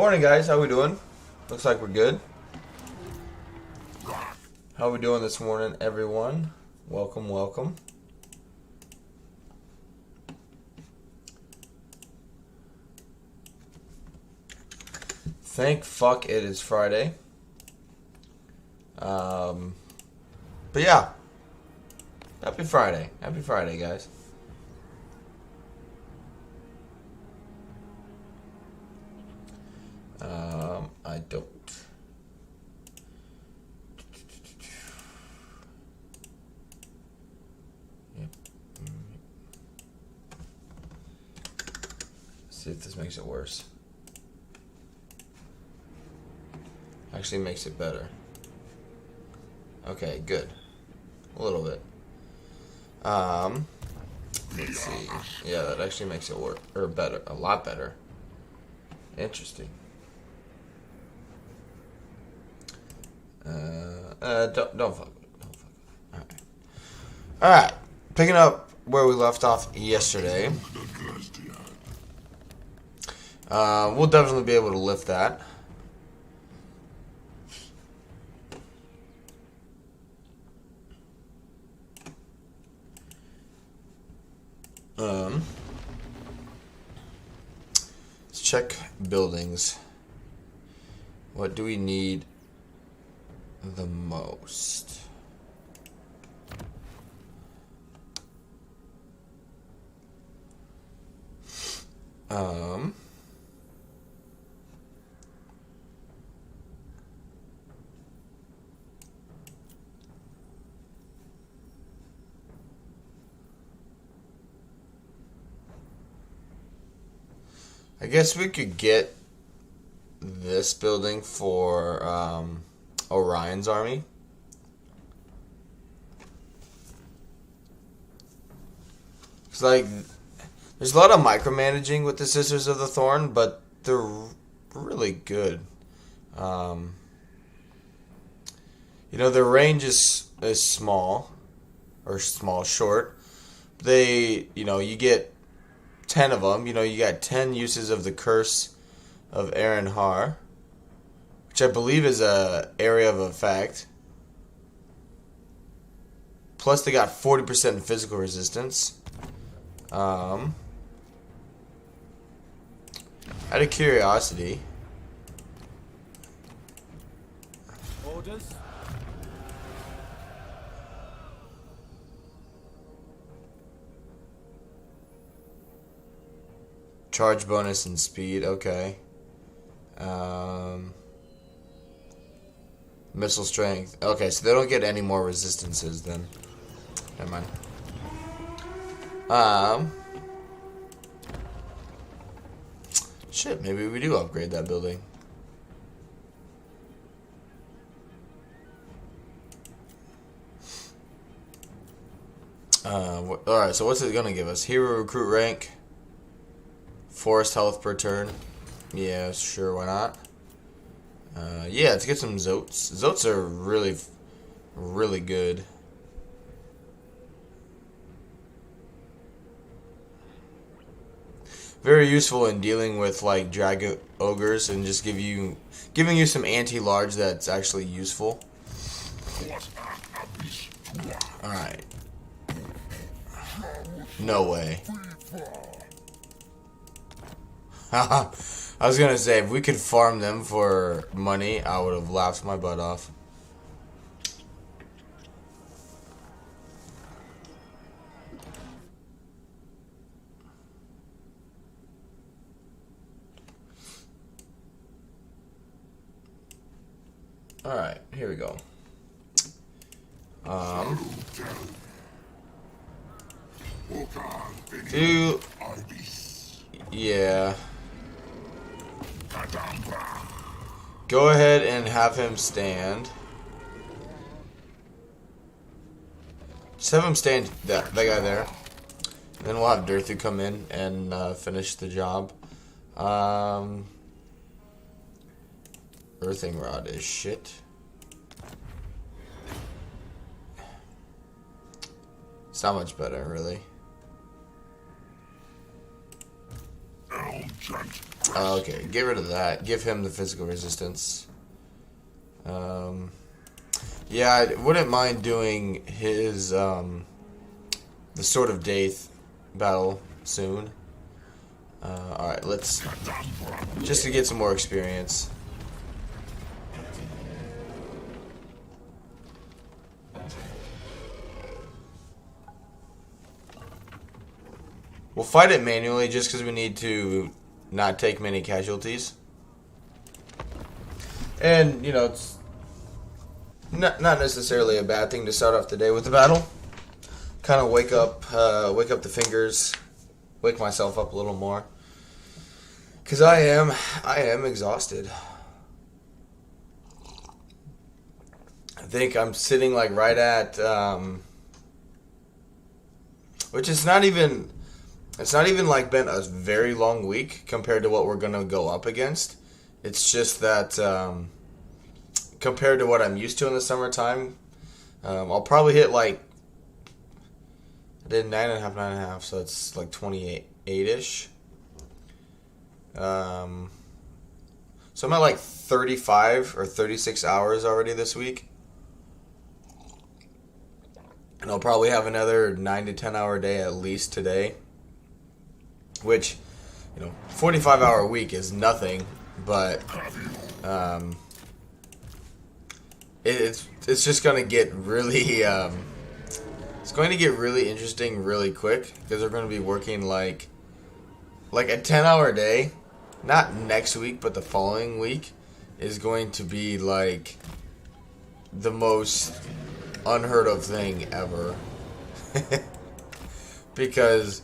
Morning, guys. How we doing? Looks like we're good. How we doing this morning, everyone? Welcome, welcome. Thank fuck it is Friday. But yeah. Happy Friday. Happy Friday, guys. I don't. Yep. See if this makes it worse. Actually makes it better. Okay, good. A little bit. Let's see. Yeah, that actually makes it work or better, a lot better. Interesting. Don't fuck with it. Don't fuck with it. Alright. Picking up where we left off yesterday. We'll definitely be able to lift that. Let's check buildings. What do we need the most? I guess we could get this building for Orion's army. It's like there's a lot of micromanaging with the Sisters of the Thorn, but they're really good. You know, their range is small or short. They, you know, you get 10 of them. You know, you got 10 uses of the Curse of Aaron Har, which I believe is a area of effect. Plus, they got 40% physical resistance. Out of curiosity, orders. charge bonus and speed. Okay. Missile strength. Okay, so they don't get any more resistances then. Never mind. Shit, maybe we do upgrade that building. Alright, so what's it gonna give us? Hero recruit rank. Forest health per turn. Yeah, sure, why not? Yeah, let's get some Zotes. Zotes are really, really good. Very useful in dealing with like drag ogres and just giving you some anti-large that's actually useful. Alright. No way. I was gonna say, if we could farm them for money, I would have laughed my butt off. Alright, here we go. Yeah. Go ahead and have him stand. Just have him stand, that guy there. And then we'll have Durthu come in and finish the job. Earthing Rod is shit. It's not much better, really. Okay, get rid of that. Give him the physical resistance. Yeah, I wouldn't mind doing his the Sword of Death battle soon. Alright, let's just to get some more experience. We'll fight it manually just because we need to not take many casualties. And, you know, it's not necessarily a bad thing to start off the day with the battle. Kind of wake up the fingers, wake myself up a little more. Because I am exhausted. I think I'm sitting like right at, which is not even... It's not even like been a very long week compared to what we're going to go up against. It's just that compared to what I'm used to in the summertime, I'll probably hit like, I did 9.5, so it's like 28-ish. So I'm at like 35 or 36 hours already this week. And I'll probably have another 9 to 10 hour day at least today. Which, you know, 45-hour week is nothing, but it's just gonna get really it's going to get really interesting really quick because we're going to be working like a 10-hour day. Not next week, but the following week is going to be like the most unheard of thing ever. Because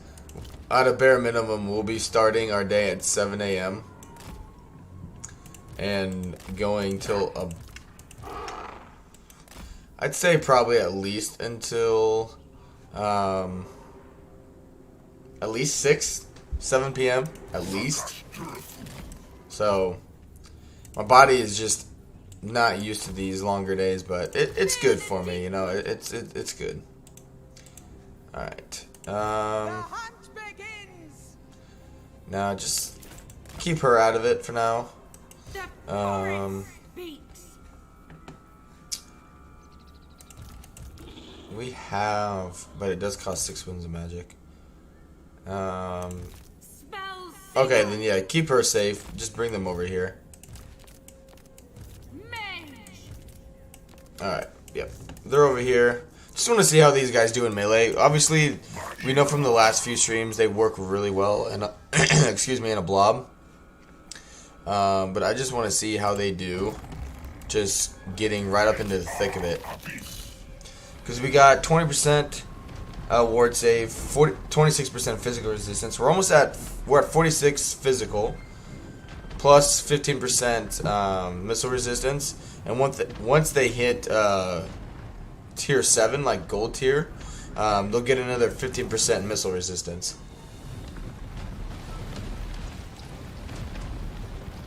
at a bare minimum, we'll be starting our day at 7 a.m. and going till I'd say probably at least until at least 7 p.m. at least. So my body is just not used to these longer days, but it's good for me, you know. It's good. All right. Now, just keep her out of it for now. We have, but it does cost 6 winds of magic. Okay, then yeah, keep her safe. Just bring them over here. Alright, yep. They're over here. Just want to see how these guys do in melee. Obviously, we know from the last few streams they work really well in a excuse me, in a blob. But I just want to see how they do just getting right up into the thick of it. Because we got 20% ward save, 26% physical resistance. We're at 46 physical, plus 15% missile resistance. And once they hit tier 7, like gold tier, they'll get another 15% missile resistance.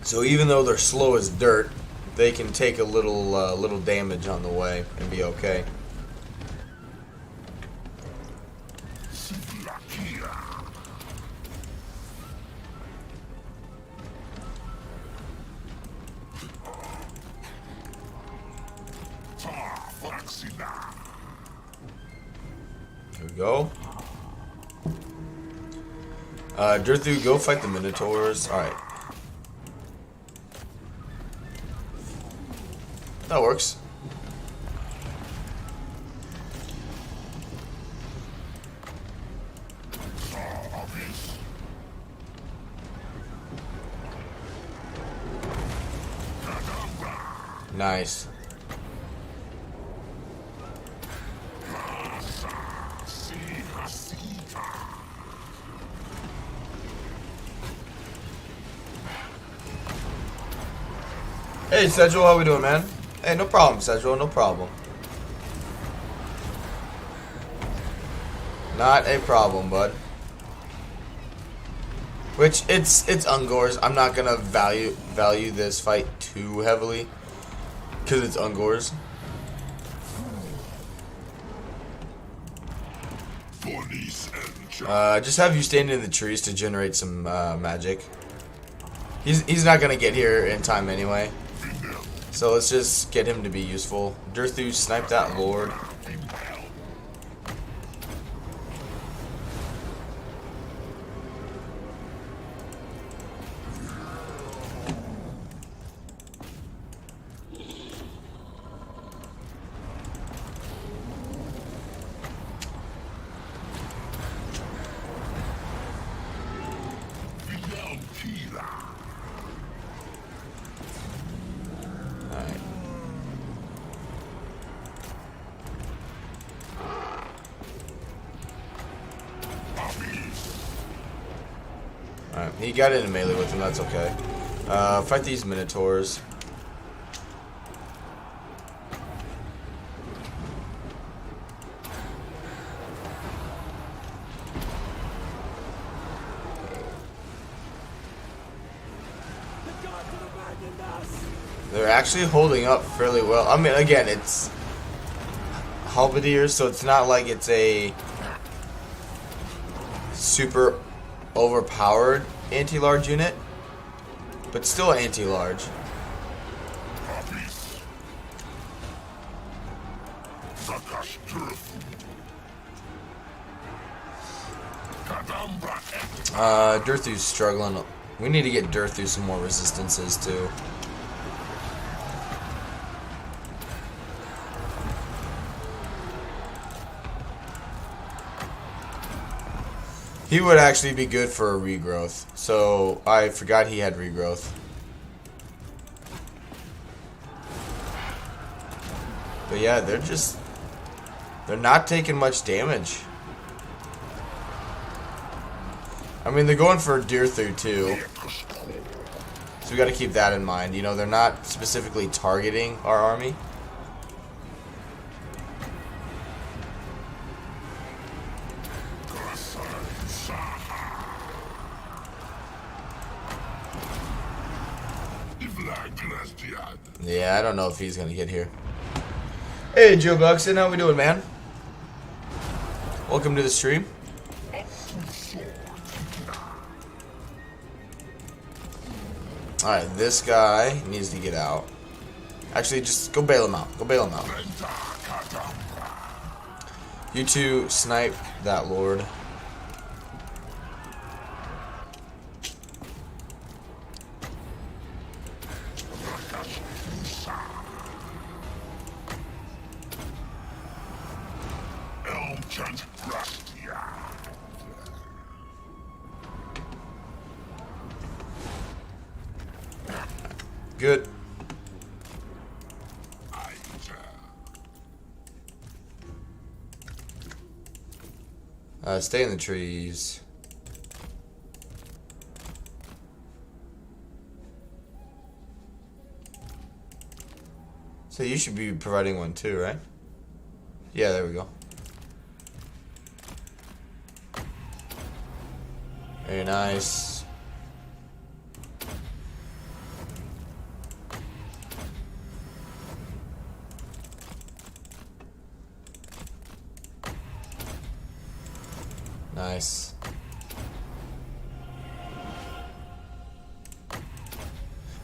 So even though they're slow as dirt, they can take a little damage on the way and be okay. There we go. Durthu, go fight the Minotaurs. Alright. That works. Nice. Hey, Sedgel, how we doing, man? Hey, no problem, Sedgel, no problem. Not a problem, bud. Which, it's Ungors. I'm not gonna value this fight too heavily. Because it's Ungors. Just have you stand in the trees to generate some magic. He's not gonna get here in time anyway. So let's just get him to be useful. Durthu, snipe that lord. Alright, he got into melee with him, that's okay. Fight these minotaurs. They're actually holding up fairly well. I mean, again, it's halberdiers, so it's not like it's a super overpowered anti-large unit, but still anti-large. Durthu's struggling. We need to get Durthu some more resistances too. He would actually be good for a regrowth. So I forgot he had regrowth. But yeah, they're not taking much damage. I mean, they're going for Durthu too. So we got to keep that in mind. You know, they're not specifically targeting our army. Yeah, I don't know if he's gonna get here. Hey, Joe Buxton, how we doing, man? Welcome to the stream. Alright, this guy needs to get out. Actually, just go bail him out. Go bail him out. You two snipe that lord. Good. Stay in the trees. So you should be providing one too, right? Yeah, there we go. Very nice. Nice.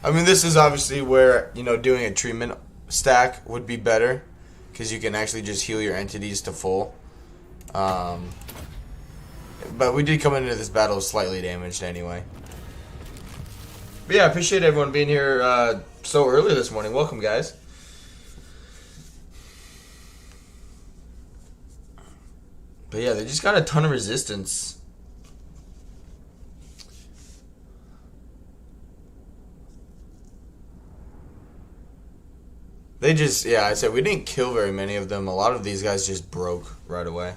I mean, this is obviously where, you know, doing a treatment stack would be better, because you can actually just heal your entities to full. But we did come into this battle slightly damaged anyway. But yeah, I appreciate everyone being here so early this morning. Welcome, guys. But yeah, they just got a ton of resistance. They just, yeah, I said we didn't kill very many of them. A lot of these guys just broke right away.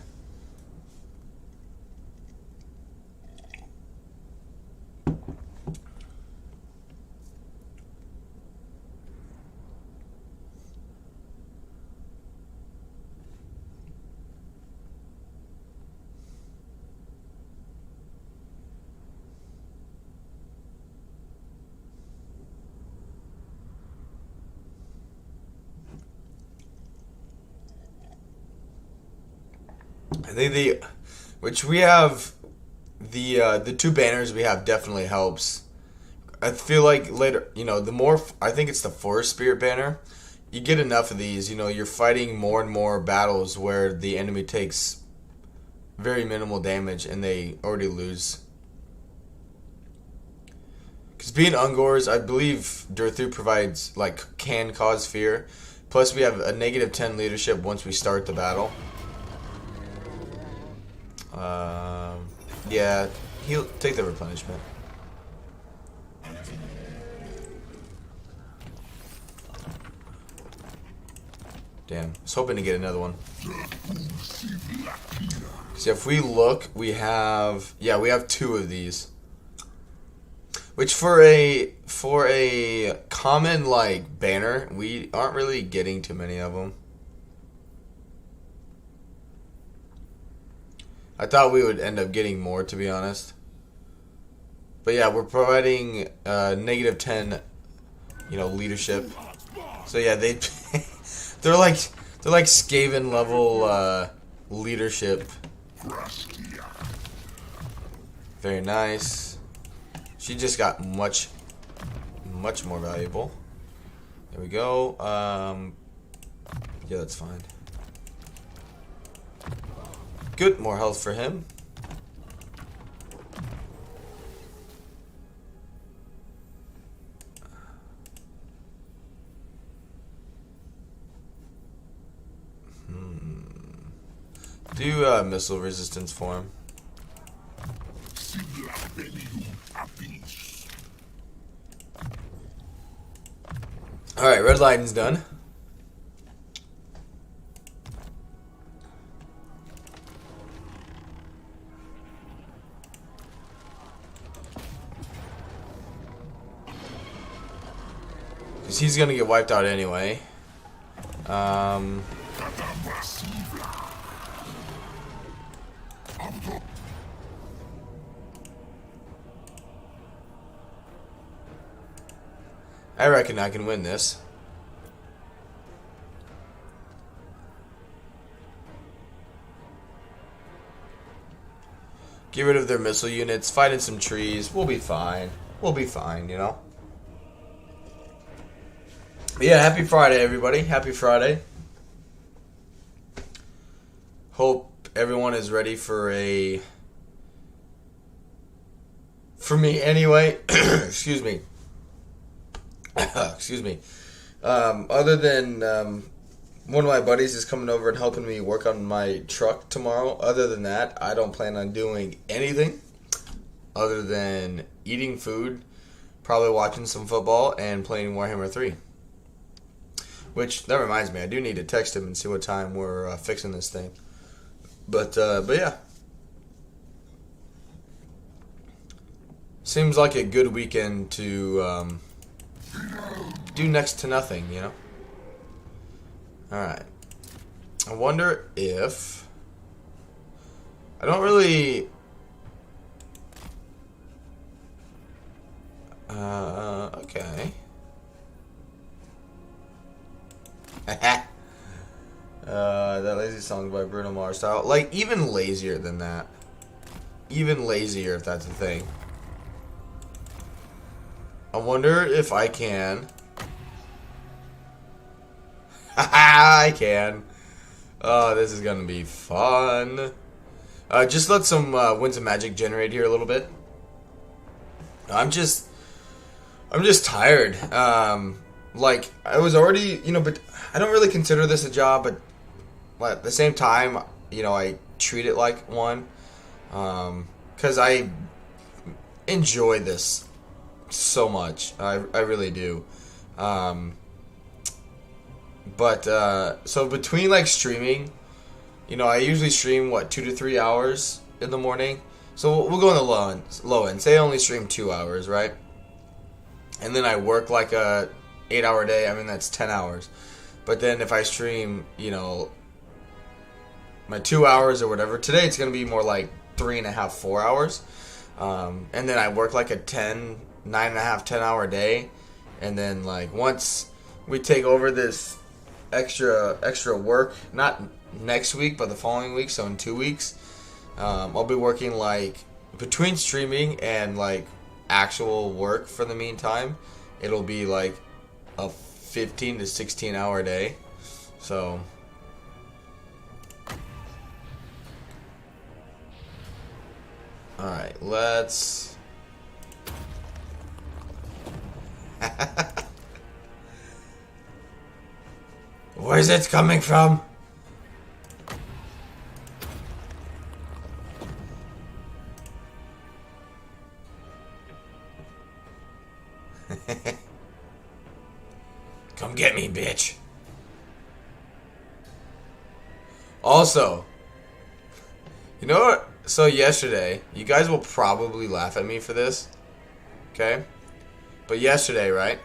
I think which we have, the two banners we have definitely helps. I feel like later, the more, I think it's the Forest Spirit banner. You get enough of these, you're fighting more and more battles where the enemy takes very minimal damage and they already lose. Because being Ungors, I believe Durthu provides, can cause fear. Plus we have a -10 leadership once we start the battle. Yeah, he'll take the replenishment. Damn, I was hoping to get another one. So if we look, we have 2 of these. Which for a common banner, we aren't really getting too many of them. I thought we would end up getting more, to be honest. But yeah, we're providing -10, leadership. So yeah, they're like Skaven level leadership. Very nice. She just got much more valuable. There we go. Yeah, that's fine. Good, more health for him. Do missile resistance for him. Alright, Red Lighten's done. Because he's going to get wiped out anyway. I reckon I can win this. Get rid of their missile units, fight in some trees, we'll be fine. We'll be fine, But yeah, happy Friday, everybody. Happy Friday. Hope everyone is ready for me anyway. Excuse me. Excuse me. Other than one of my buddies is coming over and helping me work on my truck tomorrow. Other than that, I don't plan on doing anything other than eating food, probably watching some football, and playing Warhammer 3. Which, that reminds me, I do need to text him and see what time we're fixing this thing. But yeah. Seems like a good weekend to do next to nothing, Alright. I wonder if... I don't really... Okay. That lazy song by Bruno Mars style. Even lazier than that. Even lazier, if that's a thing. I wonder if I can. I can. Oh, this is gonna be fun. Just let some Winds of Magic generate here a little bit. I'm just tired. I was already, but I don't really consider this a job, but at the same time, I treat it like one. Because I enjoy this so much. I really do. So between streaming, I usually stream 2 to 3 hours in the morning. So we'll go on the low end. Say I only stream 2 hours, right? And then I work a 8-hour day. I mean, that's 10 hours. But then if I stream, my 2 hours or whatever, today it's going to be more 3.5, 4 hours. And then I work a 9.5, 10-hour day. And then once we take over this extra work, not next week, but the following week, so in 2 weeks, I'll be working between streaming and actual work for the meantime, it'll be like a 15 to 16 hour day. So alright, let's where's it coming from? Come get me, bitch. Also, you know what? So yesterday, you guys will probably laugh at me for this, okay? But yesterday, right?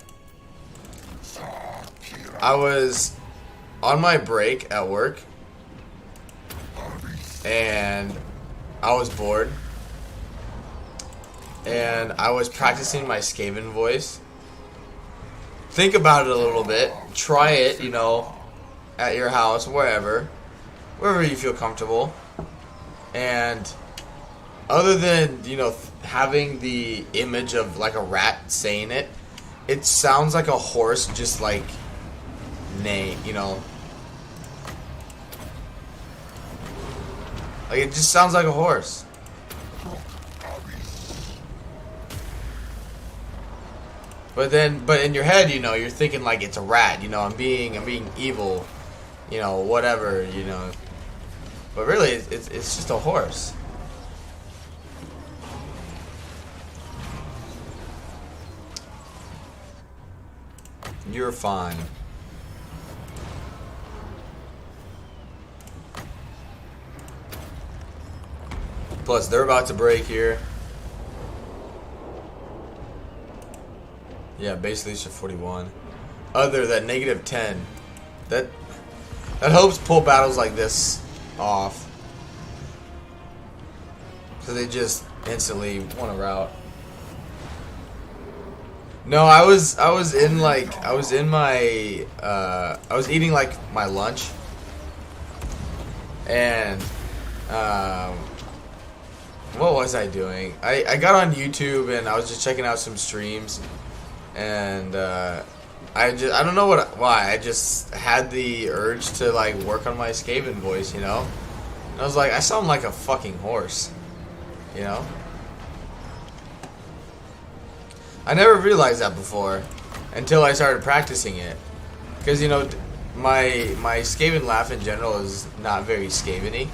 I was on my break at work, and I was bored, and I was practicing my Skaven voice. Think about it a little bit. Try it, you know, at your house, wherever you feel comfortable. And other than, you know, having the image of like a rat saying it, it sounds like a horse just like neigh, you know. Like it just sounds like a horse. But in your head, you know, you're thinking like it's a rat, you know, I'm being evil, you know, whatever, you know. But really, it's just a horse. You're fine. Plus, they're about to break here. Yeah, basically it's a 41. Other than -10. That helps pull battles like this off. So they just instantly want a rout. No, I was in my I was eating like my lunch. And what was I doing? I got on YouTube and I was just checking out some streams. And I don't know why I just had the urge to like work on my Skaven voice, you know. And I was like, I sound like a fucking horse, you know. I never realized that before until I started practicing it, because you know my Skaven laugh in general is not very Skaven-y.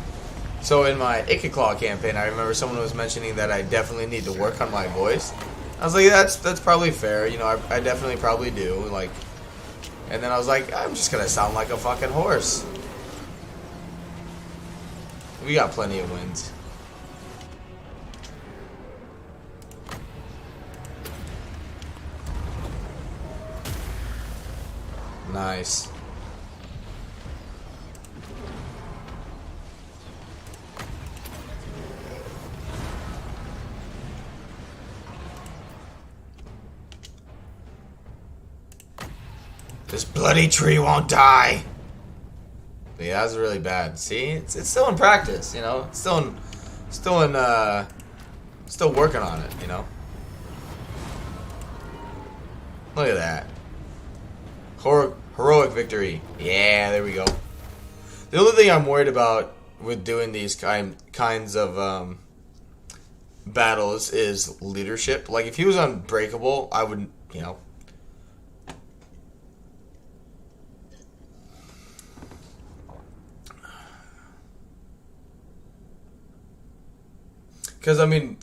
So in my Ikeclaw campaign, I remember someone was mentioning that I definitely need to work on my voice. I was like, that's probably fair, you know, I definitely probably do, like, and then I was like, I'm just gonna sound like a fucking horse. We got plenty of wins. Nice. This bloody tree won't die. But yeah, that's really bad. See, it's still in practice, you know. It's still working on it, you know. Look at that. Heroic victory. Yeah, there we go. The only thing I'm worried about with doing these kinds of battles is leadership. Like if he was unbreakable, I would, you know. Because, I mean,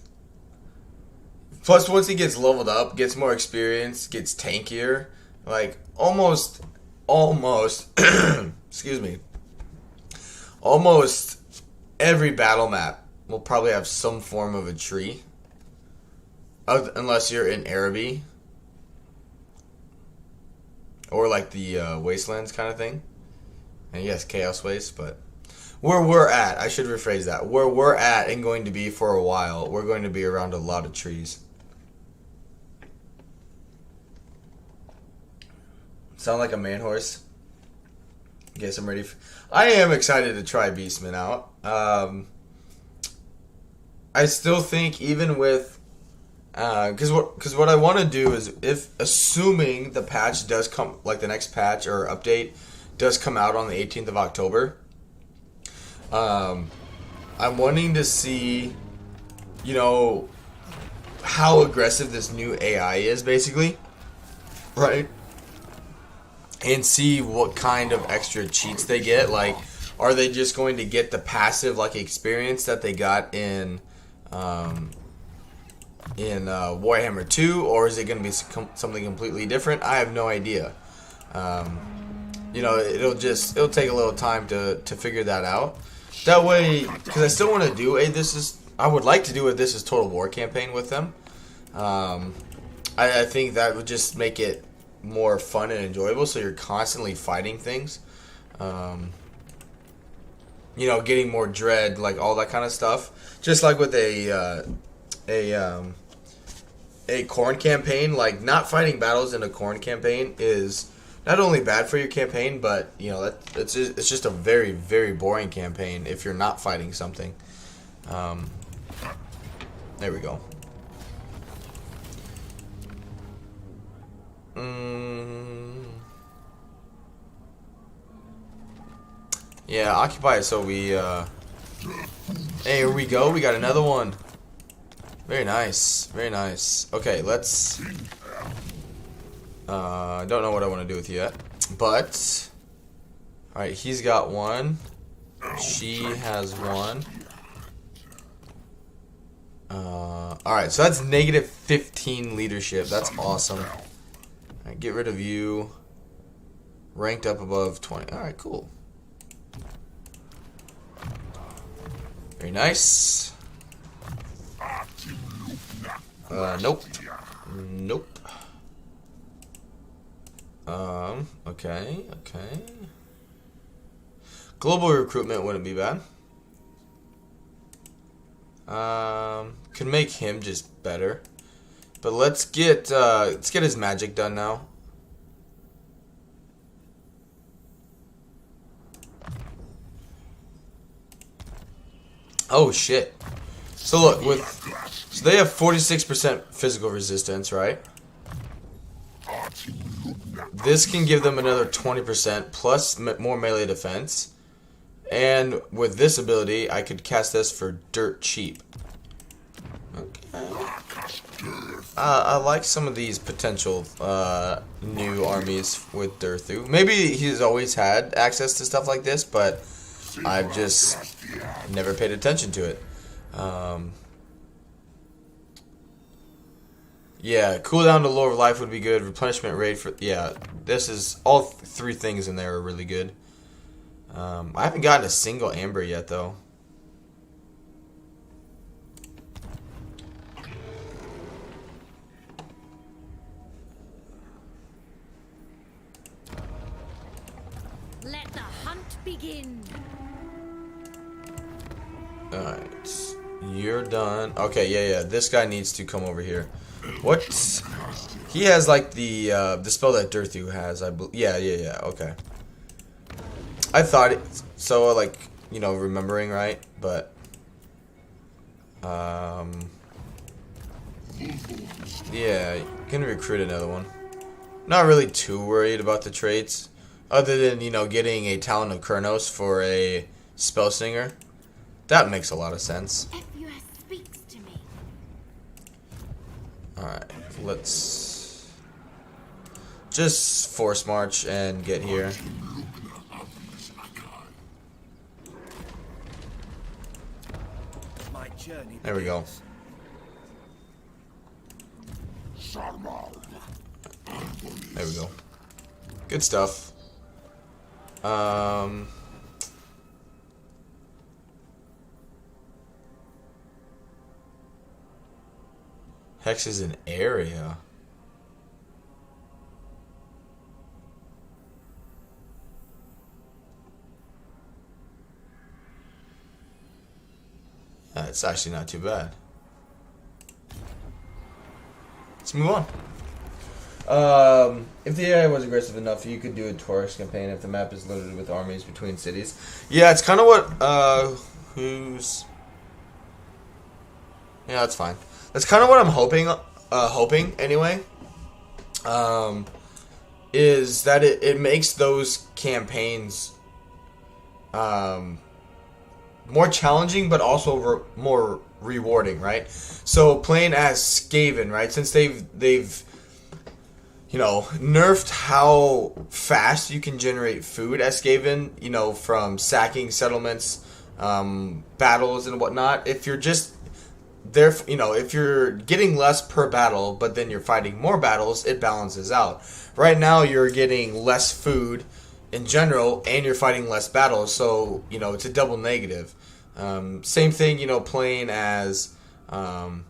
plus once he gets leveled up, gets more experience, gets tankier, like, almost, excuse me, almost every battle map will probably have some form of a tree. Unless you're in Araby. Or, like, the Wastelands kind of thing. And yes, Chaos Waste, but... Where we're at, I should rephrase that. Where we're at and going to be for a while, we're going to be around a lot of trees. Sound like a man horse? Guess I'm ready. I am excited to try Beastman out. I still think even with Because what I want to do is, if assuming the patch does come, like the next patch or update does come out on the 18th of October, I'm wanting to see, you know, how aggressive this new AI is, basically, right? And see what kind of extra cheats they get. Like, are they just going to get the passive like experience that they got in Warhammer 2, or is it going to be something completely different? I have no idea. You know, it'll take a little time to figure that out. That way, because I still want to do I would like to do a This Is Total War campaign with them. I think that would just make it more fun and enjoyable, so you're constantly fighting things. You know, getting more dread, like all that kind of stuff. Just like with a Khorne campaign, like not fighting battles in a Khorne campaign is not only bad for your campaign, but you know it's just a very, very boring campaign if you're not fighting something. There we go. Yeah, occupy it so we hey, here we go. We got another one. Very nice. Very nice. Okay, let's don't know what I want to do with you yet. But alright, he's got one. She has one. Alright, so that's negative 15 leadership. That's awesome. Alright, get rid of you. Ranked up above 20. Alright, cool. Very nice. Nope. Nope. Okay. Global recruitment wouldn't be bad. Could make him just better. But let's get his magic done now. Oh shit. So look, so they have 46% physical resistance, right? This can give them another 20% plus more melee defense. And with this ability, I could cast this for dirt cheap. Okay. I like some of these potential new armies with Durthu. Maybe he's always had access to stuff like this, but I've just never paid attention to it. Yeah, cooldown to lower life would be good. Replenishment rate for... Yeah, this is... All three things in there are really good. I haven't gotten a single amber yet, though. Let the hunt begin. Alright. You're done. Okay, yeah. This guy needs to come over here. What? He has, like, the spell that Durthu has, I believe. Yeah, okay. I thought it... So, like, you know, remembering right, but... Yeah, you can recruit another one. Not really too worried about the traits. Other than, you know, getting a Talon of Kurnos for a spell singer. That makes a lot of sense. speaks to me. Alright, let's just force march and get here. My journey. There we go. There we go. Good stuff. Hex is an area. It's actually not too bad. Let's move on. If the AI was aggressive enough, you could do a Taurus campaign if the map is loaded with armies between cities. Yeah, it's kind of what, Yeah, that's fine. That's kind of what I'm hoping hoping anyway, is that it makes those campaigns more challenging, but also more rewarding, right? So playing as Skaven, right? Since they've you know, nerfed how fast you can generate food as Skaven, you know, from sacking settlements, battles and whatnot. If you're just there, you know, if you're getting less per battle, but then you're fighting more battles, it balances out. Right now, you're getting less food in general, and you're fighting less battles, so, you know, it's a double negative. Same thing, you know, playing as Khorne,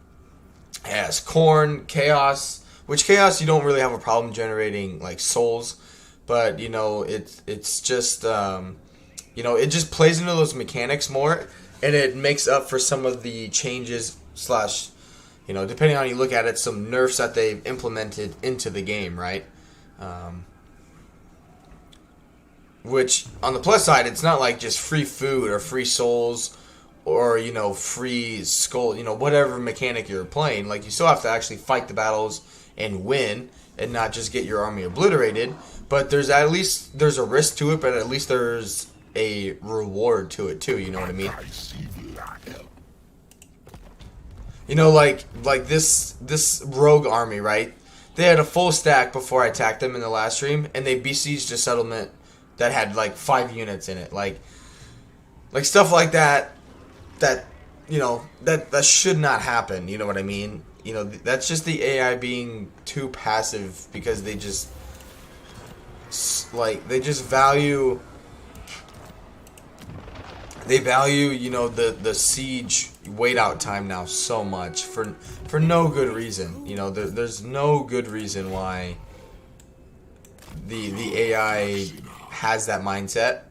Chaos. Which Chaos, you don't really have a problem generating, like, souls. But, you know, it's just, you know, it just plays into those mechanics more. And it makes up for some of the changes / you know, depending on how you look at it, some nerfs that they've implemented into the game, right? Which, on the plus side, it's not like just free food or free souls or, you know, free skull, you know, whatever mechanic you're playing. Like, you still have to actually fight the battles and win and not just get your army obliterated. But there's a risk to it, but at least there's a reward to it too, you know what I mean? You know, like this rogue army, right? They had a full stack before I attacked them in the last stream, and they besieged a settlement that had like 5 units in it. Like stuff like that, you know, that should not happen, you know what I mean? You know, that's just the AI being too passive because they just value you know, the siege wait out time now so much for no good reason. You know, there's no good reason why the AI has that mindset.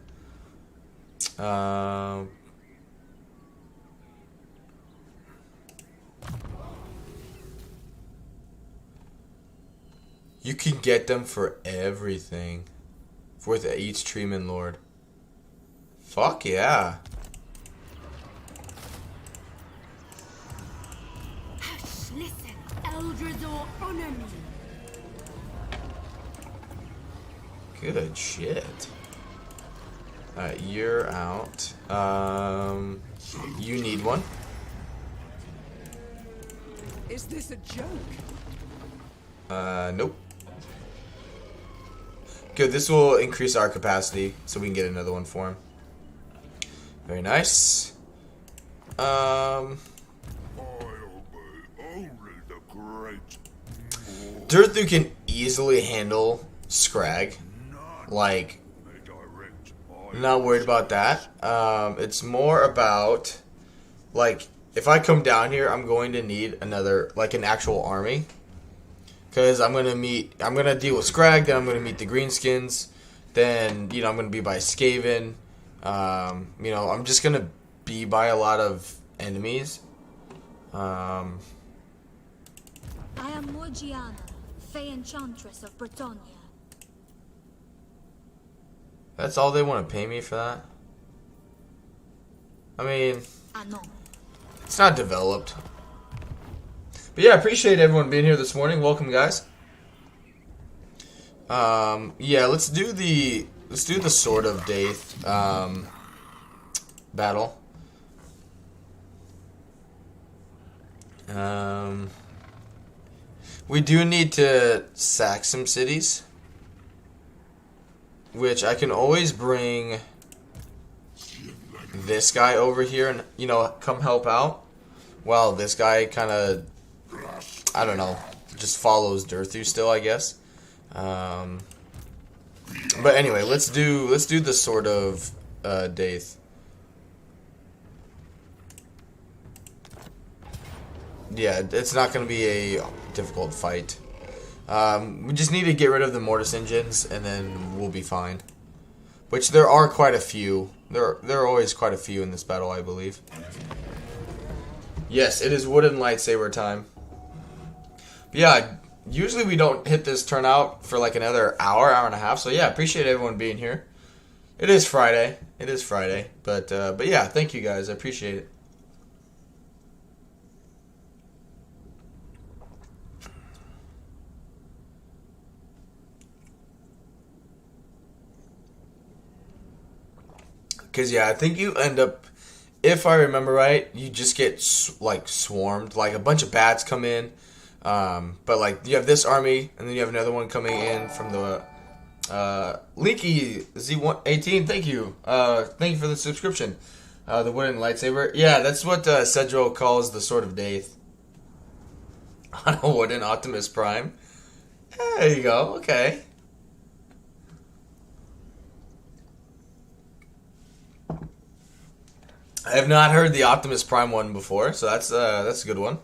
You can get them for everything with each Treeman Lord. Fuck yeah. Hush, listen, Eldrazor, honor me. Good shit. Alright, you're out. You need one. Is this a joke? Nope. Good, this will increase our capacity, so we can get another one for him. Very nice. Durthu can easily handle Scrag. Like, not worried about that. It's more about, like, if I come down here, I'm going to need another, like, an actual army. Because I'm going to deal with Scrag, then I'm going to meet the Greenskins, then, you know, I'm going to be by Skaven. You know, I'm just going to be by a lot of enemies. I am Morgiana, Fey Enchantress of Bretonia. That's all they want to pay me for that? I mean, it's not developed. But yeah, I appreciate everyone being here this morning. Welcome, guys. Yeah, let's do the Sword of Daith battle. We do need to sack some cities, which I can always bring this guy over here and, you know, come help out, while this guy kind of, I don't know, just follows Durthu still, I guess. But anyway, let's do the Sword of Daith. Yeah, it's not going to be a difficult fight. We just need to get rid of the Mortis engines, and then we'll be fine. Which there are quite a few. There are always quite a few in this battle, I believe. Yes, it is wooden lightsaber time. But yeah, usually we don't hit this turnout for like another hour and a half. So yeah, appreciate everyone being here. It is Friday. But yeah, thank you guys. I appreciate it. Because, yeah, I think you end up, if I remember right, you just get, like, swarmed. Like, a bunch of bats come in. But, like, you have this army, and then you have another one coming in from the, Leaky Z118, thank you. Thank you for the subscription. The wooden lightsaber. Yeah, that's what, Cedro calls the Sword of Daith. On a wooden Optimus Prime. There you go, okay. I have not heard the Optimus Prime one before, so that's a good one.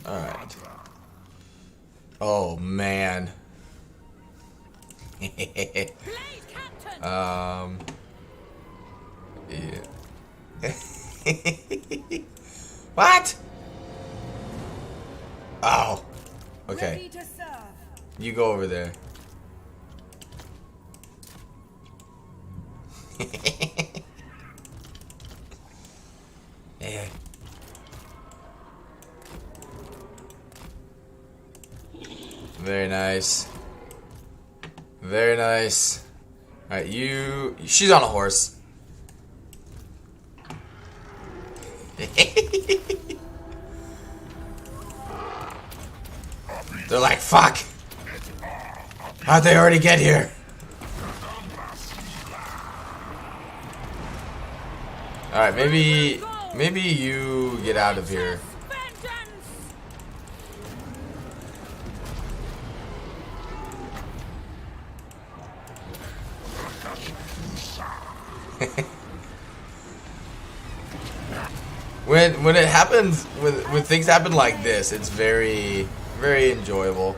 Alright. Oh, man. Yeah. What? Oh. Okay. You go over there. Yeah. Very nice. Very nice. Alright, you... She's on a horse. They're like, fuck! How'd they already get here? Alright, maybe you get out of here. When it happens, when things happen like this, it's very enjoyable.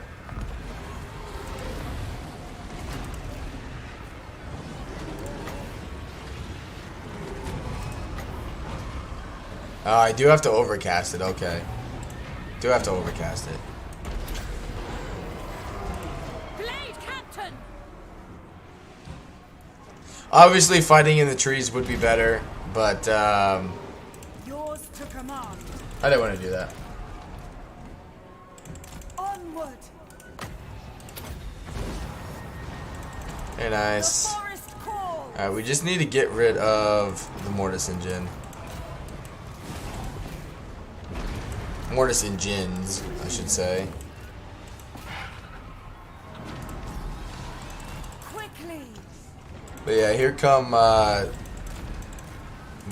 I do have to overcast it, okay. Do have to overcast it. Blade Captain! Obviously fighting in the trees would be better, but Yours to command. I didn't want to do that. Onward. Very nice. The forest calls. Alright, we just need to get rid of the Mortis Engine. Mortis Engines, I should say. Quickly. But yeah, here come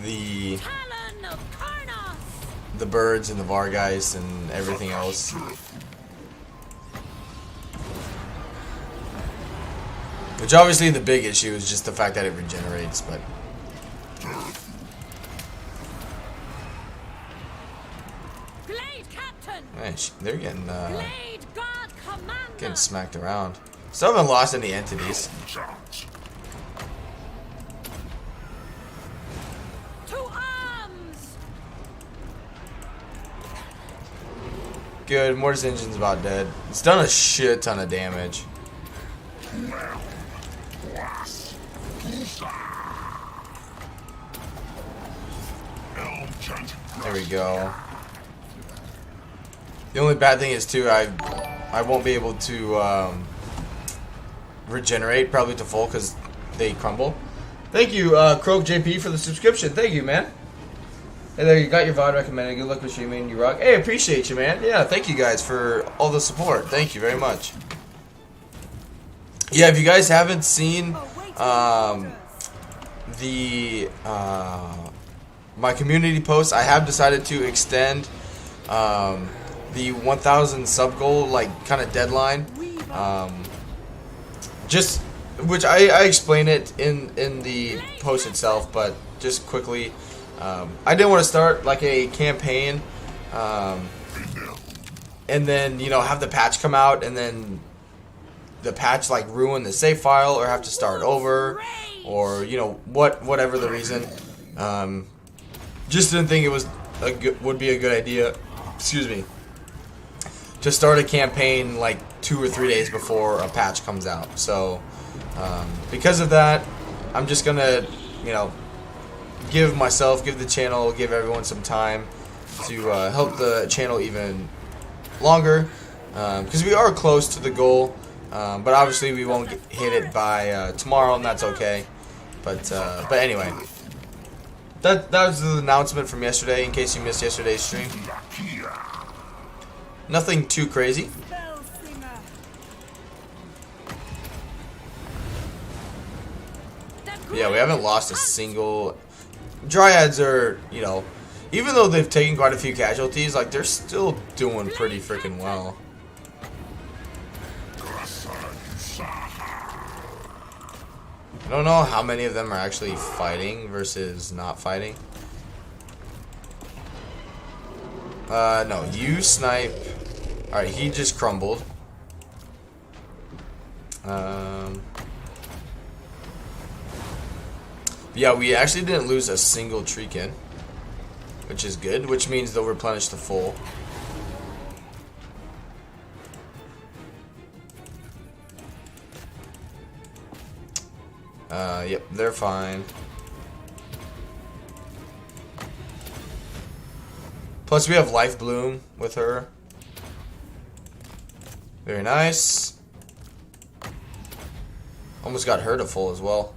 the Talon of Karnos! the birds and the Vargeist and everything else. Which obviously the big issue is just the fact that it regenerates, but Blade Captain! man, they're getting Blade God Commander! getting smacked around. Still haven't lost any entities. To arms! Good, Mortis Engine's about dead. It's done a shit ton of damage. There we go. The only bad thing is too, I won't be able to regenerate probably to full because they crumble. Thank you, Croak JP, for the subscription. Thank you, man. Hey there, you got your VOD recommended. Good luck with streaming. You rock. Hey, appreciate you, man. Yeah, thank you guys for all the support. Thank you very much. Yeah, if you guys haven't seen my community post, I have decided to extend the 1,000 sub goal, like, kind of deadline. Just, which I explain it in the post itself, but just quickly, I didn't want to start like a campaign, and then, you know, have the patch come out, and then the patch like ruin the save file, or have to start over, or, you know, whatever the reason. Just didn't think it was would be a good idea. Excuse me. To start a campaign like 2 or 3 days before a patch comes out. So because of that, I'm just gonna, you know, give the channel, give everyone some time to help the channel even longer, because we are close to the goal, but obviously we won't hit it by tomorrow, and that's okay. But anyway, that was the announcement from yesterday. In case you missed yesterday's stream, nothing too crazy. Spellslinger. Yeah, we haven't lost a single. Dryads are, you know, even though they've taken quite a few casualties, like, they're still doing pretty freaking well. I don't know how many of them are actually fighting versus not fighting. No, you snipe. Alright, he just crumbled. Yeah, we actually didn't lose a single Treekin, which is good, which means they'll replenish the full. Yep, they're fine. Plus we have Life Bloom with her. Very nice. Almost got her to full as well.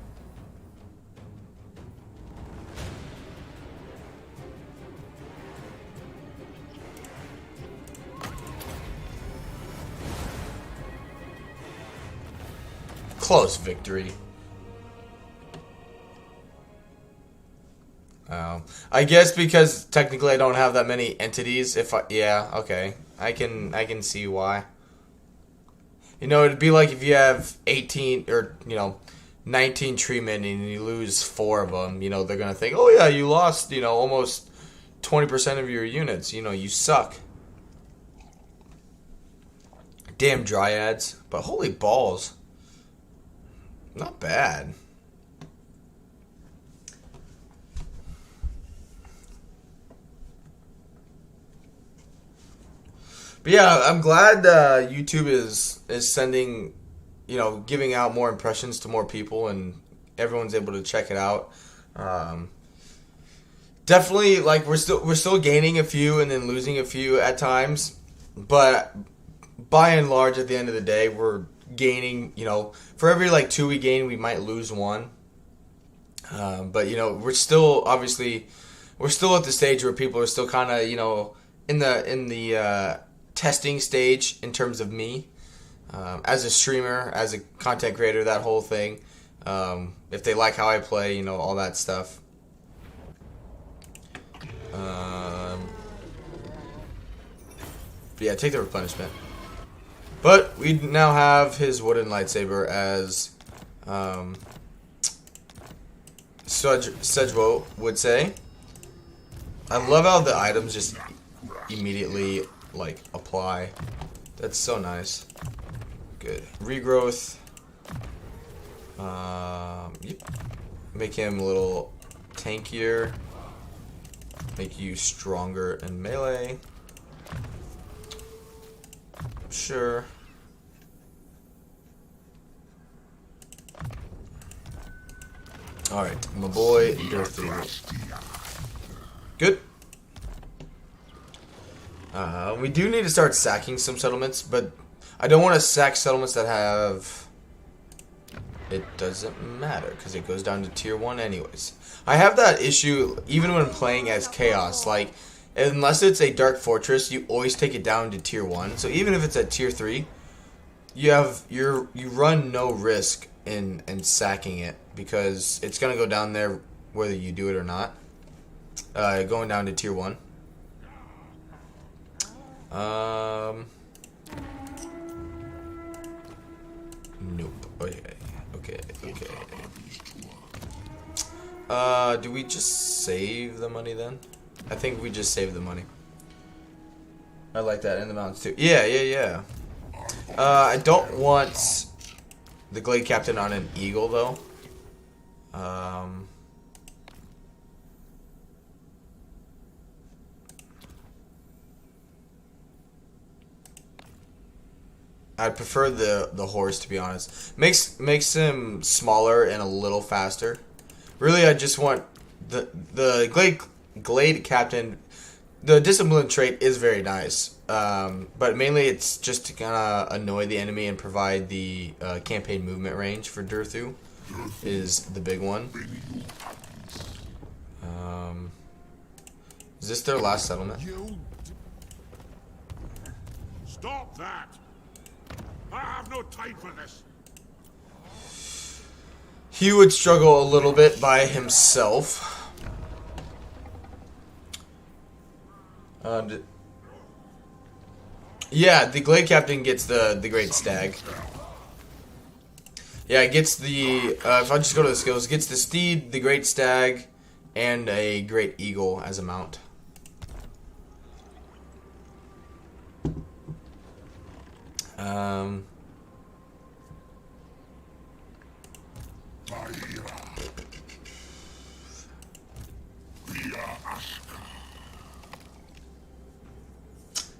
Close victory. I guess because technically I don't have that many entities. Yeah, okay, I can see why. You know, it'd be like if you have 18 or 19 treatment and you lose 4 of them. You know, they're gonna think, oh yeah, you lost almost 20% of your units. You know, you suck. Damn Dryads, but holy balls. Not bad. But yeah, I'm glad YouTube is sending, giving out more impressions to more people, and everyone's able to check it out. Definitely, like, we're still gaining a few and then losing a few at times, but by and large, at the end of the day, we're gaining. For every 2 we gain, we might lose 1. But we're still at the stage where people are still kind of in the testing stage in terms of me as a streamer, as a content creator, that whole thing. If they like how I play, all that stuff. But yeah, take the replenishment. But we now have his wooden lightsaber, as Sedgewo would say. I love how the items just immediately apply. That's so nice. Good. Regrowth. Yep. Make him a little tankier. Make you stronger in melee. Sure. Alright, my boy Durthu. Good. We do need to start sacking some settlements, but I don't want to sack settlements that have... It doesn't matter, because it goes down to tier 1 anyways. I have that issue even when playing as Chaos. Like, unless it's a Dark Fortress, you always take it down to tier 1. So even if it's at tier 3, you run no risk in sacking it, because it's going to go down there whether you do it or not. Going down to tier 1. Nope. Okay. Do we just save the money then? I think we just save the money. I like that, in the mountains too. Yeah. I don't want the Glade Captain on an eagle though. I'd prefer the horse, to be honest. Makes him smaller and a little faster. Really, I just want the Glade Captain the discipline trait is very nice, but mainly it's just to kind of annoy the enemy and provide the campaign movement range for Durthu is the big one. Is this their last settlement? Stop that! I have no time for this. He would struggle a little bit by himself. Yeah, the Glade Captain gets the Great Stag. Yeah, it gets the, if I just go to the skills, it gets the Steed, the Great Stag, and a Great Eagle as a mount.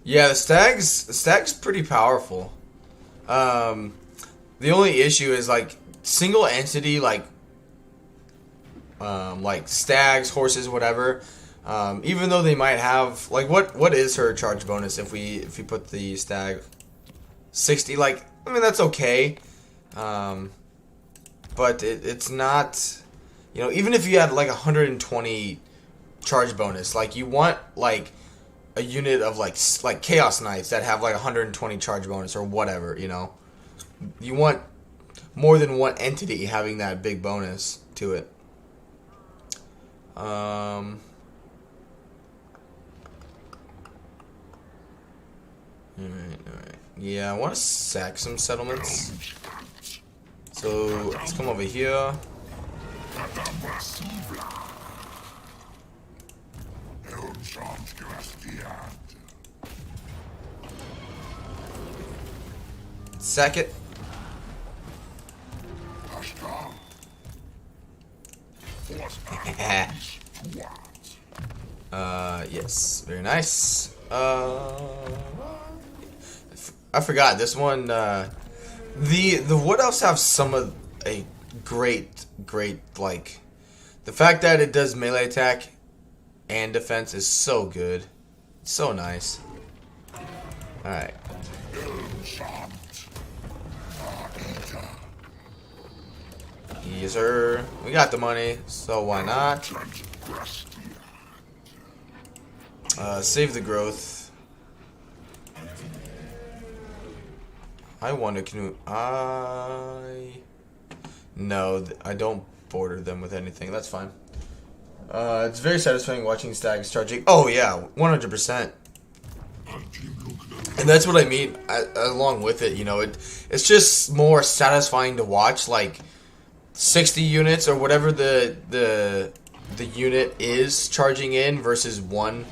Yeah, the stag's pretty powerful. The only issue is like single entity, like stags, horses, whatever. Even though they might have like what is her charge bonus if we put the stag 60? Like, I mean, that's okay, but it's not, you know, even if you had like 120 charge bonus, like you want like a unit of like Chaos Knights that have like 120 charge bonus or whatever, you know. You want more than one entity having that big bonus to it. Alright. Yeah, I want to sack some settlements. So let's come over here. Sack it. Yes, very nice. I forgot this one. The Wood Elves have some of a great like the fact that it does melee attack and defense is so good, so nice. All right. Yes, sir. We got the money, so why not? Save the growth. I wonder, No, I don't border them with anything. That's fine. It's very satisfying watching stags charging. Oh yeah, 100%. And that's what I mean. Along with it, you know, it's just more satisfying to watch, like 60 units or whatever the unit is charging in versus one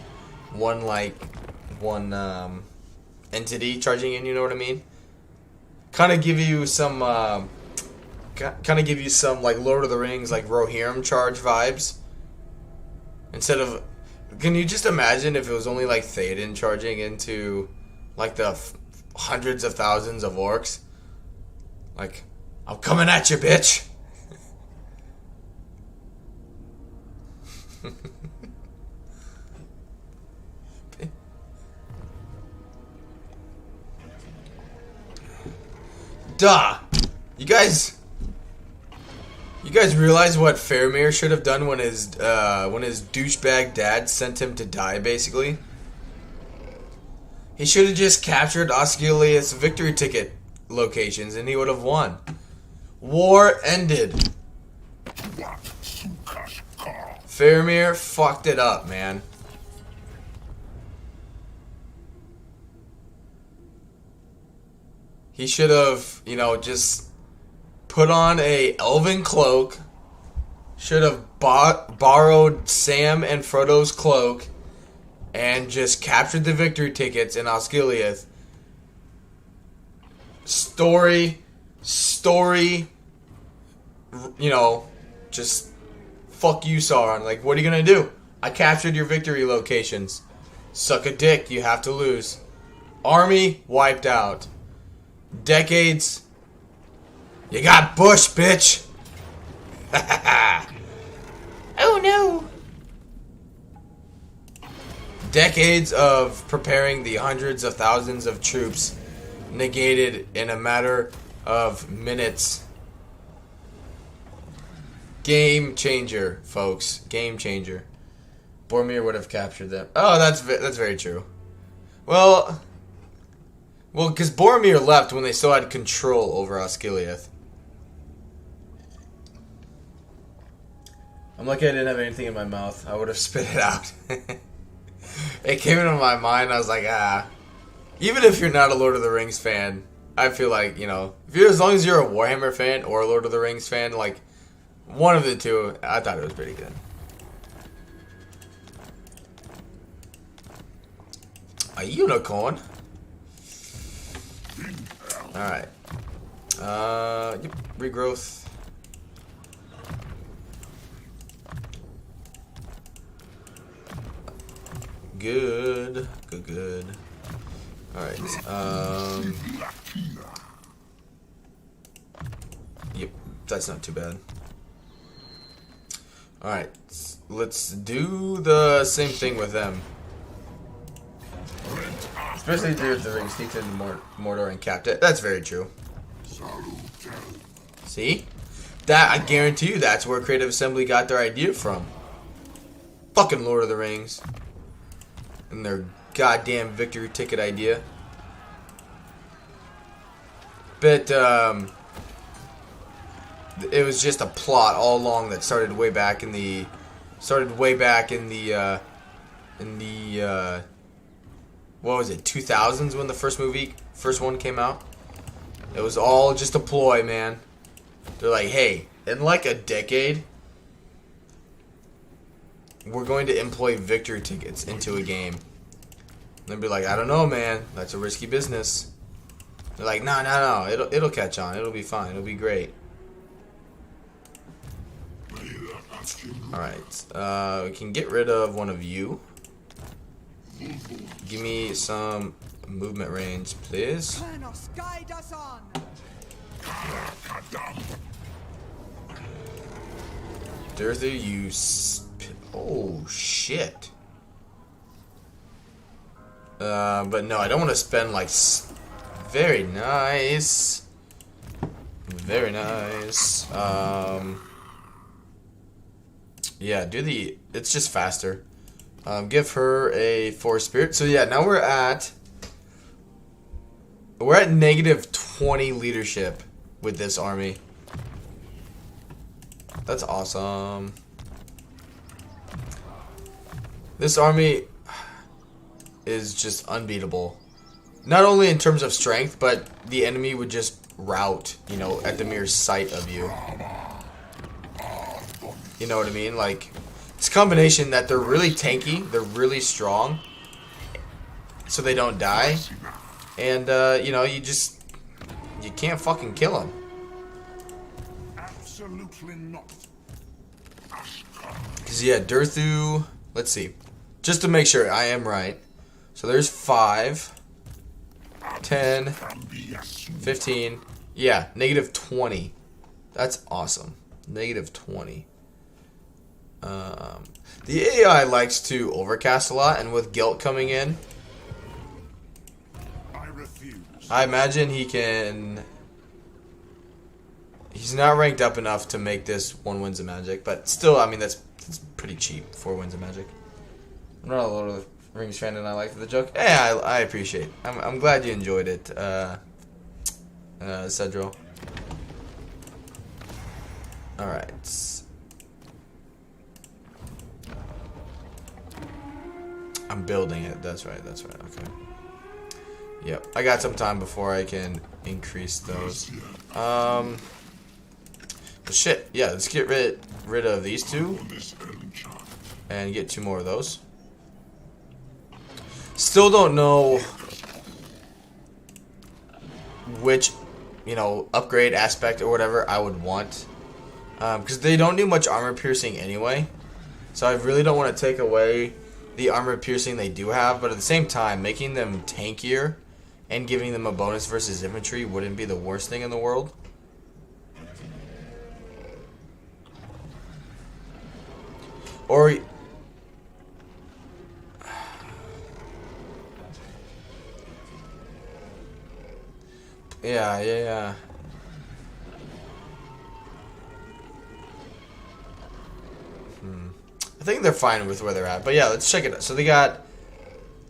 entity charging in. You know what I mean? Kind of give you some like Lord of the Rings, like Rohirrim charge vibes. Instead of, can you just imagine if it was only like Theoden charging into like the hundreds of thousands of orcs? Like, I'm coming at you, bitch. Duh. You guys realize what Faramir should have done when his douchebag dad sent him to die, basically? He should have just captured Osgiliath's victory ticket locations and he would have won. War ended. Faramir fucked it up, man. He should have, you know, just put on a elven cloak. Should have borrowed Sam and Frodo's cloak and just captured the victory tickets in Osgiliath. Story, you know, just fuck you, Sauron. Like, what are you gonna do? I captured your victory locations. Suck a dick, you have to lose. Army wiped out. Decades. You got Bush, bitch. Oh no. Decades of preparing the hundreds of thousands of troops negated in a matter of minutes. Game changer, folks. Game changer. Boromir would have captured them. Oh, that's very true. Well, because Boromir left when they still had control over Osgiliath. I'm lucky I didn't have anything in my mouth. I would have spit it out. It came into my mind. I was like, even if you're not a Lord of the Rings fan, I feel like, you know, as long as you're a Warhammer fan or a Lord of the Rings fan, like, one of the two, I thought it was pretty good. A unicorn? Alright. Yep, regrowth. Good. Good. Alright. Yep, that's not too bad. Alright, let's do the same thing with them. Especially if the ring sneaks into Mordor and capped it. That's very true. See? That, I guarantee you, that's where Creative Assembly got their idea from. Fucking Lord of the Rings. And their goddamn victory ticket idea. But, it was just a plot all along that started way back in the what was it, 2000s when the first one came out. It was all just a ploy, man. They're like, hey, in like a decade, we're going to employ victory tickets into a game. And they'd be like, I don't know, man, that's a risky business. They're like, no, it'll catch on, it'll be fine, it'll be great. Alright, we can get rid of one of you. Give me some movement range, please. Guide us on. Durthu, you oh, shit. But no, I don't want to spend, like, very nice. Very nice. Yeah, it's just faster. Give her a force spirit. So yeah, now we're at negative 20 leadership with this army. That's awesome. This army is just unbeatable. Not only in terms of strength, but the enemy would just rout, you know, at the mere sight of you. You know what I mean? Like, it's a combination that they're really tanky, they're really strong, so they don't die, and you know, you can't fucking kill them. Absolutely not. Cause yeah, Durthu. Let's see, just to make sure I am right. So there's 5, 10, 15. Yeah, negative 20. That's awesome. Negative 20. The AI likes to overcast a lot, and with guilt coming in, I refuse. I imagine he can. He's not ranked up enough to make this 1 Winds of Magic, but still, I mean, that's pretty cheap. 4 Winds of Magic. I'm not a Lord of the Rings fan, and I like the joke. Yeah, I appreciate it. I'm glad you enjoyed it, Cedro. Alright. I'm building it. That's right. Okay. Yep. I got some time before I can increase those. But shit. Yeah, let's get rid of these 2. And get 2 more of those. Still don't know which, you know, upgrade aspect or whatever I would want. Because they don't do much armor piercing anyway. So I really don't want to take away the armor piercing they do have, but at the same time, making them tankier and giving them a bonus versus infantry wouldn't be the worst thing in the world. Or Yeah. I think they're fine with where they're at. But yeah, let's check it out. So they got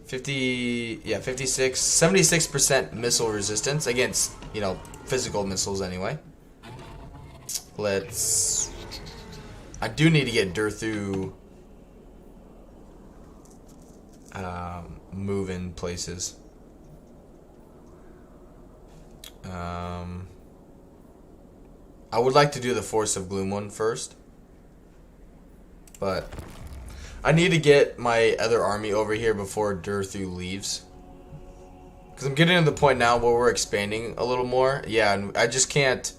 76% missile resistance against, you know, physical missiles anyway. I do need to get Durthu moving places. I would like to do the Force of Gloom one first. But I need to get my other army over here before Durthu leaves. Because I'm getting to the point now where we're expanding a little more. Yeah, and I just can't...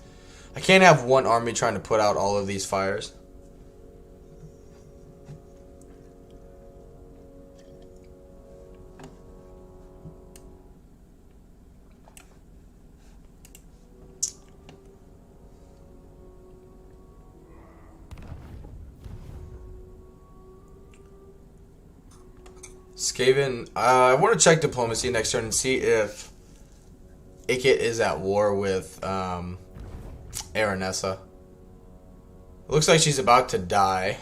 I can't have one army trying to put out all of these fires. Skaven, I want to check diplomacy next turn and see if Ikit is at war with Aranessa. It looks like she's about to die.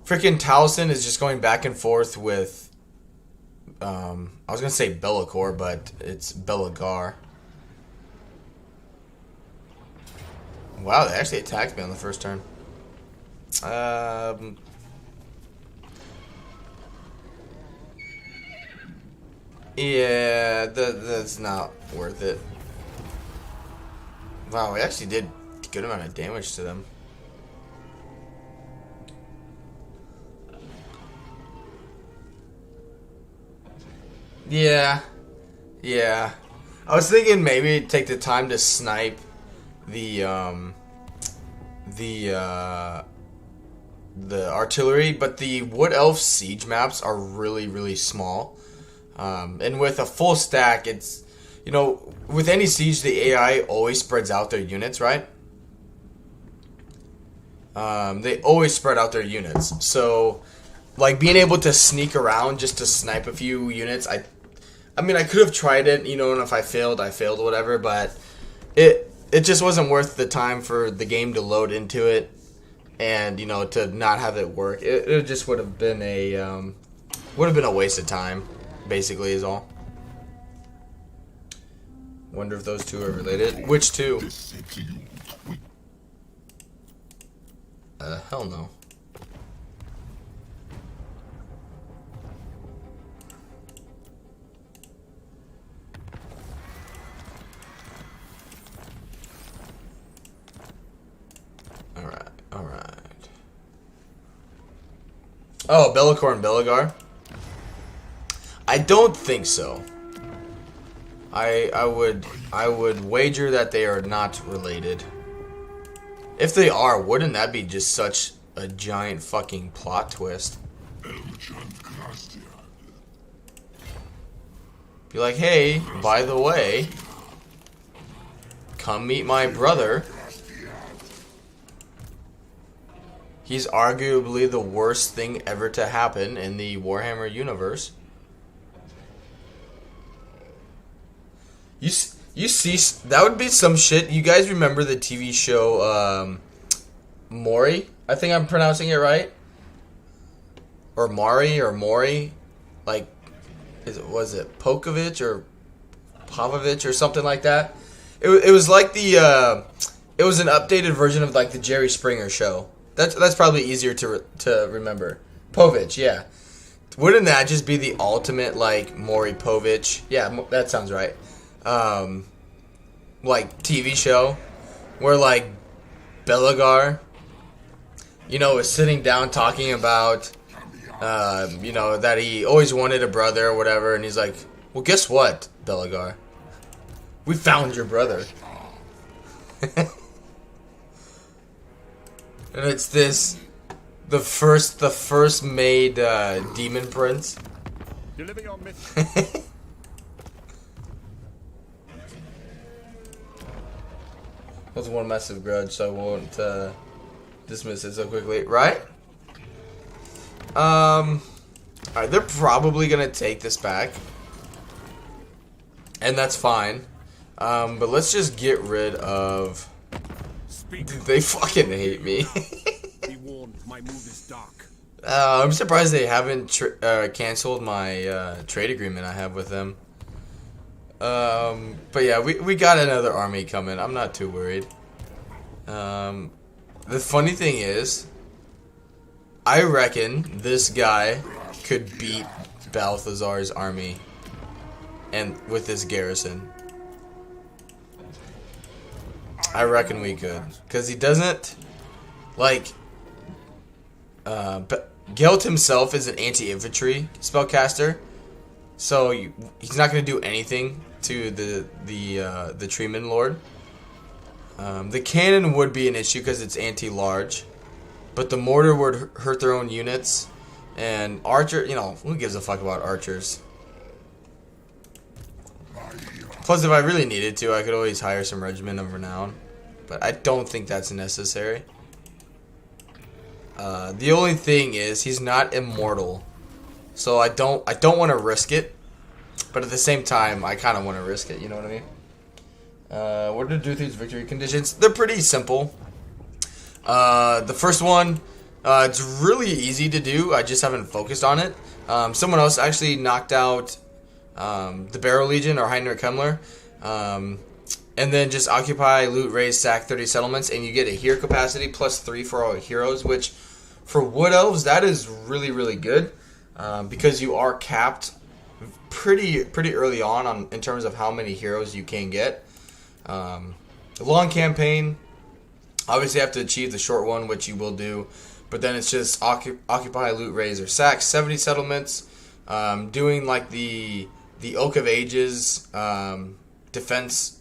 Freaking Taliesin is just going back and forth with I was gonna say Be'lakor, but it's Belagar. Wow, they actually attacked me on the first turn. Yeah, that's not worth it. Wow, we actually did a good amount of damage to them. Yeah. I was thinking maybe take the time to snipe the artillery, but the Wood Elf siege maps are really small. And with a full stack, it's, you know, with any siege, the AI always spreads out their units, right? They always spread out their units. So, like, being able to sneak around just to snipe a few units, I mean, I could have tried it, you know, and if I failed, whatever, but it just wasn't worth the time for the game to load into it and, you know, to not have it work. It just would have been a waste of time. Basically, is all. Wonder if those two are related. Which two? Hell no. Alright. Oh, Be'lakor and Belagar? I don't think so. I would wager that they are not related. If they are, wouldn't that be just such a giant fucking plot twist? Be like, hey, by the way, come meet my brother. He's arguably the worst thing ever to happen in the Warhammer universe. You see, that would be some shit. You guys remember the TV show Maury? I think I'm pronouncing it right. Or Mari or Maury. Like, was it Pokovich or Pavovich or something like that? It was like the it was an updated version of like the Jerry Springer show. That's probably easier to remember. Povich, yeah. Wouldn't that just be the ultimate like Maury Povich? Yeah, that sounds right. Like TV show where like Belagar, you know, is sitting down talking about you know, that he always wanted a brother or whatever, and he's like, well, guess what, Belagar, we found your brother. And it's the first made demon prince. Deliver your mission. That's one massive grudge, so I won't dismiss it so quickly, right? Alright, they're probably gonna take this back, and that's fine. But let's just get rid of... They fucking hate me. Be warned, my move is dark. I'm surprised they haven't canceled my trade agreement I have with them. But yeah, we got another army coming. I'm not too worried. The funny thing is, I reckon this guy could beat Balthazar's army, and with this garrison. I reckon we could, because he doesn't like. Gelt himself is an anti-infantry spellcaster, so he's not going to do anything to the Treeman Lord. The cannon would be an issue because it's anti-large, but the mortar would hurt their own units, and archer, you know, who gives a fuck about archers? Plus, if I really needed to, I could always hire some regiment of renown, but I don't think that's necessary. The only thing is he's not immortal, so I don't want to risk it, but at the same time I kind of want to risk it. You know what I mean? What are Durthu's victory conditions? They're pretty simple. The first one, it's really easy to do. I just haven't focused on it. Someone else actually knocked out the Barrow Legion or Heinrich Himmler. And then just occupy, loot, raise, sack 30 settlements, and you get a hero capacity plus 3 for all heroes, which for Wood Elves, that is really, really good, because you are capped pretty early on in terms of how many heroes you can get. The long campaign, obviously you have to achieve the short one, which you will do, but then it's just occupy, loot, raise, or sack 70 settlements, doing like the Oak of Ages defense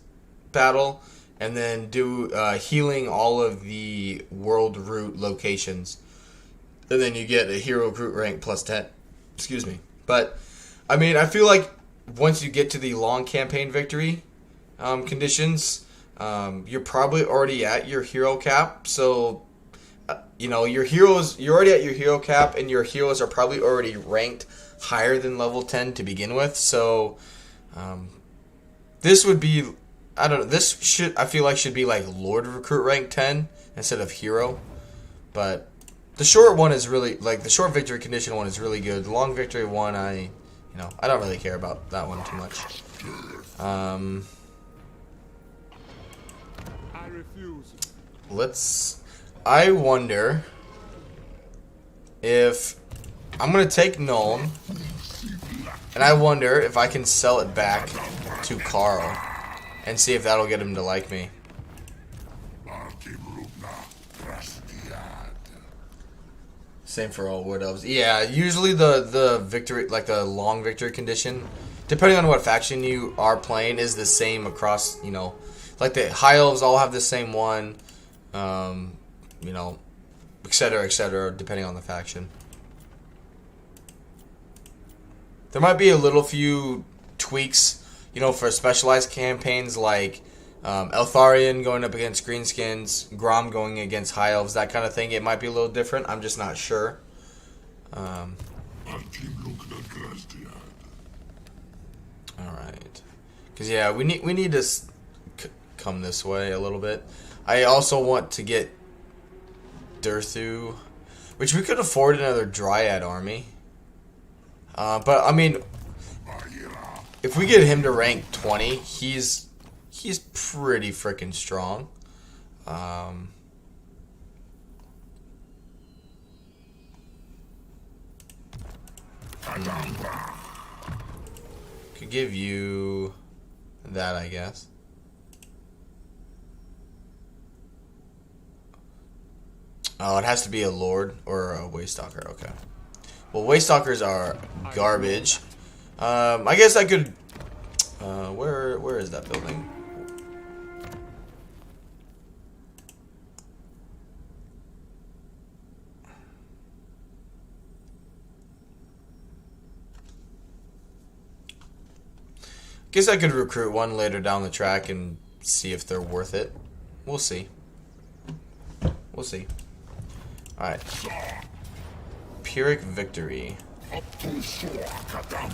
battle, and then do healing all of the world route locations, and then you get a hero recruit rank plus 10. Excuse me. But I mean, I feel like once you get to the long campaign victory conditions, you're probably already at your hero cap. So you know, you're already at your hero cap, and your heroes are probably already ranked higher than level 10 to begin with. So this would be, I don't know, I feel like should be like Lord Recruit rank 10 instead of Hero. But the short one is really, like, the short victory condition one is really good. The long victory one, I don't really care about that one too much. I refuse. I wonder if I'm going to take Nuln, and I wonder if I can sell it back to Carl and see if that'll get him to like me. Same for all Wood Elves. Yeah, usually the victory, like the long victory condition, depending on what faction you are playing, is the same across, you know, like the High Elves all have the same one, you know, etc., depending on the faction. There might be a little few tweaks, you know, for specialized campaigns like Eltharion going up against Greenskins, Grom going against High Elves, that kind of thing. It might be a little different. I'm just not sure. Alright. Because, yeah, we need to come this way a little bit. I also want to get Durthu, which we could afford another Dryad army. But, I mean, if we get him to rank 20, he's pretty freaking strong. Could give you that, I guess. Oh, it has to be a Lord or a Waystalker. Okay. Well, Waystalkers are garbage. I guess I could... where is that building? Guess I could recruit one later down the track and see if they're worth it. We'll see. We'll see. Alright. Pyrrhic Victory.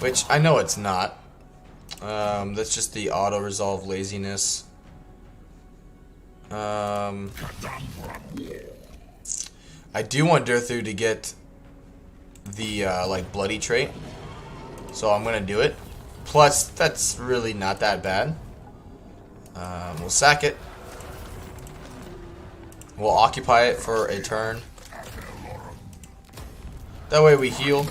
Which, I know it's not. That's just the auto-resolve laziness. I do want Durthu to get the, like, bloody trait. So I'm gonna do it. Plus, that's really not that bad. We'll sack it. We'll occupy it for a turn. That way we heal.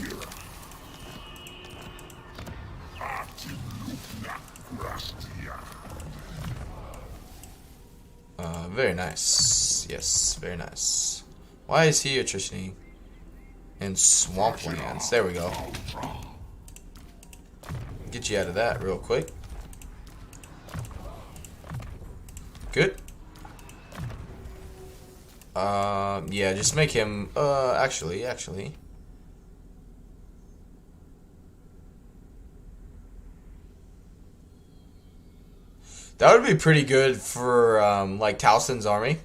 Very nice. Yes, very nice. Why is he attritioning in swamplands? There we go. Get you out of that real quick. Good. Yeah, just make him, actually. That would be pretty good for, like, Talson's army.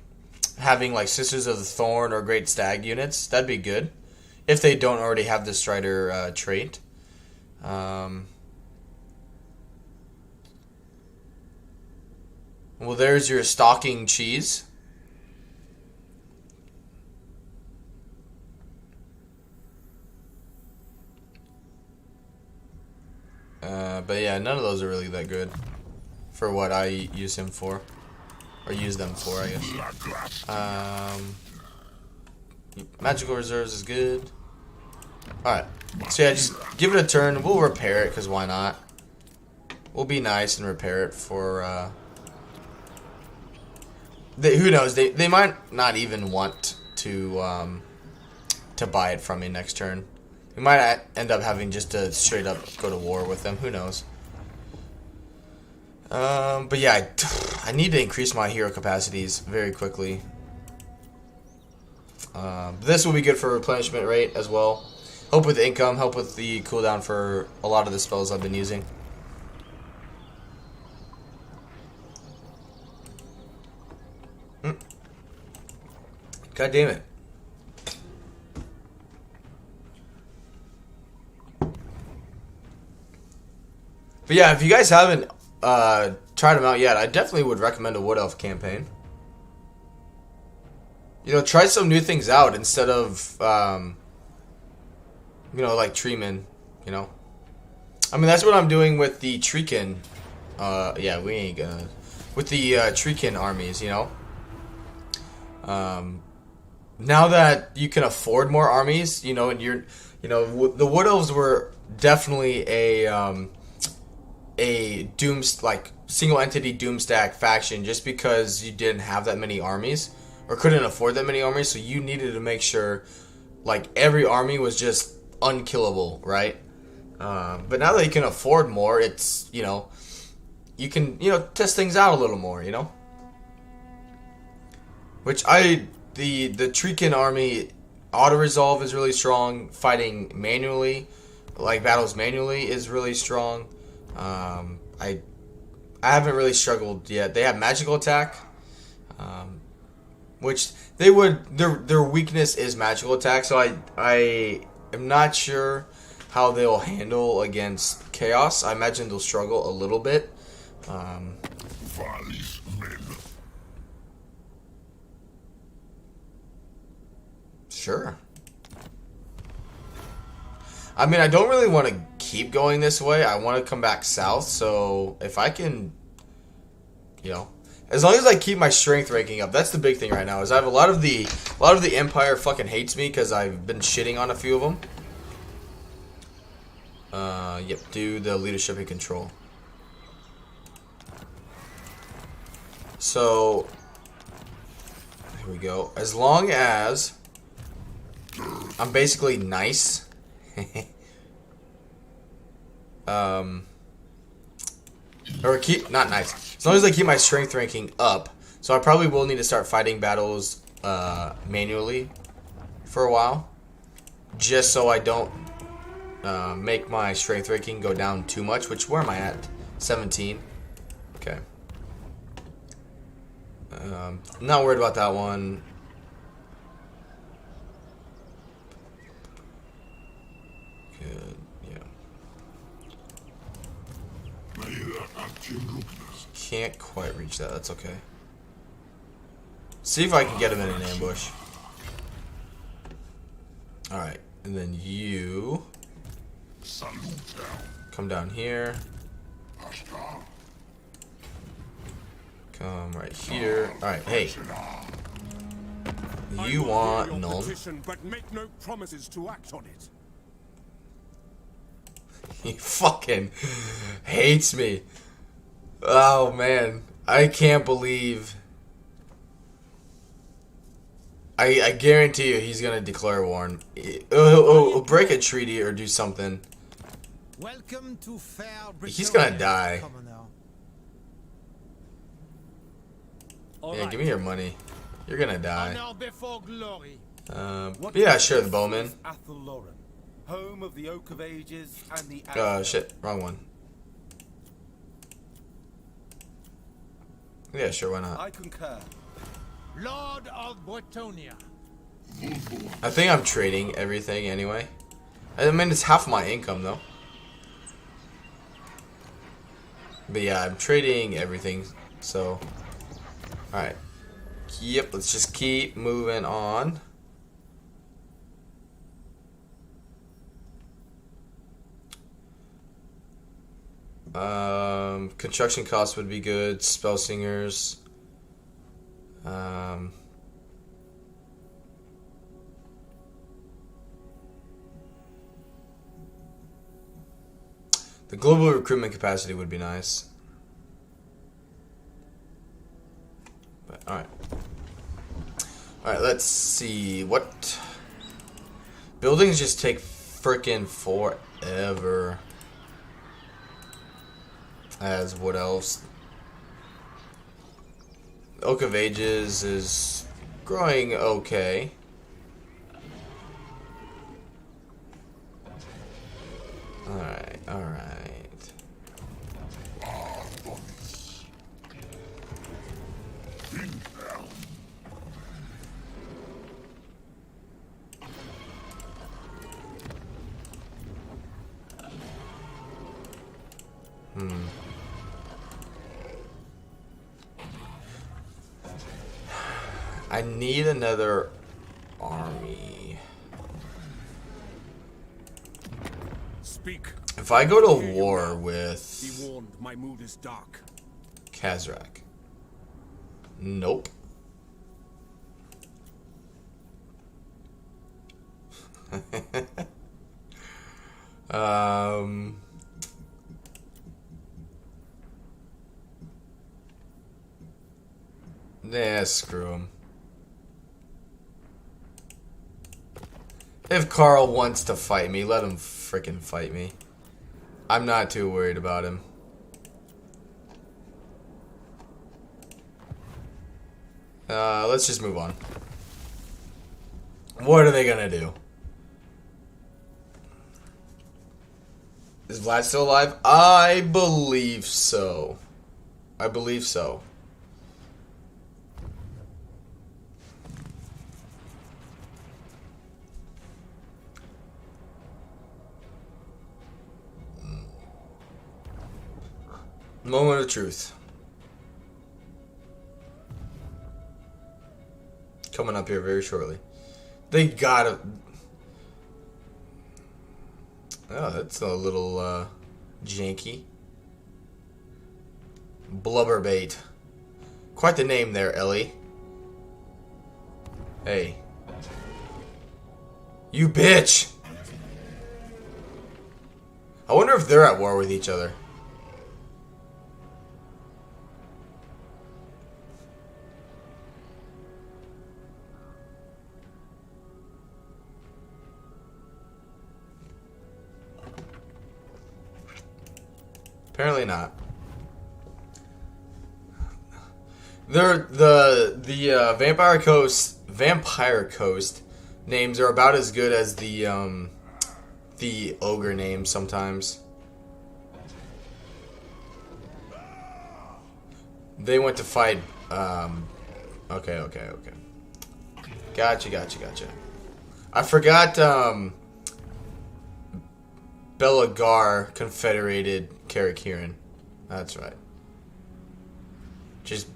Having, like, Sisters of the Thorn or Great Stag units. That'd be good. If they don't already have the Strider, trait. Well, there's your stalking cheese. But yeah, none of those are really that good for what I use him for, or use them for, I guess. Magical reserves is good. All right, so yeah, just give it a turn. We'll repair it because why not? We'll be nice and repair it for. Who knows? They might not even want to buy it from me next turn. We might end up having just to straight up go to war with them. Who knows? But yeah, I need to increase my hero capacities very quickly. This will be good for replenishment rate as well. Help with income, help with the cooldown for a lot of the spells I've been using. God damn it. But yeah, if you guys haven't tried them out yet, I definitely would recommend a Wood Elf campaign. You know, try some new things out instead of, you know, like Treeman, you know. I mean, that's what I'm doing with the Treekin. Yeah, we ain't gonna. With the Treekin armies, you know. Now that you can afford more armies, you know, and you're, you know, the Wood Elves were definitely a like single entity Doomstack faction just because you didn't have that many armies or couldn't afford that many armies, so you needed to make sure like every army was just unkillable, right? But now that you can afford more, it's, you know, you can, you know, test things out a little more, you know. Which the Treekin army auto resolve is really strong. Fighting manually, like battles manually, is really strong. I haven't really struggled yet. They have magical attack, which they would their weakness is magical attack. So I am not sure how they'll handle against chaos. I imagine they'll struggle a little bit. Sure. I mean, I don't really want to keep going this way. I want to come back south, so if I can, you know, as long as I keep my strength ranking up, that's the big thing right now. Is I have a lot of the Empire fucking hates me because I've been shitting on a few of them. Yep, do the leadership and control. So, here we go. As long as I'm basically nice. Or keep, not nice. As long as I keep my strength ranking up. So I probably will need to start fighting battles manually for a while. Just so I don't make my strength ranking go down too much. Which, where am I at? 17. Okay. Not worried about that one. Good, yeah. Can't quite reach that. That's okay. See if I can get him in an ambush. Alright. And then you come down here. Come right here. Alright, hey. You want Nuln? But make no promises to act on it. He fucking hates me. Oh man, I can't believe. I guarantee you he's gonna declare war. He'll break a treaty or do something. Welcome to fair He's gonna die. Yeah, give me your money. You're gonna die. Yeah, sure, the bowman. Home of the Oak of Ages and the Shit, wrong one. Yeah, sure, why not? I concur. Lord of Bretonia. I think I'm trading everything anyway. I mean, it's half my income though. But yeah, I'm trading everything. So, alright. Yep, let's just keep moving on. Construction costs would be good. Spell singers. The global recruitment capacity would be nice. But alright. Alright, let's see. What? Buildings just take frickin' forever. As what else? Oak of Ages is growing okay. Alright, alright. I need another army. Speak. If I go to war with Be warned, my mood is dark. Kazrak. Nope. Nah, screw him. If Carl wants to fight me, let him frickin' fight me. I'm not too worried about him. Let's just move on. What are they gonna do? Is Vlad still alive? I believe so. I believe so. Moment of truth. Coming up here very shortly. They gotta... Oh, that's a little, janky. Blubberbait. Quite the name there, Ellie. Hey. You bitch! I wonder if they're at war with each other. Apparently not. They're the Vampire Coast names are about as good as the ogre names sometimes. They went to fight. Okay. Gotcha. I forgot. Belagar confederated Karakiran. That's right. Just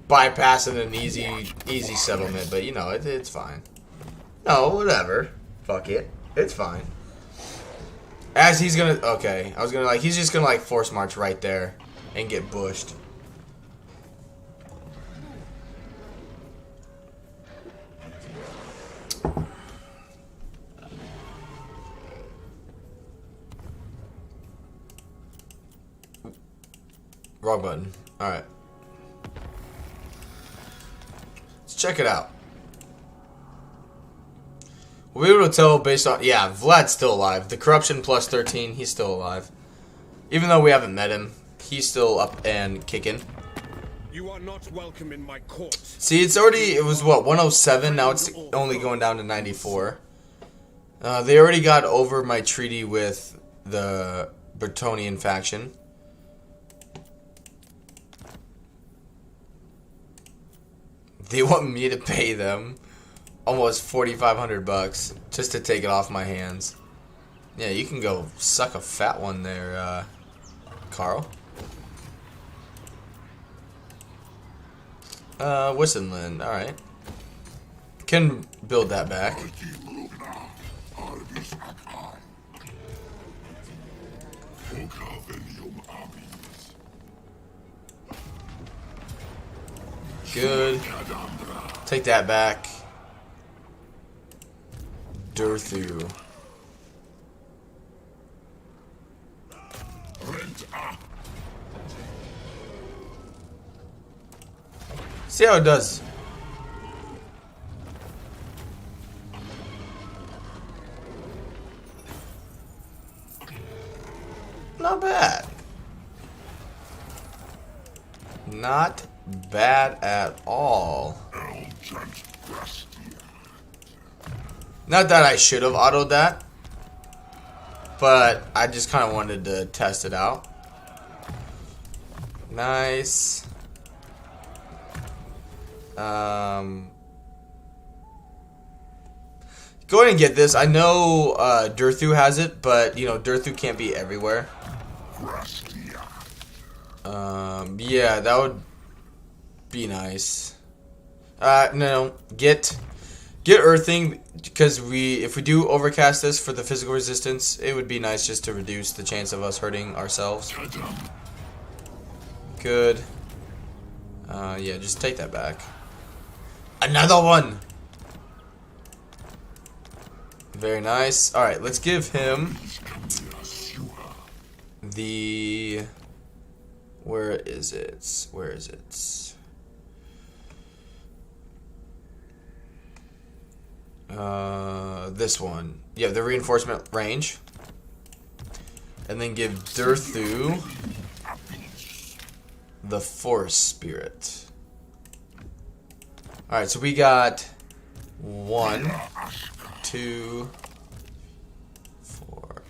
bypassing an easy settlement, but you know, it's fine. No, whatever. Fuck it. It's fine. As he's gonna... Okay, I was gonna like... He's just gonna like force march right there and get bushed. Wrong button. Alright. Let's check it out. We'll be able to tell based on... Yeah, Vlad's still alive. The corruption plus 13, he's still alive. Even though we haven't met him, he's still up and kicking. You are not welcome in my court. See, it's already... It was, what, 107? Now it's only going down to 94. They already got over my treaty with the Bretonnian faction. They want me to pay them almost $4,500 just to take it off my hands. Yeah, you can go suck a fat one there, Carl. Wissenland, alright. Can build that back. Good. Take that back. Durthu. See how it does. Not bad. Not bad at all. Not that I should have autoed that, but I just kind of wanted to test it out. Nice. Go ahead and get this. I know Durthu has it, but you know Durthu can't be everywhere. Yeah, that would be nice. No, get earthing, because if we do overcast this for the physical resistance, it would be nice just to reduce the chance of us hurting ourselves. Good. Yeah, just take that back. Another one. Very nice. All right, let's give him the... Where is it? Where is it? This one. Yeah, the reinforcement range. And then give Durthu the force spirit. Alright, so we got 1, 2, 4.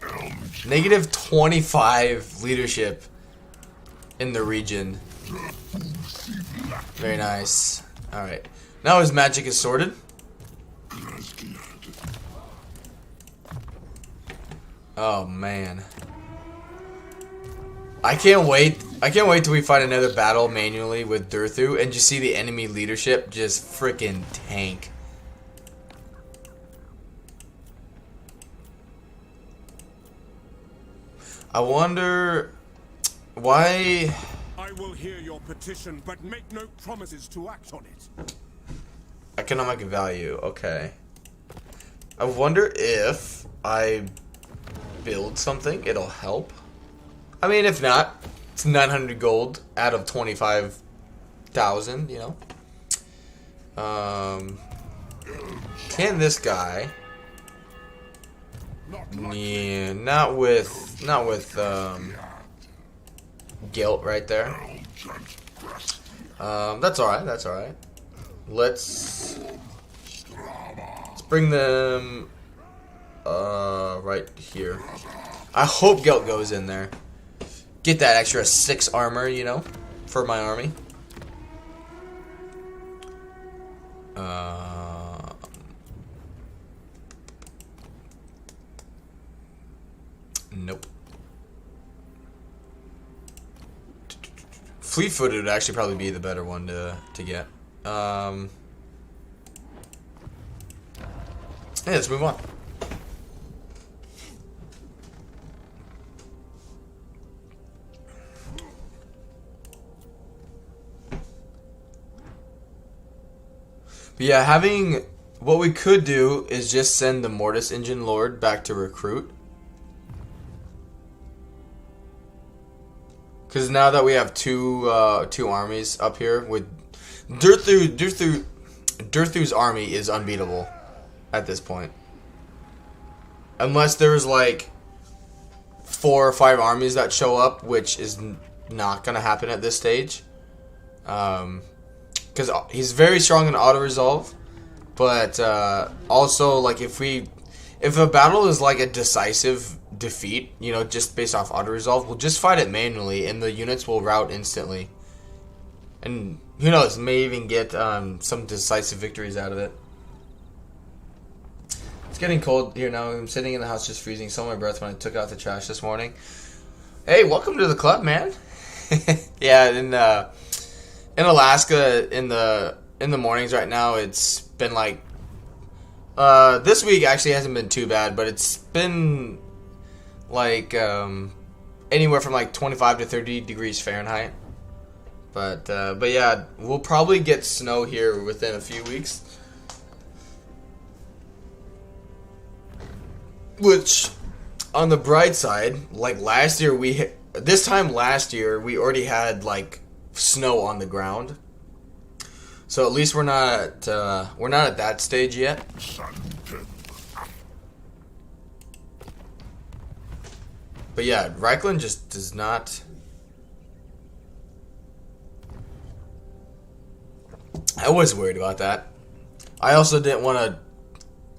Negative 25 leadership in the region. Very nice. Alright. Now his magic is sorted. Oh man. I can't wait till we fight another battle manually with Durthu and just see the enemy leadership just freaking tank. I wonder why... I will hear your petition, but make no promises to act on it. Economic value, okay. I wonder if I build something, it'll help. I mean, if not, it's 900 gold out of 25,000, you know. Can this guy... Yeah, not with guilt right there. That's alright. Let's bring them right here. I hope guilt goes in there. Get that extra 6 armor, you know, for my army. Nope. Fleet-footed would actually probably be the better one to get. Yeah, let's move on. But yeah, having what we could do is just send the Mortis Engine Lord back to recruit. Because now that we have two armies up here with Durthu's army is unbeatable at this point. Unless there's like 4 or 5 armies that show up, which is not going to happen at this stage. Because he's very strong in auto-resolve. But also, like, if a battle is like a decisive defeat, you know, just based off auto-resolve, we'll just fight it manually and the units will rout instantly. And who knows, may even get some decisive victories out of it. It's getting cold here now. I'm sitting in the house just freezing. Saw my breath when I took out the trash this morning. Hey, welcome to the club, man. Yeah, in Alaska, in the mornings right now, it's been like this week actually hasn't been too bad, but it's been like anywhere from like 25 to 30 degrees Fahrenheit. But yeah, we'll probably get snow here within a few weeks. Which, on the bright side, like last year this time last year we already had like snow on the ground. So at least we're not at that stage yet. But yeah, Reichland just does not. I was worried about that. I also didn't want to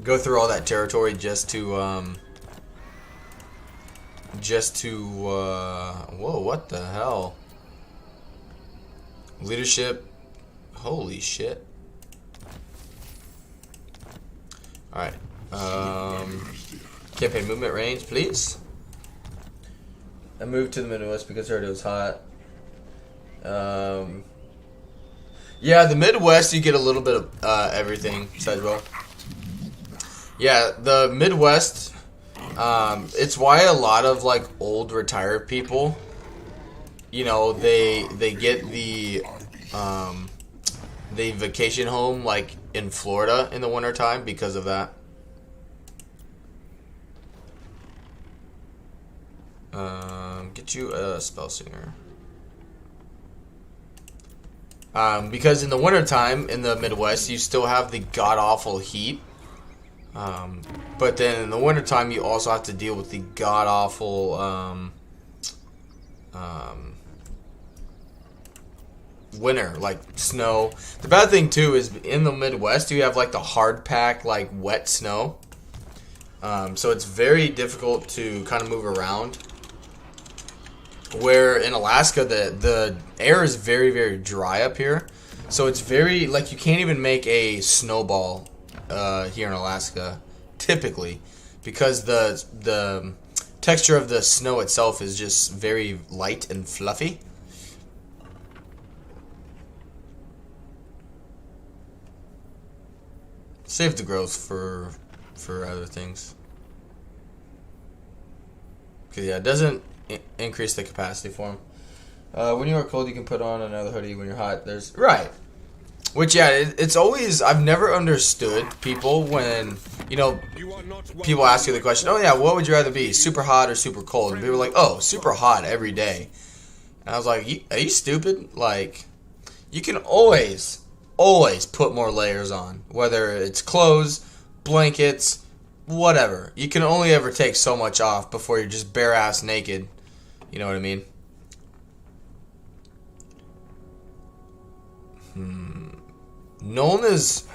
go through all that territory just to whoa, what the hell? Leadership. Holy shit. Alright. Campaign movement range, please. I moved to the Midwest because I heard it was hot. Yeah, the Midwest you get a little bit of everything, Sedgewell. Yeah, the Midwest, it's why a lot of like old retired people, you know, they get the vacation home like in Florida in the wintertime because of that. Get you a spell singer. Because in the wintertime in the Midwest you still have the god-awful heat. But then in the wintertime you also have to deal with the god-awful winter, like snow. The bad thing too is in the Midwest you have like the hard pack, like wet snow. So it's very difficult to kind of move around. Where in Alaska the air is very, very dry up here. So it's very, like, you can't even make a snowball here in Alaska, typically. Because the texture of the snow itself is just very light and fluffy. Save the growth for other things. Because, yeah, it doesn't increase the capacity for them. When you are cold, you can put on another hoodie. When you're hot, there's... Right. Which, yeah, it's always... I've never understood people when, you know, people ask you the question, oh, yeah, what would you rather be, super hot or super cold? And people are like, oh, super hot every day. And I was like, are you stupid? Like, you can always put more layers on. Whether it's clothes, blankets, whatever. You can only ever take so much off before you're just bare-ass naked. You know what I mean? Nuln is...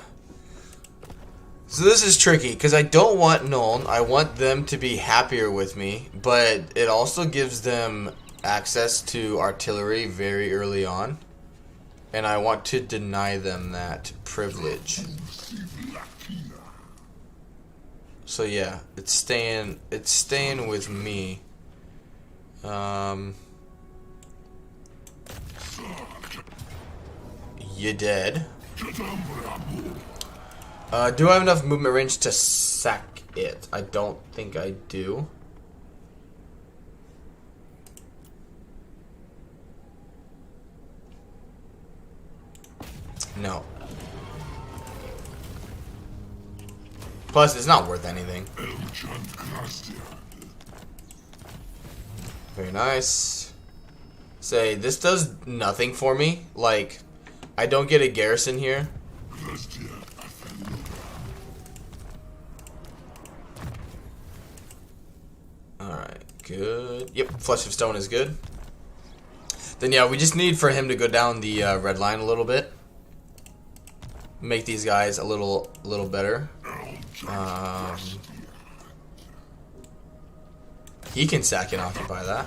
So this is tricky, because I don't want Nuln. I want them to be happier with me, but it also gives them access to artillery very early on. And I want to deny them that privilege. So yeah, it's staying with me. You dead. Do I have enough movement range to sack it? I don't think I do. No. Plus, it's not worth anything. Very nice. Say, this does nothing for me. Like, I don't get a garrison here. Alright, good. Yep, Flesh of Stone is good. Then yeah, we just need for him to go down the red line a little bit. Make these guys a little better. He can sack and occupy that.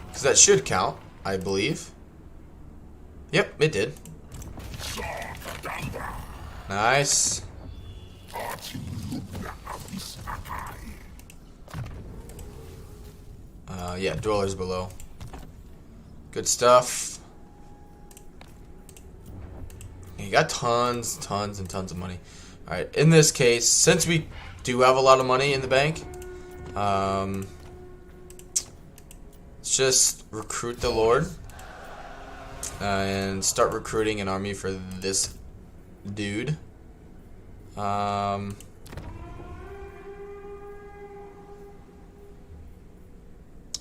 Because that should count, I believe. Yep, it did. Nice. Yeah, dwellers below. Good stuff. You got tons and tons of money. Alright, in this case, since we do have a lot of money in the bank, let's just recruit the Lord. And start recruiting an army for this dude.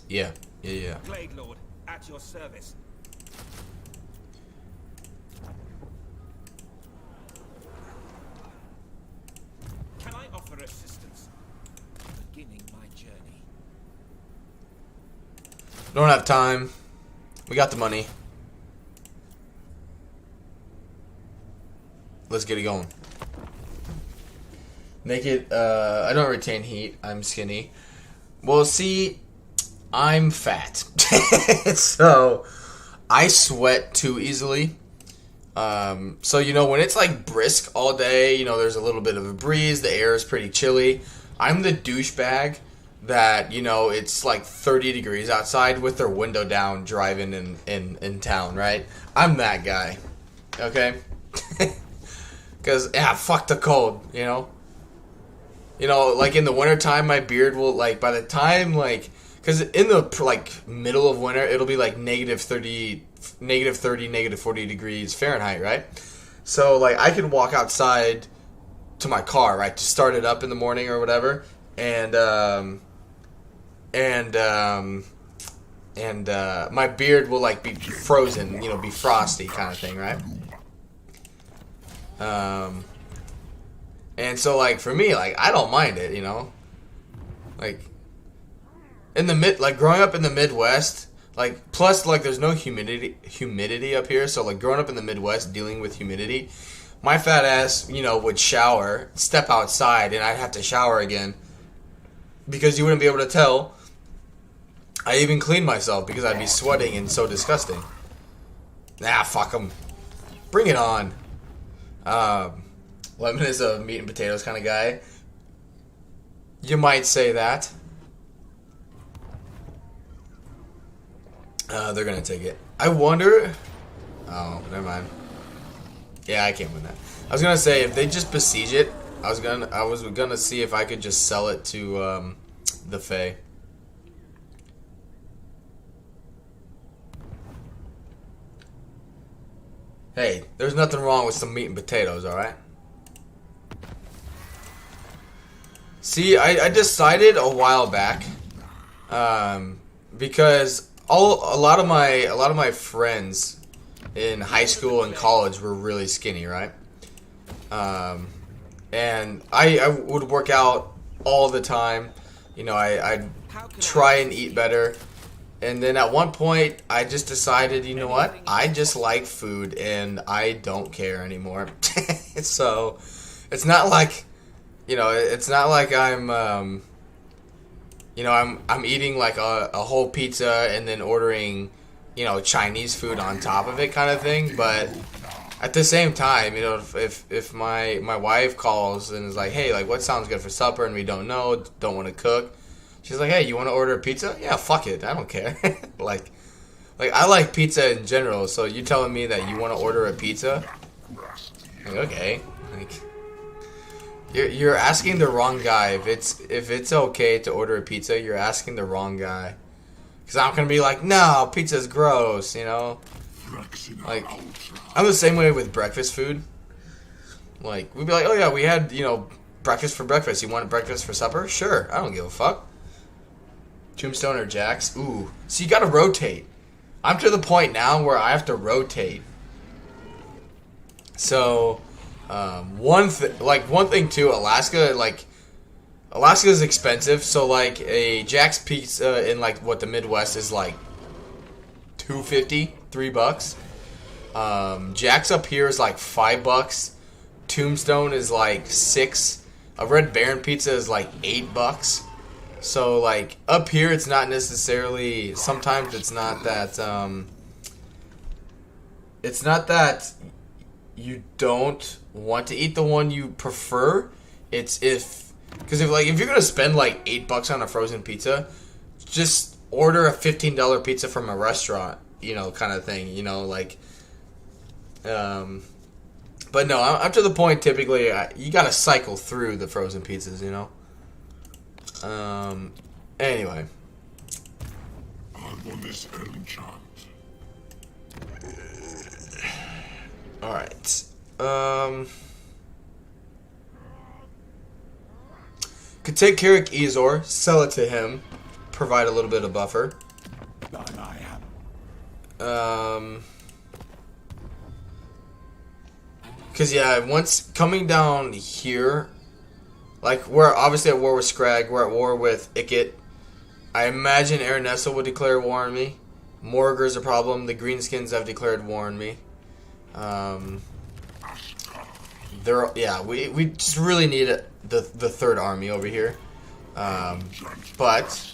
Yeah. Glade Lord, at your service. Can I offer assistance? Beginning my journey. Don't have time. We got the money. Let's get it going. Make it, I don't retain heat. I'm skinny. Well, see, I'm fat. So, I sweat too easily. So, you know, when it's like brisk all day, you know, there's a little bit of a breeze, the air is pretty chilly. I'm the douchebag that, you know, it's like 30 degrees outside with their window down driving in town, right? I'm that guy. Okay? Because, yeah, fuck the cold, you know? You know, like in the wintertime, my beard will, like, by the time, like, because in the, like, middle of winter, it'll be, like, -30, -40 degrees Fahrenheit, right? So, like, I can walk outside to my car, right, to start it up in the morning or whatever, and my beard will, like, be frozen, you know, be frosty kind of thing, right? And so, like, for me, like, I don't mind it, you know? Like, growing up in the Midwest, like, plus, like, there's no humidity up here, so, like, growing up in the Midwest, dealing with humidity, my fat ass, you know, would shower, step outside, and I'd have to shower again, because you wouldn't be able to tell. I even cleaned myself, because I'd be sweating and so disgusting. Nah, fuck them. Bring it on. Lemon is a meat and potatoes kind of guy. You might say that. They're gonna take it. I wonder. Oh, never mind. Yeah, I can't win that. I was gonna say if they just besiege it, I was gonna see if I could just sell it to the Fae. Hey, there's nothing wrong with some meat and potatoes, all right? See, I decided a while back, because a lot of my friends in high school and college were really skinny, right? And I would work out all the time. You know, I'd try and eat better. And then at one point, I just decided, you know what? I just like food and I don't care anymore. So, it's not like, you know, it's not like I'm, you know, I'm eating like a whole pizza and then ordering, you know, Chinese food on top of it kind of thing. But at the same time, you know, if my wife calls and is like, hey, like, what sounds good for supper and we don't know, don't want to cook, She's like, hey, you want to order a pizza? Yeah, fuck it. I don't care. like I like pizza in general, so you telling me that you want to order a pizza? Like, okay. Like, you're asking the wrong guy. If it's okay to order a pizza, you're asking the wrong guy. Because I'm going to be like, no, pizza's gross, you know? Like, I'm the same way with breakfast food. Like, we'd be like, oh yeah, we had, you know, breakfast for breakfast. You want breakfast for supper? Sure, I don't give a fuck. Tombstone or Jax? Ooh. So you gotta rotate. I'm to the point now where I have to rotate. So, one thing too, Alaska is expensive, so like a Jack's pizza in like what the Midwest is like $2.50, $3. Jack's up here is like $5. Tombstone is like $6. A Red Baron pizza is like $8. So like up here, it's not necessarily. Sometimes it's not that. It's not that you don't want to eat the one you prefer. It's because if you're gonna spend like $8 on a frozen pizza, just order a $15 pizza from a restaurant, you know, kind of thing, you know, like. But no, I'm to the point. Typically, you gotta cycle through the frozen pizzas, you know. Anyway. I'm on this enchant. Alright. Could take Carrick Ezor, sell it to him, provide a little bit of buffer. Because, yeah, once coming down here, like, we're obviously at war with Scrag, we're at war with Ikit. I imagine Aranessa would declare war on me. Morgar's a problem. The Greenskins have declared war on me. We just really need the third army over here. But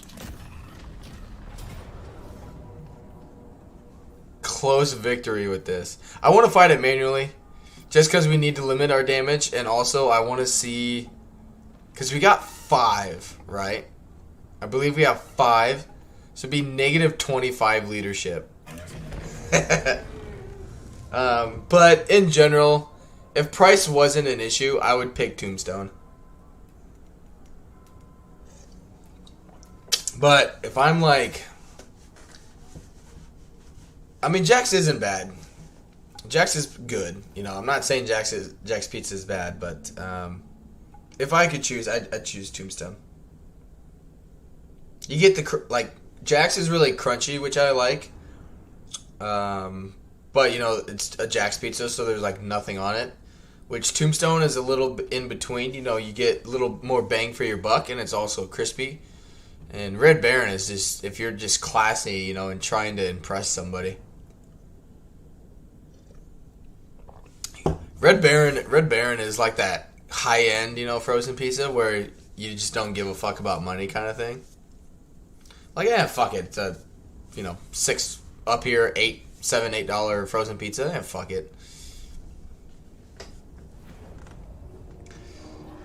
close victory with this. I want to fight it manually. Just because we need to limit our damage, and also I want to see... Because we got 5, right? I believe we have 5. So it'd be negative 25 leadership. But in general, if price wasn't an issue, I would pick Tombstone. But if I'm like... I mean, Jax isn't bad. Jax is good, you know. I'm not saying Jax Pizza is bad, but if I could choose, I'd choose Tombstone. You get the Jax is really crunchy, which I like. But you know, it's a Jax Pizza, so there's like nothing on it. Which Tombstone is a little in between. You know, you get a little more bang for your buck, and it's also crispy. And Red Baron is just if you're just classy, you know, and trying to impress somebody. Red Baron is like that high-end, you know, frozen pizza where you just don't give a fuck about money kind of thing. Like, yeah, fuck it. It's a, you know, $6 up here, $8 frozen pizza. Yeah, fuck it.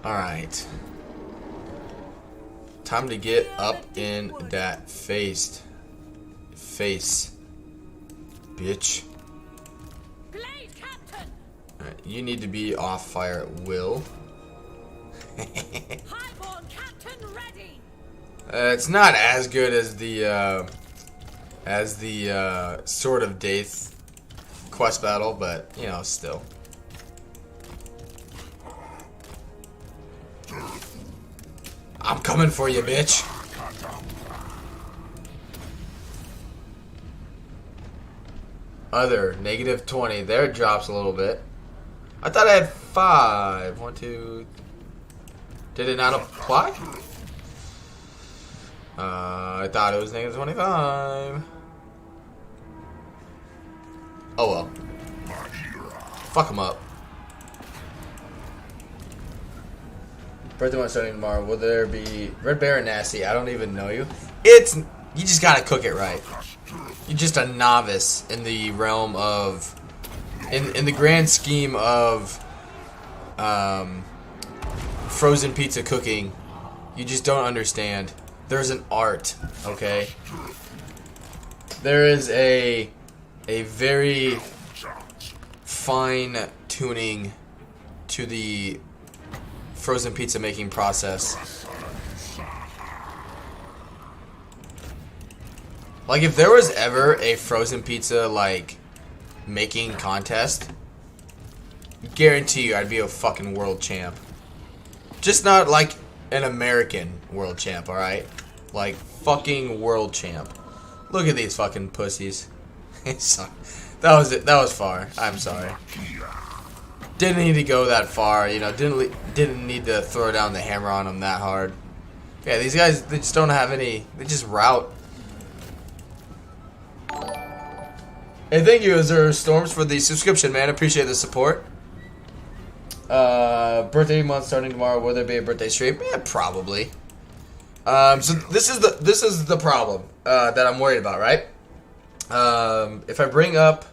Alright. Time to get up in that face. Bitch. Alright, you need to be off fire at will. Highborn Captain ready. It's not as good as the Sword of Daith quest battle, but you know, still. I'm coming for you, bitch. Other negative 20. There it drops a little bit. I thought I had 5. 1, 2. Did it not apply? I thought it was negative 25. Oh well. Fuck them up. Birthday one starting tomorrow. Will there be Red Baron nasty? I don't even know you. You just gotta cook it right. You're just a novice in the realm of in the grand scheme of frozen pizza cooking. You just don't understand. there's an art, okay? There is a very fine tuning to the frozen pizza making process. Like, if there was ever a frozen pizza, like, making contest, guarantee you I'd be a fucking world champ. Just not, like, an American world champ, alright? Like, fucking world champ. Look at these fucking pussies. That was it. That was far. I'm sorry. Didn't need to go that far, you know. Didn't need to throw down the hammer on them that hard. Yeah, these guys, they just don't have any. They just route. Hey, thank you, Azure Storms, for the subscription, man. Appreciate the support. Birthday month starting tomorrow. Will there be a birthday stream? Yeah, probably. So this is the problem that I'm worried about, right? If I bring up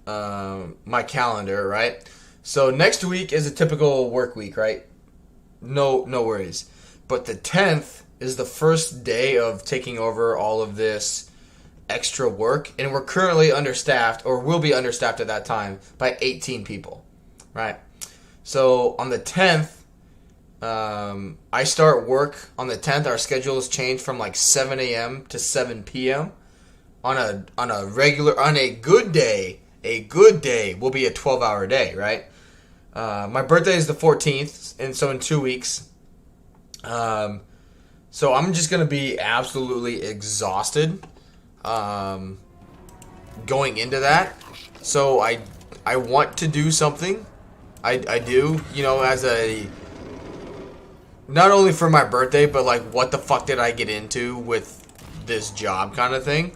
my calendar, right? So next week is a typical work week, right? No worries. But the 10th is the first day of taking over all of this extra work, and we're currently understaffed, or will be understaffed at that time, by 18 people, right? So on the 10th, I start work on the 10th. Our schedule has changed from like 7 a.m. to 7 p.m. On a good day will be a 12-hour day, right? My birthday is the 14th, and so in 2 weeks. So I'm just gonna be absolutely exhausted going into that. So I want to do something. I do, you know, as a, not only for my birthday, but like, what the fuck did I get into with this job kind of thing.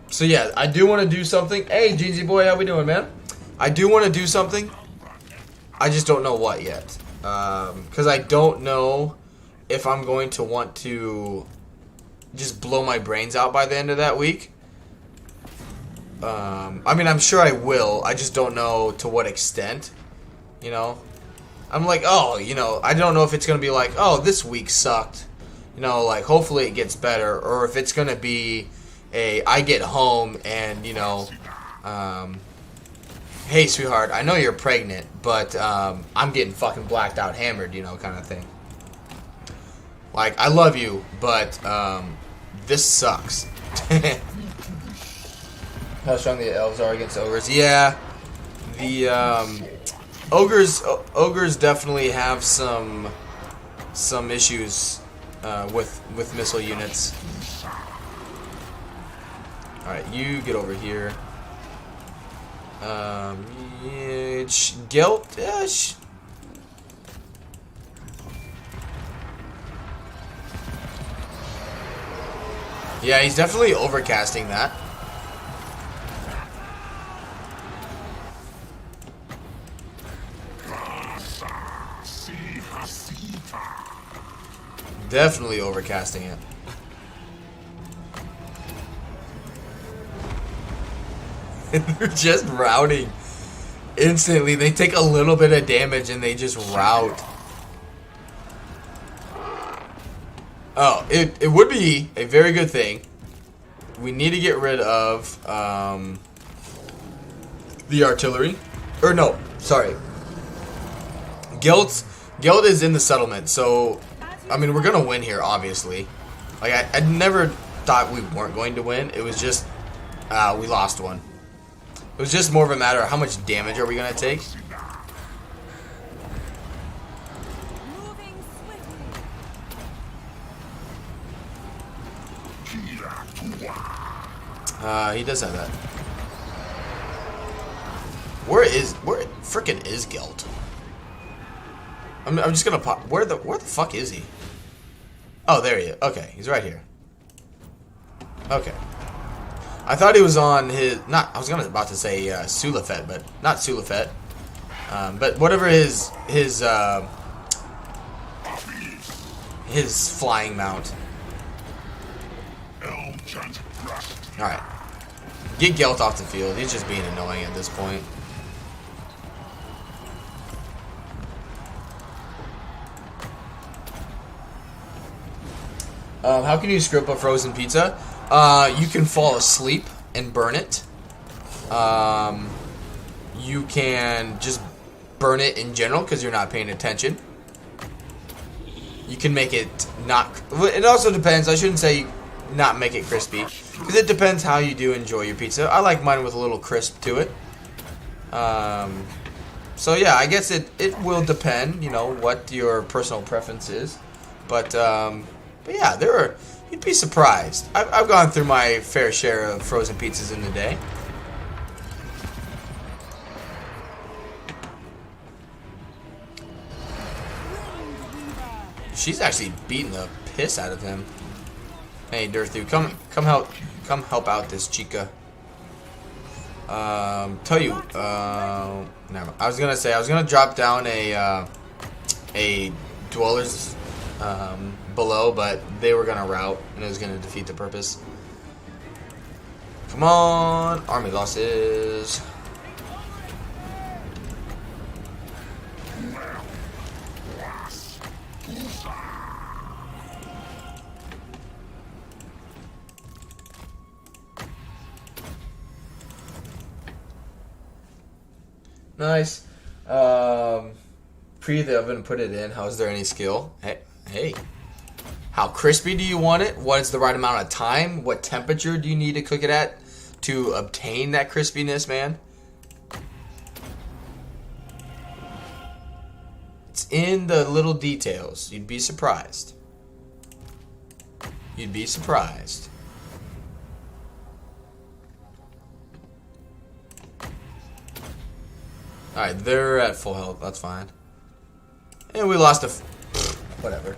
So yeah, I do want to do something. Hey, Jeezy boy, how we doing, man? I do want to do something. I just don't know what yet. Because I don't know if I'm going to want to just blow my brains out by the end of that week. I mean, I'm sure I will. I just don't know to what extent, you know. I'm like, oh, you know, I don't know if it's going to be like, oh, this week sucked. You know, like, hopefully it gets better. Or if it's going to be I get home and, you know, hey, sweetheart, I know you're pregnant, but I'm getting fucking blacked out hammered, you know, kind of thing. Like, I love you, but this sucks. How strong the elves are against ogres? Yeah, the ogres definitely have some issues with missile units. All right, you get over here. Yeah, Gelt. Yeah, he's definitely overcasting that. Definitely overcasting it. They're just routing instantly. They take a little bit of damage and they just route. Oh, it would be a very good thing. We need to get rid of the artillery. Or no, sorry. Gelt is in the settlement, so I mean, we're gonna win here, obviously. Like, I never thought we weren't going to win. It was just we lost one. It was just more of a matter of how much damage are we gonna take. He does have that. Where frickin' is Gelt? I'm just gonna pop. Where the fuck is he? Oh, there he is. Okay, he's right here. Okay. I thought he was on his, I was about to say Sulafet, but not Sulafet. But whatever his flying mount. Alright. Get Gelt off the field. He's just being annoying at this point. How can you screw up a frozen pizza? You can fall asleep and burn it. You can just burn it in general because you're not paying attention. You can make it not... It also depends. I shouldn't say not make it crispy, because it depends how you do enjoy your pizza. I like mine with a little crisp to it. So yeah, I guess it will depend, you know, what your personal preference is. But yeah, you'd be surprised. I've gone through my fair share of frozen pizzas in the day. She's actually beating the piss out of him. Hey, Durthu, come help out this chica. Tell you, never mind. I was gonna drop down a dwellers below, but they were gonna rout, and it was gonna defeat the purpose. Come on, army losses. Nice. Pre the oven, put it in. How is there any skill? Hey. How crispy do you want it? What is the right amount of time? What temperature do you need to cook it at to obtain that crispiness, man? It's in the little details. You'd be surprised. You'd be surprised. Alright, they're at full health. That's fine. And we lost whatever.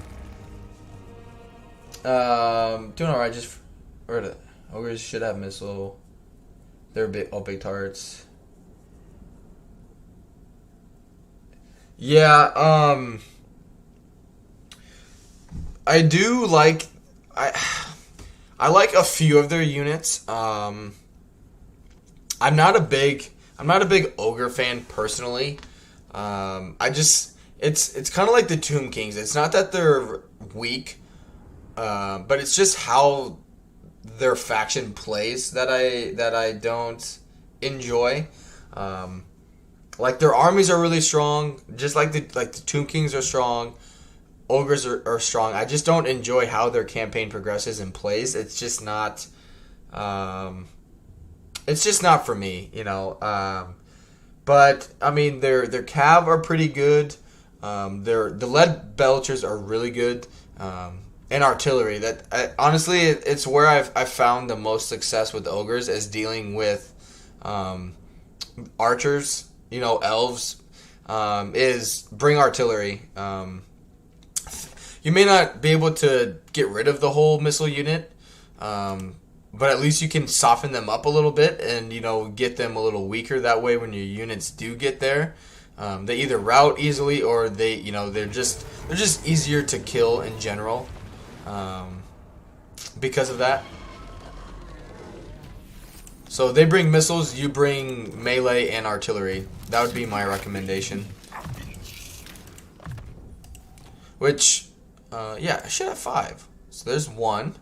Doing alright. Just... Ogres should have missile. They're all big targets. Yeah, I do like... I like a few of their units. I'm not a big ogre fan personally. It's kind of like the Tomb Kings. It's not that they're weak, but it's just how their faction plays that I don't enjoy. Like their armies are really strong, just like the Tomb Kings are strong. Ogres are strong. I just don't enjoy how their campaign progresses and plays. It's just not. It's just not for me, you know. But I mean, their cav are pretty good. The lead belchers are really good. And artillery. Honestly, it's where I've found the most success with ogres is dealing with archers. You know, elves. Is bring artillery. You may not be able to get rid of the whole missile unit. But at least you can soften them up a little bit and, you know, get them a little weaker. That way when your units do get there, they either rout easily or they're just easier to kill in general because of that. So they bring missiles, you bring melee and artillery. That would be my recommendation. Which, yeah, I should have 5. So there's 1.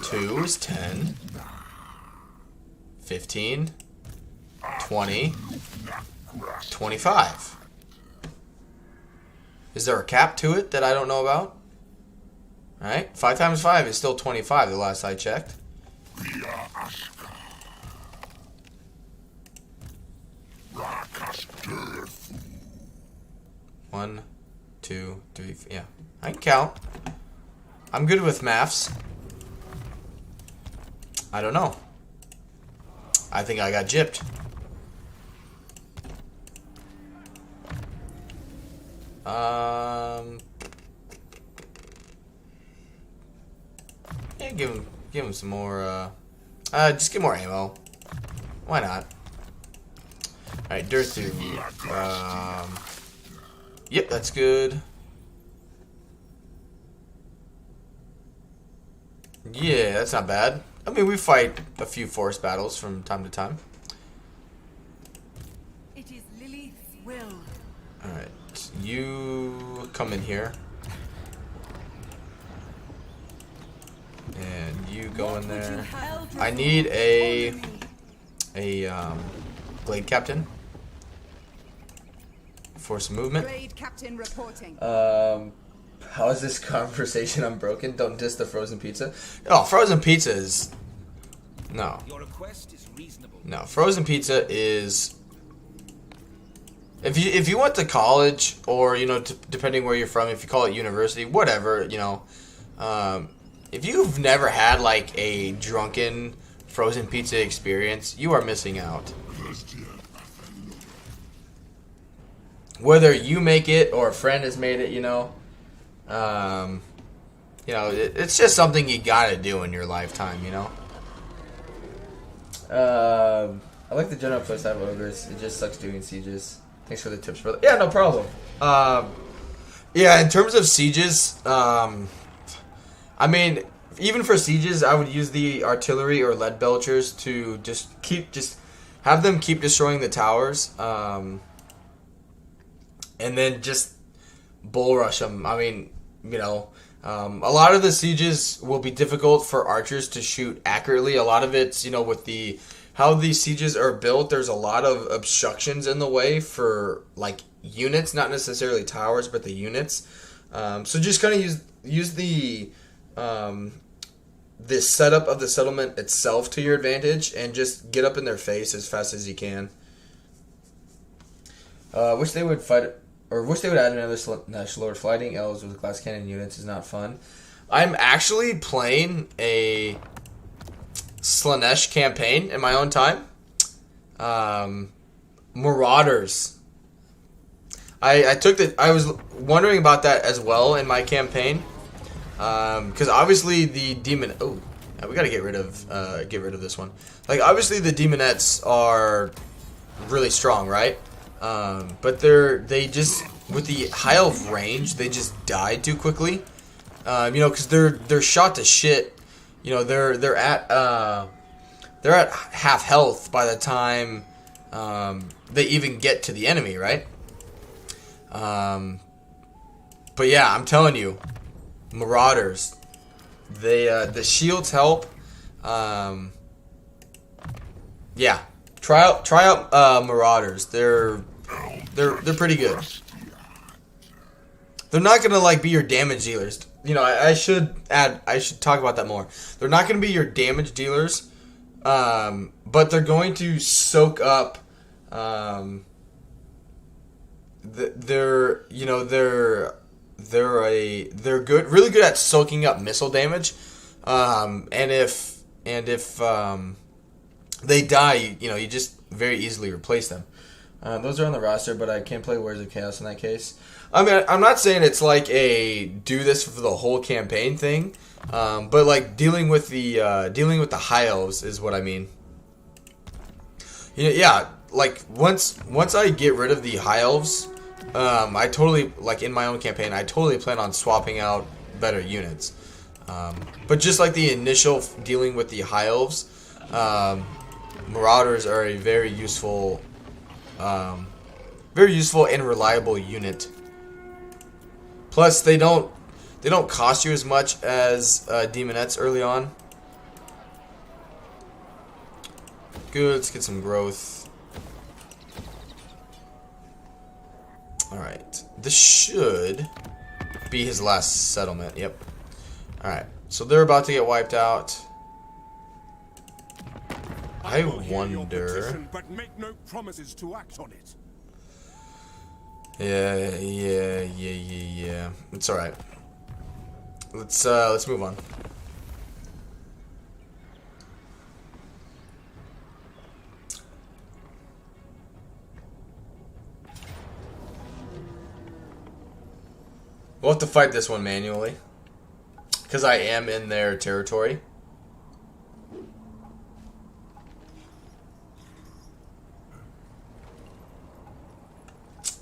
2 is 10, 15, 20, 25. Is there a cap to it that I don't know about? Alright, 5 times 5 is still 25 the last I checked. 1, 2, 3, yeah. I can count. I'm good with maths. I don't know. I think I got gypped. Yeah, give him some more. Just get more ammo. Why not? All right, Durthu. Yep, that's good. Yeah, that's not bad. I mean, we fight a few force battles from time to time. It is Lilith's will. Alright, you come in here. you go in there. I need a blade captain for some movement. Blade captain reporting. How is this conversation unbroken? Don't diss the frozen pizza. Oh, frozen pizza is no. Your request is reasonable. No, frozen pizza is. If you went to college or depending where you're from, if you call it university, whatever, if you've never had like a drunken frozen pizza experience, you are missing out. Whether you make it or a friend has made it, it's just something you gotta do in your lifetime, I like the general playstyle of ogres. It just sucks doing sieges. Thanks for the tips, brother. Yeah, no problem. Yeah, in terms of sieges, I mean, even for sieges, I would use the artillery or lead belchers to just have them keep destroying the towers, and then just bull rush them. I mean, a lot of the sieges will be difficult for archers to shoot accurately. A lot of it's, with how these sieges are built, there's a lot of obstructions in the way for like units, not necessarily towers, but the units. So just kind of use the setup of the settlement itself to your advantage, and just get up in their face as fast as you can. Wish they would add another Slanesh Lord. Fighting elves with glass cannon units is not fun. I'm actually playing a Slanesh campaign in my own time. Marauders. I was wondering about that as well in my campaign. Because obviously the demon. Oh, we gotta get rid of this one. Like obviously the demonettes are really strong, right? But they just with the high elf range, they just die too quickly. Because they're shot to shit. They're at half health by the time they even get to the enemy, right? But yeah, I'm telling you, Marauders, the shields help. Yeah, try out Marauders. They're pretty good. They're not gonna like be your damage dealers. I should talk about that more. They're not gonna be your damage dealers, but they're going to soak up. They're really good at soaking up missile damage, and if they die, you just very easily replace them. Those are on the roster, but I can't play Warriors of Chaos in that case. I mean, I'm not saying it's like a do this for the whole campaign thing, but like dealing with the high elves is what I mean. Yeah, like once I get rid of the high elves, I totally, like in my own campaign, I totally plan on swapping out better units. But just like the initial dealing with the high elves, Marauders are a very useful and reliable unit. Plus, they don't cost you as much as demonettes early on. Good, let's get some growth. Alright. This should be his last settlement. Yep. Alright. So they're about to get wiped out. I wonder. But make no promises to act on it. Yeah. It's alright. Let's move on. We'll have to fight this one manually, because I am in their territory.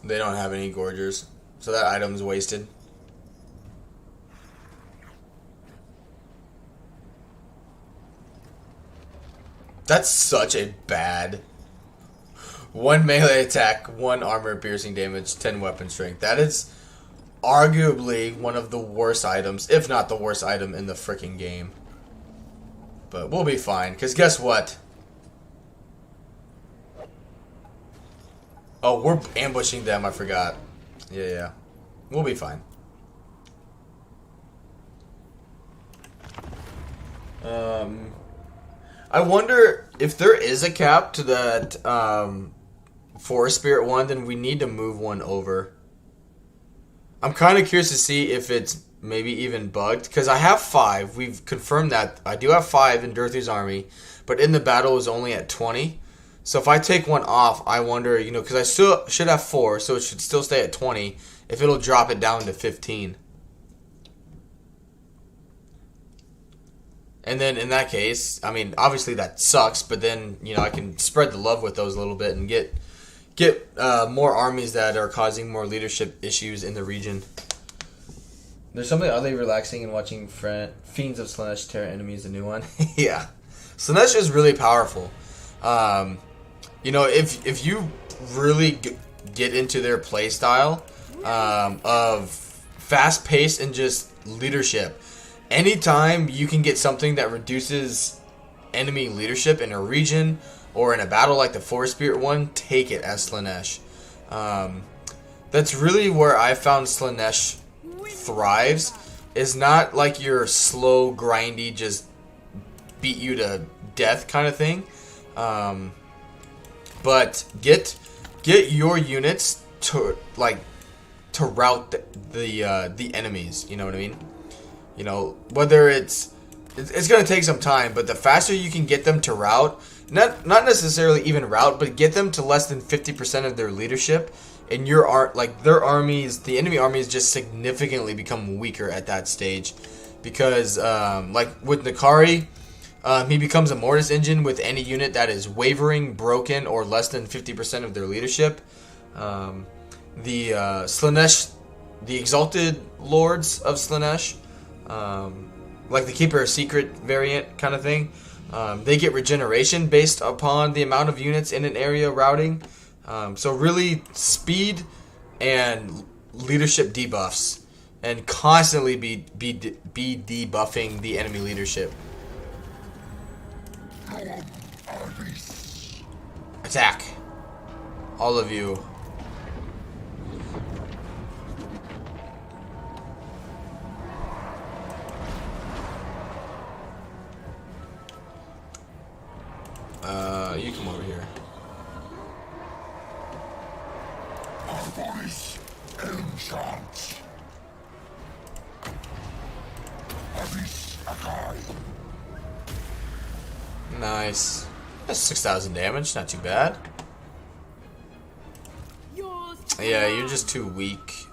They don't have any gorgers, so that item's wasted. That's such a bad. 1 melee attack, 1 armor piercing damage, 10 weapon strength. That is arguably one of the worst items, if not the worst item in the freaking game. But we'll be fine, because guess what? Oh, we're ambushing them, I forgot. Yeah. We'll be fine. I wonder if there is a cap to that Forest Spirit one, then we need to move one over. I'm kind of curious to see if it's maybe even bugged, because I have 5. We've confirmed that. I do have 5 in Durthu's army, but in the battle is only at 20. So if I take one off, I wonder, you know, because I still should have 4, so it should still stay at 20, if it'll drop it down to 15. And then in that case, I mean, obviously that sucks, but then, you know, I can spread the love with those a little bit and get more armies that are causing more leadership issues in the region. There's something oddly relaxing in watching Fiends of Slaanesh tear enemies a new one. Yeah. Slaanesh is really powerful. You know, if you really get into their playstyle of fast pace and just leadership, anytime you can get something that reduces enemy leadership in a region or in a battle like the Forest Spirit one, take it as Slaanesh. That's really where I found Slaanesh thrives. Is not like your slow, grindy, just beat you to death kind of thing. But get your units to rout the enemies. You know what I mean? You know, whether it's going to take some time, but the faster you can get them to rout, not necessarily even rout, but get them to less than 50% of their leadership, and their armies, the enemy armies, just significantly become weaker at that stage, because like with Nakari, he becomes a Mortis engine with any unit that is wavering, broken, or less than 50% of their leadership. The Slaanesh, the Exalted Lords of Slaanesh, like the Keeper of Secret variant kind of thing, they get regeneration based upon the amount of units in an area routing. So really speed and leadership debuffs, and constantly be debuffing the enemy leadership. Attack, all of you. You come over here. Nice. That's 6,000 damage. Not too bad. Yeah, you're just too weak.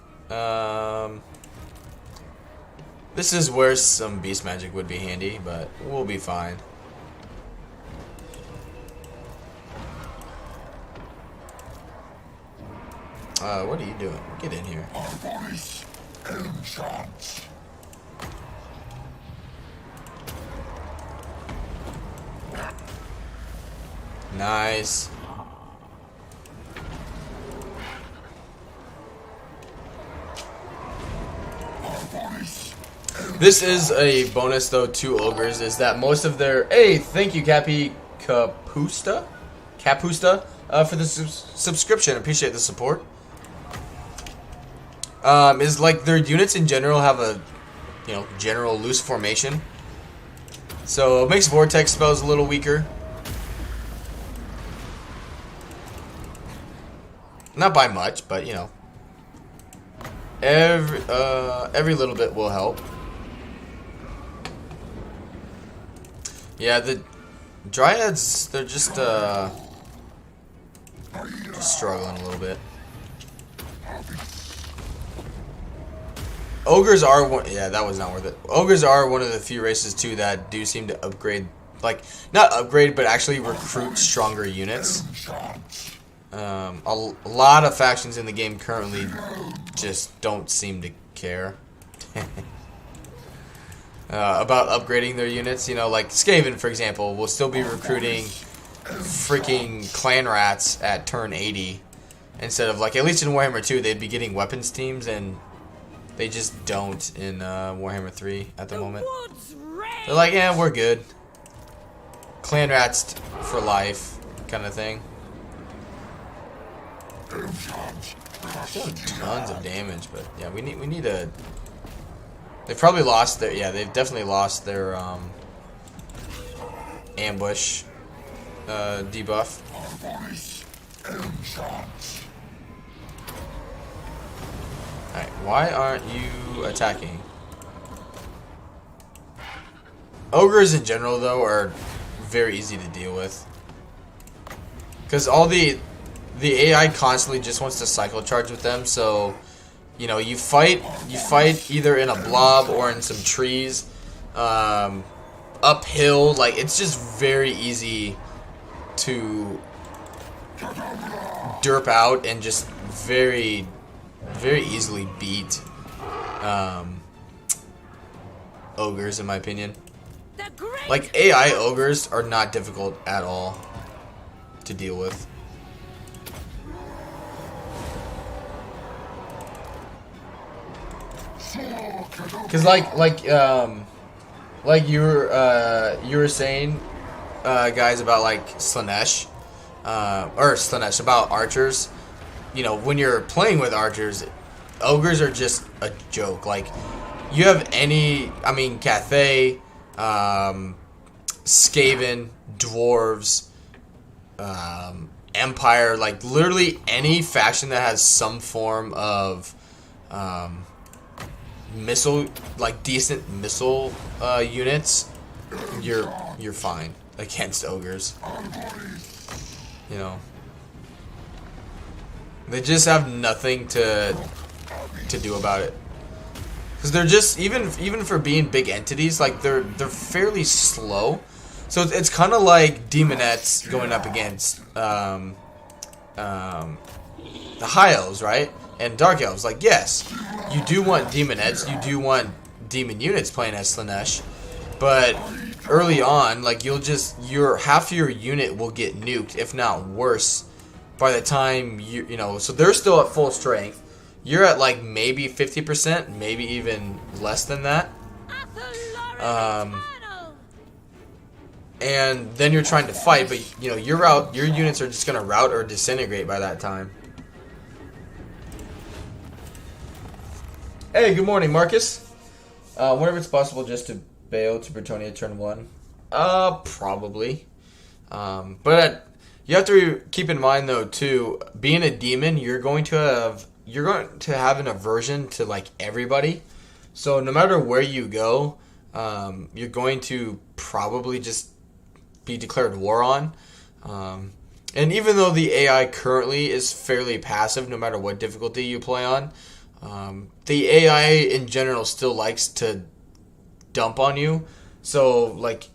This is where some beast magic would be handy, but we'll be fine. What are you doing? Get in here. Nice. This is a bonus though to ogres, is that most of their thank you Capusta for the subscription. Appreciate the support. Is like their units in general have a general loose formation, so it makes vortex spells a little weaker. Not by much, but every little bit will help. Yeah, the Dryads, they're just struggling a little bit. Ogres are one. Yeah, that was not worth it. Ogres are one of the few races too that do seem to upgrade, like not upgrade, but actually recruit stronger units. A lot of factions in the game currently just don't seem to care about upgrading their units. Like Skaven, for example, will still be recruiting freaking clan rats at turn 80 instead of, like, at least in Warhammer 2, they'd be getting weapons teams, and they just don't in Warhammer 3 at the moment. They're like, yeah, we're good. clan rats for life kind of thing. Doing tons of damage, but yeah, we need a. They've probably lost their. Yeah, they've definitely lost their ambush debuff. Alright, why aren't you attacking? Ogres in general, though, are very easy to deal with. Because all the AI constantly just wants to cycle charge with them, so you know, you fight either in a blob or in some trees, uphill. Like, it's just very easy to derp out and just very easily beat ogres, in my opinion. Like, AI ogres are not difficult at all to deal with. Cause like you were saying, guys, about like Slanesh, about archers. You know, when you're playing with archers, ogres are just a joke. Like, you have Cathay, Skaven, dwarves, Empire, like literally any faction that has some form of missile, like decent missile units, you're fine against ogres. You know, they just have nothing to do about it, because they're just even for being big entities, like they're fairly slow. So it's kind of like demonettes going up against the high elves, right? And dark elves. Like, yes, you do want demonettes, you do want demon units playing as Slanesh, but early on, like, half of your unit will get nuked, if not worse, by the time you know. So they're still at full strength. You're at like maybe 50%, maybe even less than that. And then you're trying to fight, but you know your units are just gonna rout or disintegrate by that time. Hey, good morning, Marcus. Whenever it's possible, just to bail to Bretonia turn 1. Probably. But you have to keep in mind, though, too, being a demon, you're going to have an aversion to like everybody. So no matter where you go, you're going to probably just be declared war on. And even though the AI currently is fairly passive, no matter what difficulty you play on, the AI in general still likes to dump on you. So, like,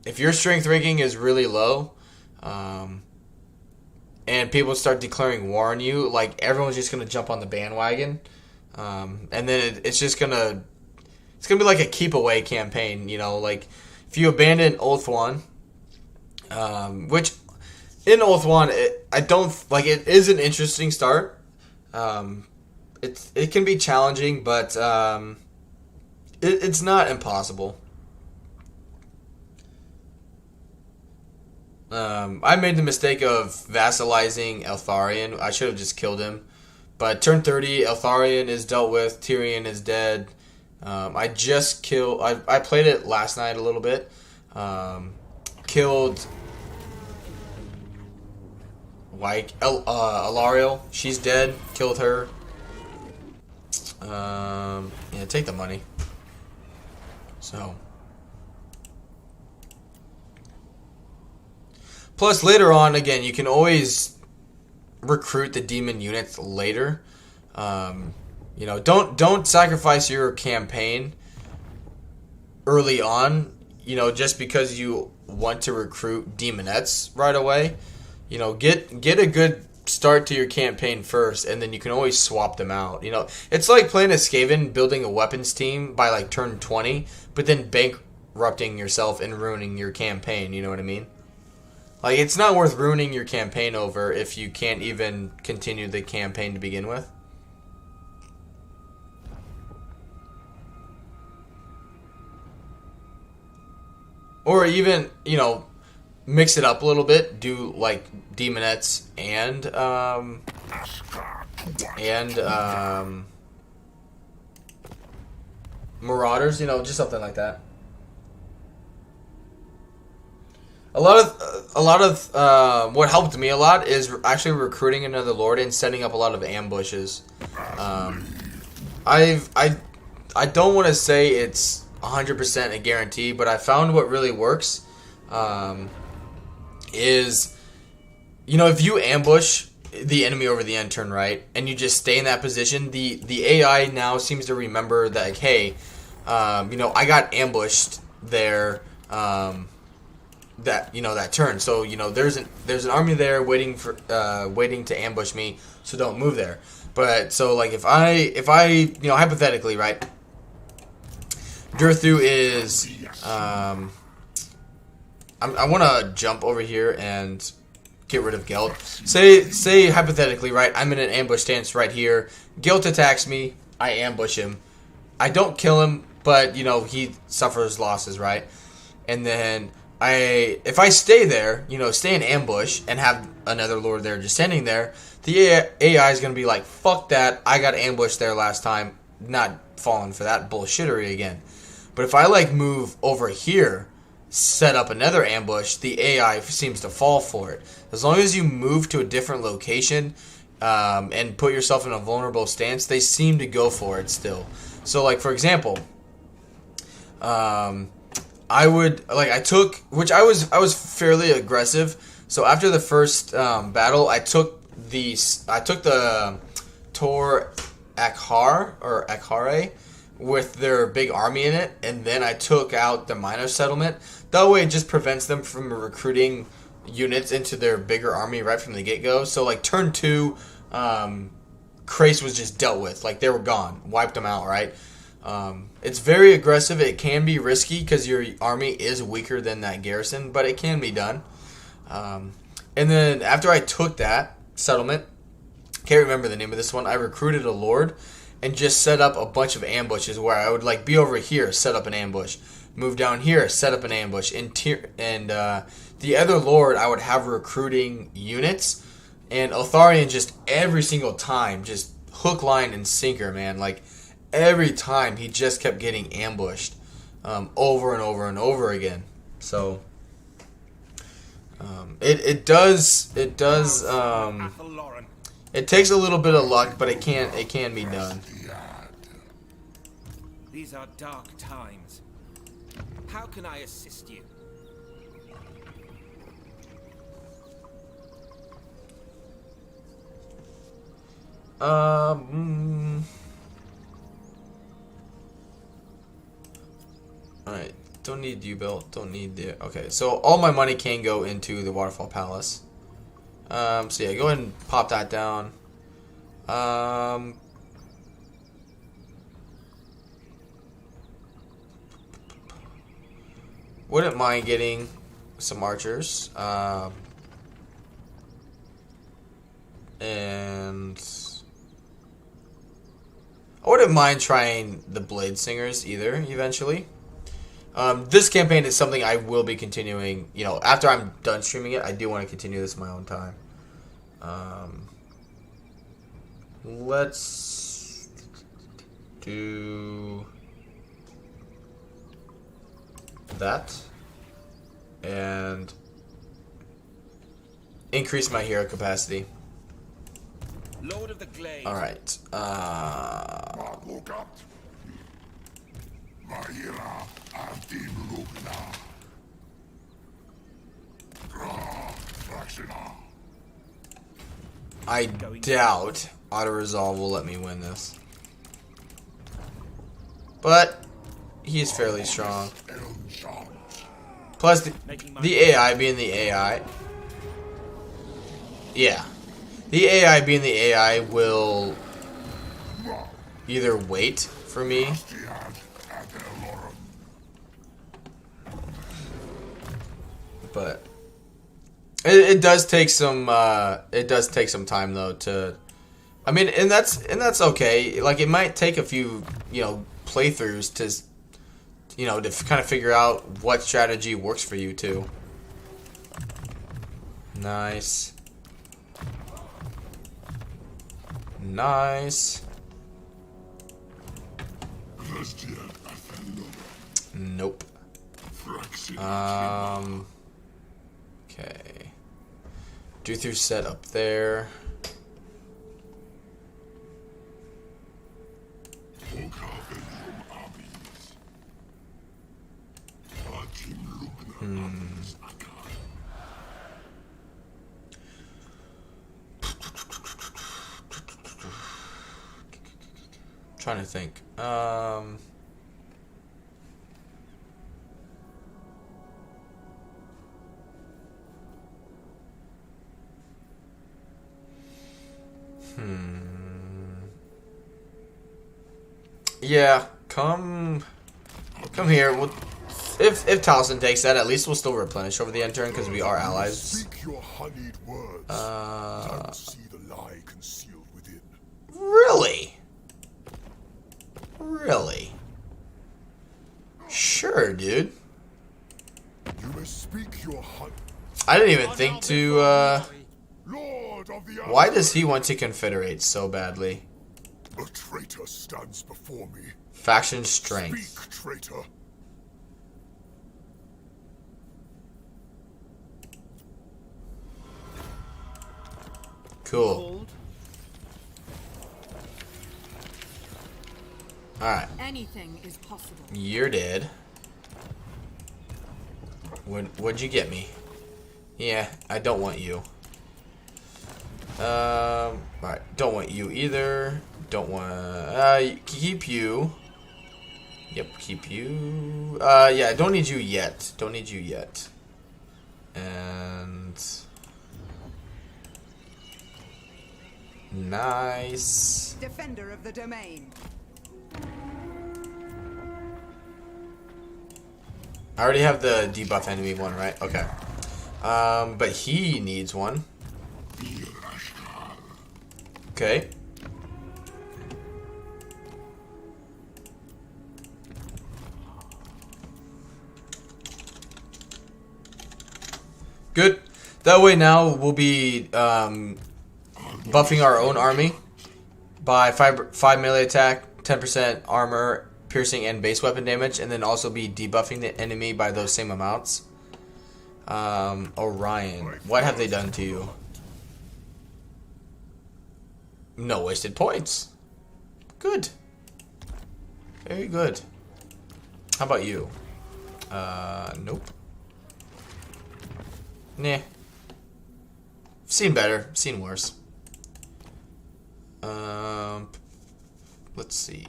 if your strength ranking is really low, and people start declaring war on you, like, everyone's just gonna jump on the bandwagon, and then it's gonna be like a keep away campaign. You know, like if you abandon Ulthuan, which in Ulthuan, it is an interesting start. It can be challenging, but it's not impossible. I made the mistake of vassalizing Eltharion. I should have just killed him. But turn 30, Eltharion is dealt with. Tyrion is dead. I played it last night a little bit. Killed Alariel. She's dead. Killed her. Yeah, take the money. So. Plus, later on, again, you can always recruit the demon units later. You know, don't sacrifice your campaign early on, you know, just because you want to recruit demonettes right away. You know, get a good start to your campaign first, and then you can always swap them out. You know, it's like playing a Skaven, building a weapons team by like turn 20, but then bankrupting yourself and ruining your campaign. You know what I mean? Like, it's not worth ruining your campaign over if you can't even continue the campaign to begin with. Or even, you know, mix it up a little bit. Do like demonettes and marauders. You know, just something like that. A lot of what helped me a lot is actually recruiting another lord and setting up a lot of ambushes. I don't want to say it's 100% a guarantee, but I found what really works is, you know, if you ambush the enemy over the end turn, right, and you just stay in that position, the AI now seems to remember that, like, hey, you know, I got ambushed there. That turn. So, you know, there's an army there waiting to ambush me, so don't move there. But so like if I you know, hypothetically, right, Durthu is I want to jump over here and get rid of Gelt. Say hypothetically, right, I'm in an ambush stance right here. Gelt attacks me, I ambush him. I don't kill him, but you know, he suffers losses, right? And then if I stay there, you know, stay in ambush and have another lord there just standing there, the AI is going to be like, fuck that, I got ambushed there last time, not falling for that bullshittery again. But if I like move over here, set up another ambush, the AI seems to fall for it. As long as you move to a different location and put yourself in a vulnerable stance, they seem to go for it still. So like, for example, I was fairly aggressive. So after the first battle, I took the Tor Akhare with their big army in it, and then I took out the minor settlement. That way, it just prevents them from recruiting units into their bigger army right from the get-go. So like turn 2, Krace was just dealt with. Like they were gone, wiped them out, right? It's very aggressive. It can be risky because your army is weaker than that garrison, but it can be done. And then after I took that settlement, can't remember the name of this one, I recruited a lord and just set up a bunch of ambushes where I would like be over here, set up an ambush, move down here, set up an ambush, and the other lord I would have recruiting units, and Otharian just every single time, just hook, line, and sinker, man. Like every time he just kept getting ambushed over and over and over again. So it does it takes a little bit of luck, but it can be done. These are dark times. How can I assist you? Alright, don't need you, Bill. Don't need the... Okay, so all my money can go into the Waterfall Palace. So yeah, go ahead and pop that down. Wouldn't mind getting some archers. And I wouldn't mind trying the Blade Singers either, eventually. This campaign is something I will be continuing, you know, after I'm done streaming it. I do want to continue this in my own time. Let's do that and increase my hero capacity. Lord of the Glade. All right. I doubt auto-resolve will let me win this. But he is fairly strong. Plus, the AI being the AI. Yeah. The AI being the AI will either wait for me. But it does take some time though to, I mean, and that's okay. Like it might take a few, you know, playthroughs to, you know, to kind of figure out what strategy works for you too. Nice. Nice. Nope. Okay. Durthu set up there. Trying to think. Yeah, come here. We'll, if Taliesin takes that, at least we'll still replenish over the end turn because we are allies. Speak your honeyed words. Don't see the lie concealed within. Really? Really? Sure, dude. You may speak your honey. I didn't even think to, Lord of the why does he want to confederate so badly? A traitor stands before me. Faction strength. Speak, traitor. Cool. Alright. Anything is possible. You're dead. What'd you get me? Yeah, I don't want you. Alright, don't want you either. Don't want, keep you. Yep, keep you. Yeah, don't need you yet. Don't need you yet. And... nice. Defender of the domain. I already have the debuff enemy one, right? Okay. But he needs one. Okay. Good. That way now we'll be buffing our own army by 5 melee attack, 10% armor, piercing, and base weapon damage, and then also be debuffing the enemy by those same amounts. Orion, what have they done to you? No wasted points. Good. Very good. How about you? Nope. Nah. Seen better, seen worse. Let's see.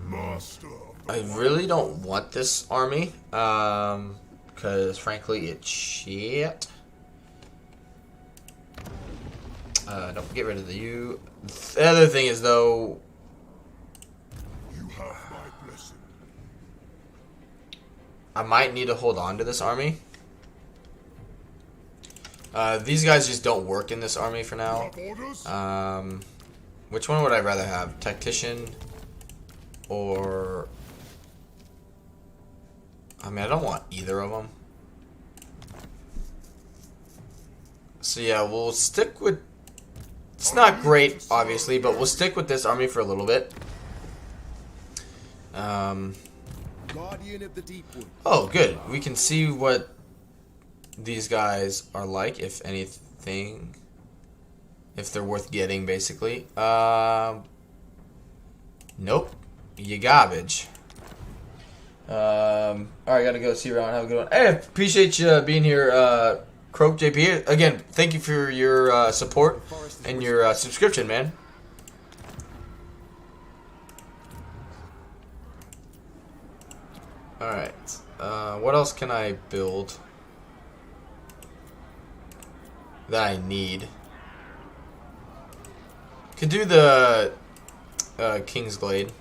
Master. I really don't want this army, because frankly it's shit. Don't get rid of the you. The other thing is though, You have my blessing. I might need to hold on to this army. These guys just don't work in this army for now. Orders? Which one would I rather have? Tactician or... I mean, I don't want either of them. So yeah, we'll stick with... It's not great, obviously, but we'll stick with this army for a little bit. Guardian of the Deepwood. Oh, good. We can see what these guys are like, if anything. If they're worth getting, basically. Nope. You garbage. Alright, gotta go see you around. Have a good one. Hey, appreciate you being here, Croak JP. Again, thank you for your support and your subscription, man. Alright. What else can I build that I need? Could do the King's Glade.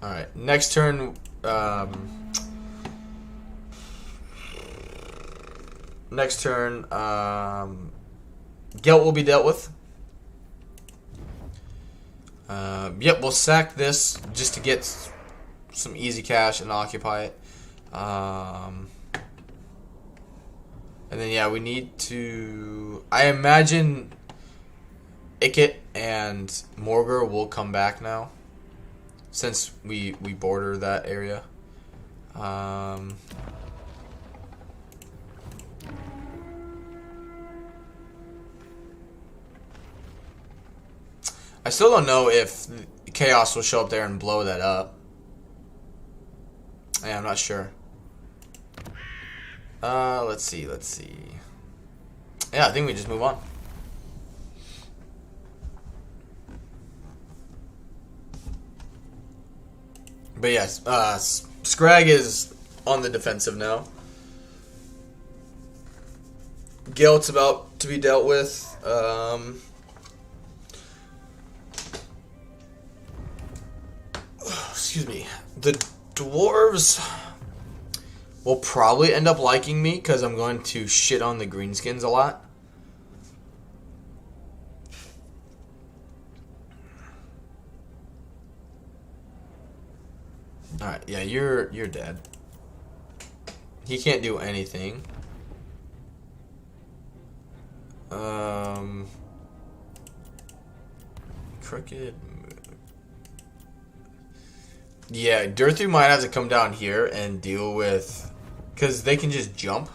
Alright, next turn, Gelt will be dealt with. Yep, we'll sack this just to get some easy cash and occupy it. And then yeah, we need to. I imagine Ikit and Morgar will come back now, since we border that area. I still don't know if Chaos will show up there and blow that up. Yeah, I'm not sure. Let's see. Yeah, I think we just move on. But yes, Scrag is on the defensive now. Gelt's about to be dealt with. Excuse me. The dwarves will probably end up liking me because I'm going to shit on the greenskins a lot. Alright, yeah, you're dead. He can't do anything. Crooked. Yeah, Durthu might have to come down here and deal with, because they can just jump.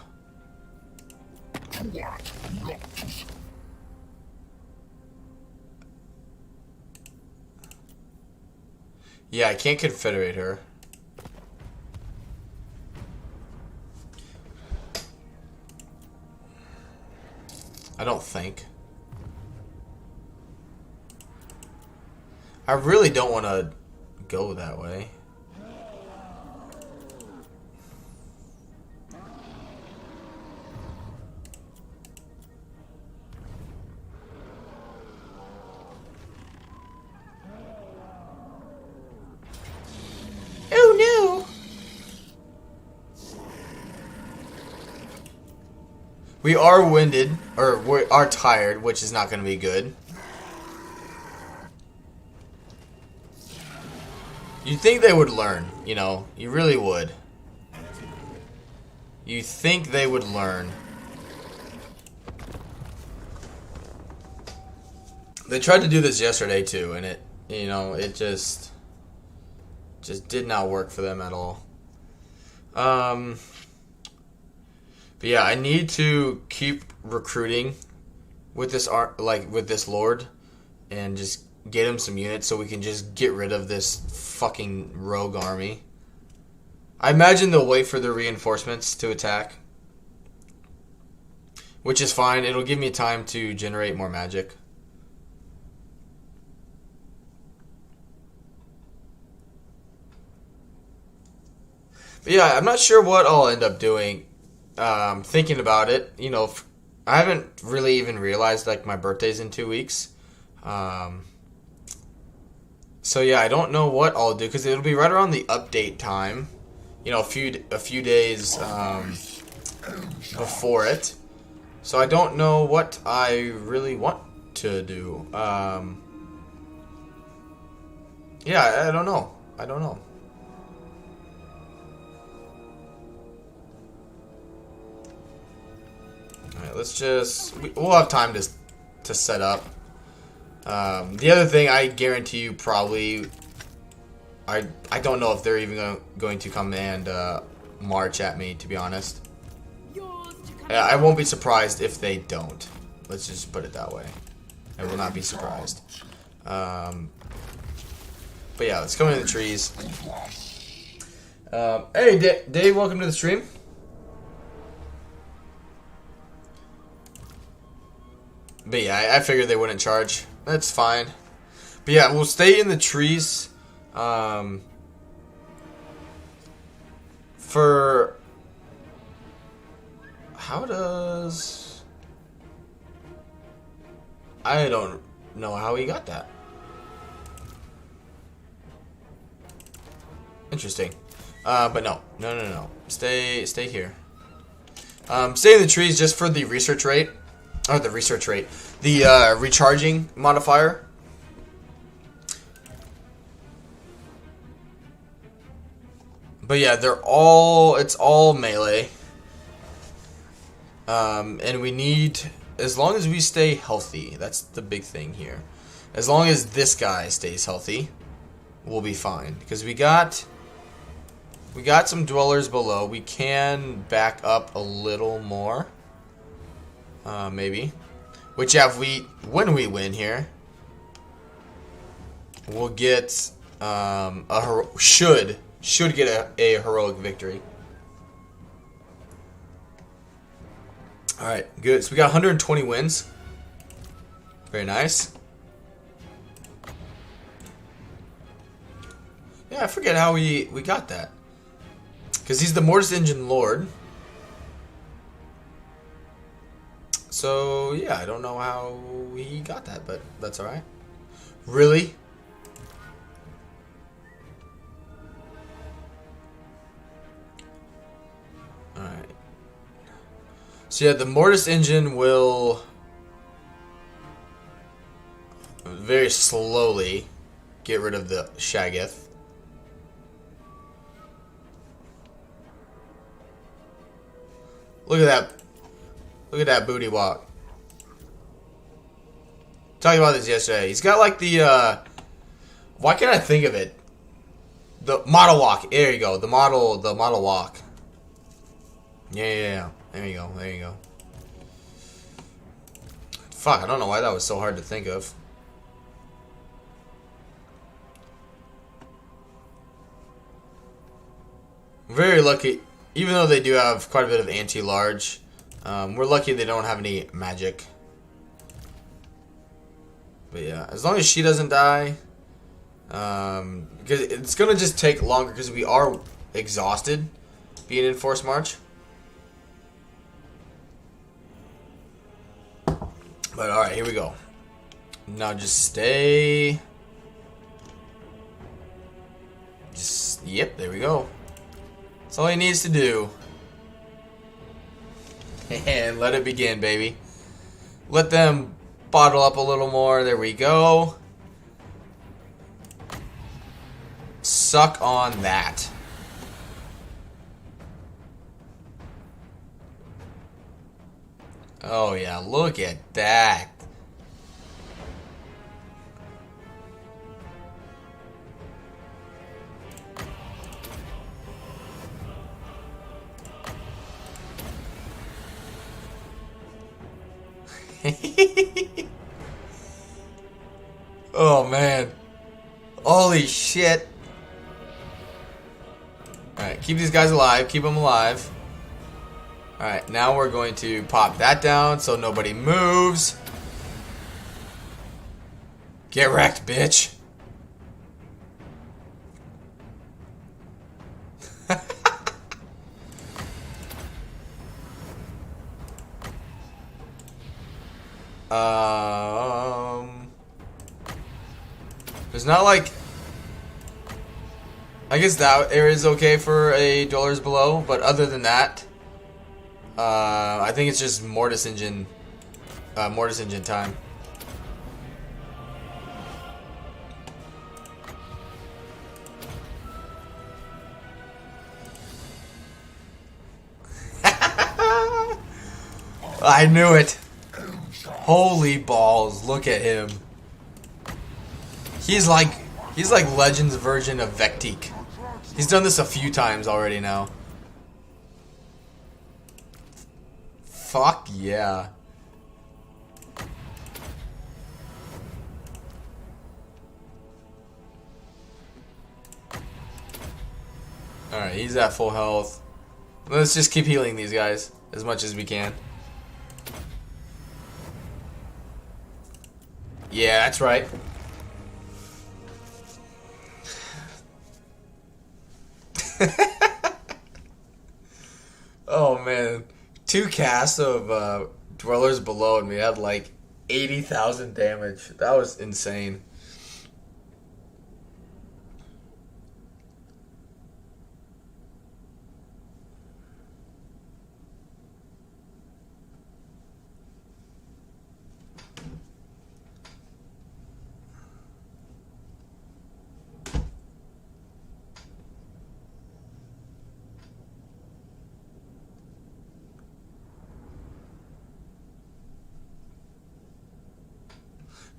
Yeah, I can't confederate her. I don't think. I really don't want to go that way. Oh no! We are winded, or we are tired, which is not going to be good. You'd think they would learn, you know, you really would. You think they would learn. They tried to do this yesterday too, and it, you know, it just did not work for them at all. But yeah, I need to keep recruiting with this with this lord, and just get him some units so we can just get rid of this fucking rogue army. I imagine they'll wait for the reinforcements to attack, which is fine. It'll give me time to generate more magic. But yeah, I'm not sure what I'll end up doing. Thinking about it, you know, I haven't really even realized like my birthday's in 2 weeks. So yeah, I don't know what I'll do because it'll be right around the update time, you know, a few days before it. So I don't know what I really want to do. Yeah, I don't know. Alright, let's just... We'll have time to set up. The other thing, I guarantee you probably... I don't know if they're even going to come and march at me, to be honest. I won't be surprised if they don't. Let's just put it that way. I will not be surprised. But yeah, let's go into the trees. Hey, Dave, welcome to the stream. But yeah, I figured they wouldn't charge. That's fine. But yeah, we'll stay in the trees. For... How does... I don't know how he got that. Interesting. But no. Stay here. Stay in the trees just for the research rate. Or the research rate. The recharging modifier. But yeah, it's all melee. And we need, as long as we stay healthy, that's the big thing here. As long as this guy stays healthy, we'll be fine. Because we got some dwellers below. We can back up a little more. Maybe. Which when we win here, we'll get should get a heroic victory. Alright, good. So we got 120 wins. Very nice. Yeah, I forget how we got that. Because he's the Mortis Engine Lord. So, yeah, I don't know how he got that, but that's alright. Really? Alright. So yeah, the Mortis engine will very slowly get rid of the Shaggoth. Look at that. Look at that booty walk. Talking about this yesterday. He's got like the why can't I think of it? The model walk. There you go. The model walk. Yeah. There you go. There you go. Fuck, I don't know why that was so hard to think of. Very lucky, even though they do have quite a bit of anti-large, we're lucky they don't have any magic. But yeah, as long as she doesn't die, because it's gonna just take longer because we are exhausted being in Force March. But alright, here we go. Now just stay. Yep, there we go. That's all he needs to do. And let it begin, baby. Let them bottle up a little more. There we go. Suck on that. Oh yeah, look at that. Oh man. Holy shit. Alright, keep these guys alive. Keep them alive. Alright, now we're going to pop that down so nobody moves. Get wrecked, bitch. There's not like, I guess that area is okay for a Dwellers Below, but other than that, I think it's just Mortis Engine time. I knew it. Holy balls, look at him. He's like Legends version of Vectique. He's done this a few times already now. Fuck yeah. Alright, he's at full health. Let's just keep healing these guys as much as we can. Yeah, that's right. Oh man. 2 casts of Dwellers Below and we had like 80,000 damage. That was insane.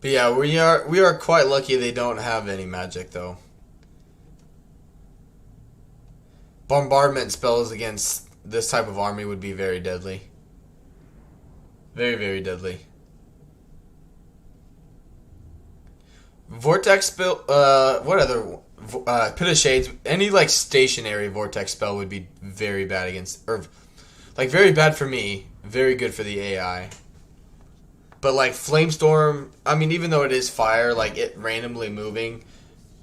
But yeah, we are quite lucky they don't have any magic though. Bombardment spells against this type of army would be very deadly. Very, very deadly. Vortex spell, what other, Pit of Shades, any like stationary vortex spell would be very bad against, or like very bad for me, very good for the AI. But like Flamestorm, I mean, even though it is fire, like it randomly moving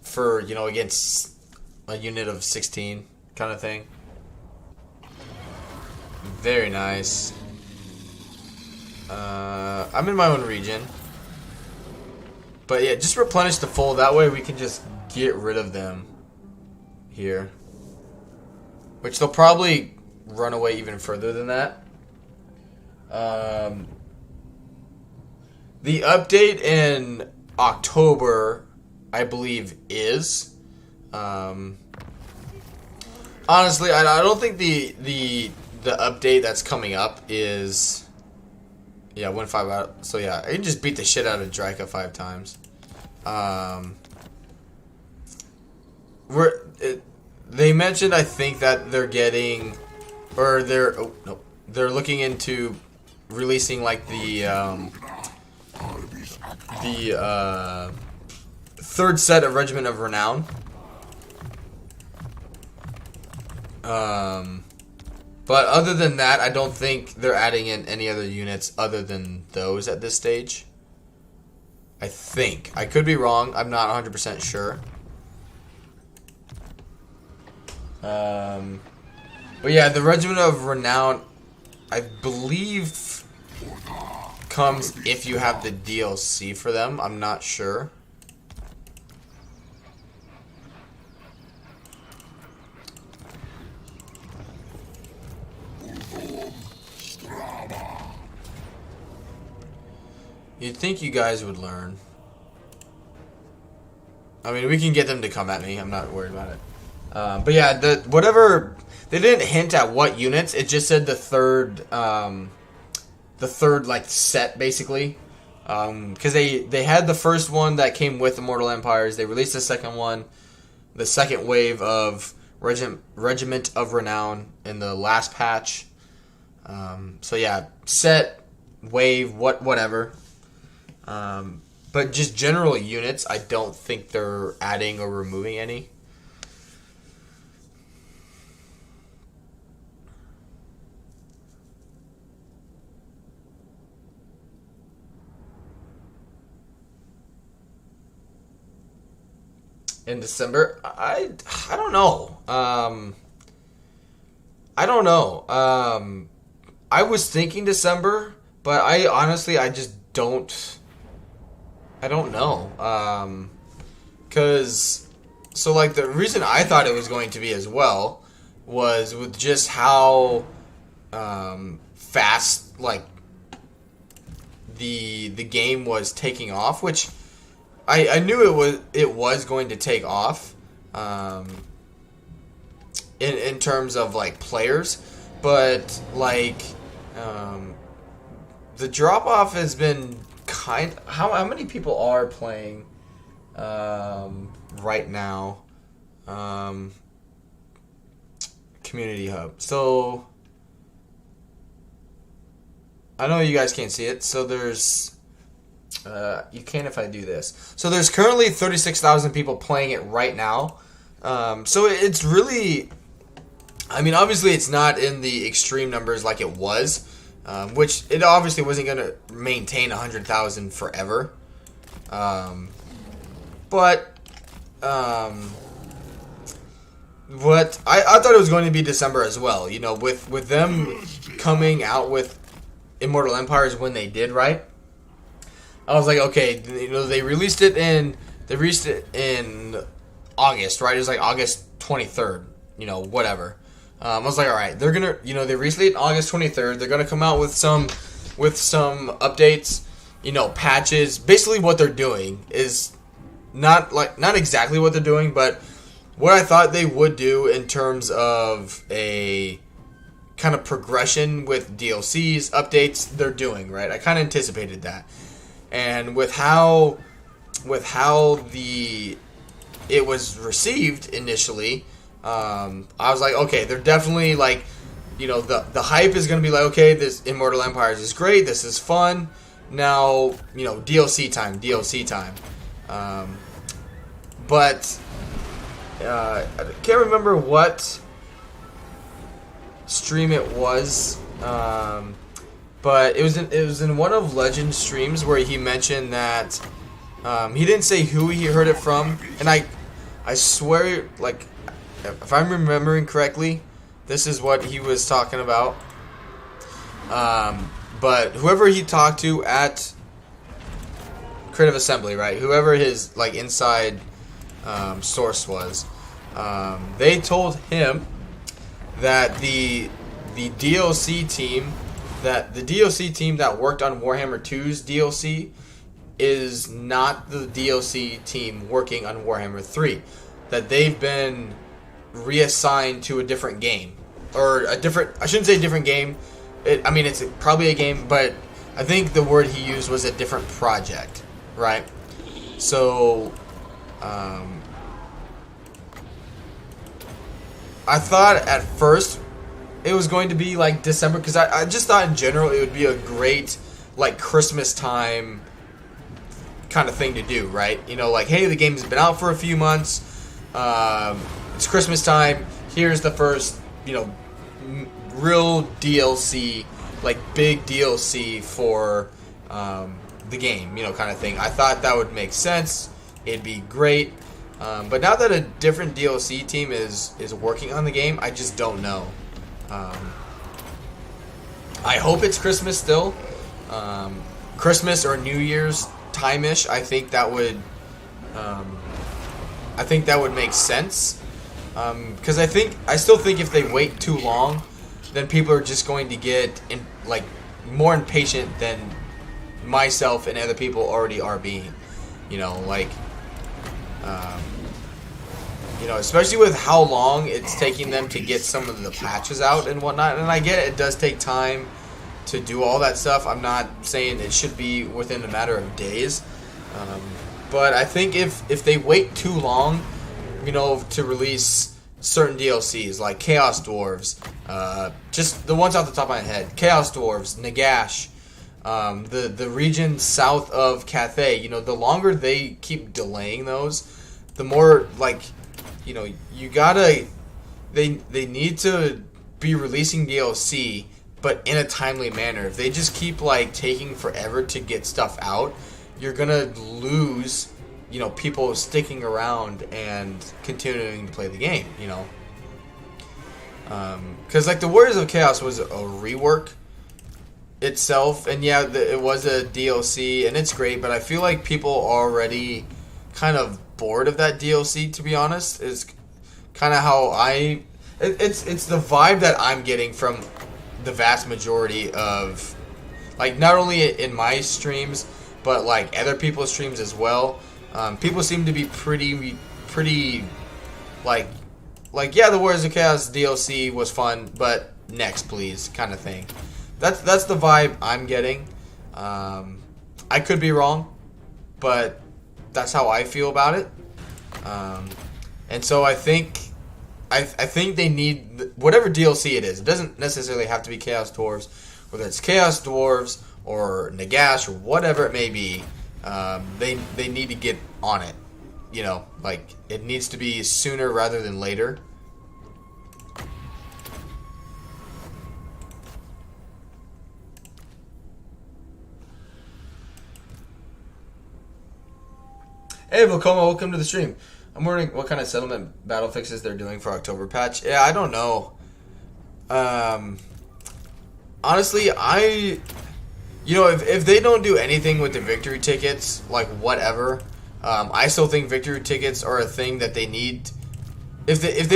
for, you know, against a unit of 16 kind of thing. Very nice. I'm in my own region. But yeah, just replenish the full. That way we can just get rid of them here. Which they'll probably run away even further than that. The update in October, I believe, is. Honestly, I don't think the update that's coming up is. Yeah, 1-5 out. So yeah, I can just beat the shit out of Draca 5 times. They mentioned, I think, that they're getting, or they're looking into releasing like the third set of Regiment of Renown. But other than that, I don't think they're adding in any other units other than those at this stage. I think. I could be wrong. I'm not 100% sure. But yeah, the Regiment of Renown, I believe, comes if you have the DLC for them. I'm not sure. You'd think you guys would learn. I mean, we can get them to come at me. I'm not worried about it. But yeah, whatever, they didn't hint at what units. It just said the third like set basically. Because they had the first one that came with Immortal Empires. They released the second one, the second wave of Regiment of Renown in the last patch. So yeah, set, wave, whatever. But just general units, I don't think they're adding or removing any. In December, I don't know. I don't know. I was thinking December, but I just don't. I don't know. Cause so like the reason I thought it was going to be as well was with just how fast like the game was taking off, which I knew it was going to take off in terms of like players, but like the drop off has been how many people are playing right now? Community Hub. So I know you guys can't see it. So there's you can if I do this. So there's currently 36,000 people playing it right now. So it's really, I mean, obviously it's not in the extreme numbers like it was. Which it obviously wasn't going to maintain 100,000 forever. But what I thought it was going to be December as well. You know, with them coming out with Immortal Empires when they did, right? I was like, okay, you know, they released it in August, right? It was like August 23rd, you know, whatever. I was like, all right, they're gonna, you know, they released it on August 23rd. They're gonna come out with some updates, you know, patches. Basically, what they're doing is not exactly what they're doing, but what I thought they would do in terms of a kind of progression with DLCs, updates. They're doing, right. I kind of anticipated that, And with how it was received initially, I was like, okay, they're definitely like, you know, the hype is going to be like, okay, this Immortal Empires is great, this is fun. Now, you know, DLC time. But I can't remember what stream it was, but it was in one of Legend's streams where he mentioned that he didn't say who he heard it from, and I swear, like, if I'm remembering correctly, this is what he was talking about. But whoever he talked to at Creative Assembly, right? Whoever his like inside source was, they told him that the DLC team that worked on Warhammer 2's DLC is not the DLC team working on Warhammer 3. That they've been reassigned to a different game, or a different. I shouldn't say different game. I mean, it's probably a game, but I think the word he used was a different project, right? So, I thought at first it was going to be like December, because I just thought in general it would be a great like Christmas time kind of thing to do, right? You know, like, hey, the game's been out for a few months, it's Christmas time, here's the first, you know, real DLC, like big DLC for the game, you know, kind of thing. I thought that would make sense, it'd be great, but now that a different DLC team is working on the game, I just don't know. I hope it's Christmas still, Christmas or New Year's time-ish. I think that would make sense, because I still think if they wait too long, then people are just going to get more impatient than myself and other people already are being. You know, like, you know, especially with how long it's taking them to get some of the patches out and whatnot. And I get it does take time to do all that stuff. I'm not saying it should be within a matter of days, but I think if they wait too long, you know, to release certain DLCs like Chaos Dwarves, just the ones off the top of my head, Chaos Dwarves, Nagash, the region south of Cathay, you know, the longer they keep delaying those, the more, like, you know, they need to be releasing DLC, but in a timely manner. If they just keep like taking forever to get stuff out, you're gonna lose, you know, people sticking around and continuing to play the game, you know. Because like the Warriors of Chaos was a rework itself, and yeah, it was a DLC, and it's great, but I feel like people are already kind of bored of that DLC, to be honest. Is kind of how it's the vibe that I'm getting from the vast majority of, like, not only in my streams, but like other people's streams as well. People seem to be pretty like yeah, the Warriors of Chaos DLC was fun, but next please, kind of thing. That's the vibe I'm getting. I could be wrong, but that's how I feel about it. And so I think they need whatever DLC it is. It doesn't necessarily have to be Chaos Dwarves, whether it's Chaos Dwarves or Nagash or whatever it may be. They need to get on it. You know, like, it needs to be sooner rather than later. Hey, Vokoma, welcome to the stream. I'm wondering what kind of settlement battle fixes they're doing for October patch. Yeah, I don't know. Honestly, you know, if they don't do anything with the victory tickets, like, whatever, I still think victory tickets are a thing that they need. If they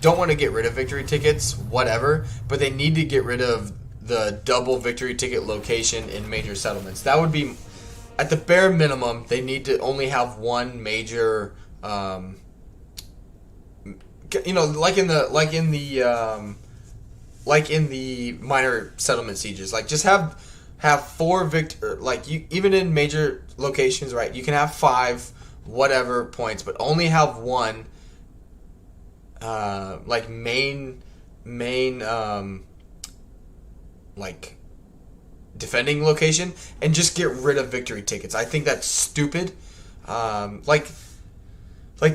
don't want to get rid of victory tickets, whatever, but they need to get rid of the double victory ticket location in major settlements. That would be, at the bare minimum, they need to only have one major, you know, like in the minor settlement sieges. Like, just have have 4 victor, like you, even in major locations, right? You can have 5 whatever points, but only have 1 like main like defending location, and just get rid of victory tickets. I think that's stupid. Like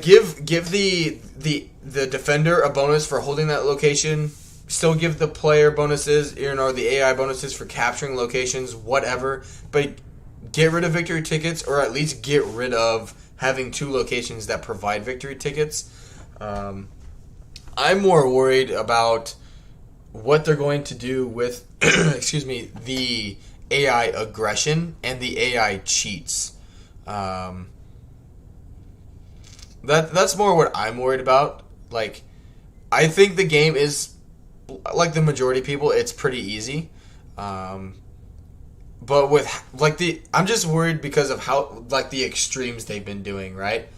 give the defender a bonus for holding that location. Still give the player bonuses, or the AI bonuses for capturing locations, whatever. But get rid of victory tickets, or at least get rid of having 2 locations that provide victory tickets. I'm more worried about what they're going to do with, excuse me, the AI aggression and the AI cheats. That's more what I'm worried about. Like, I think the game is, like the majority of people, it's pretty easy. But with I'm just worried because of how the extremes they've been doing, right?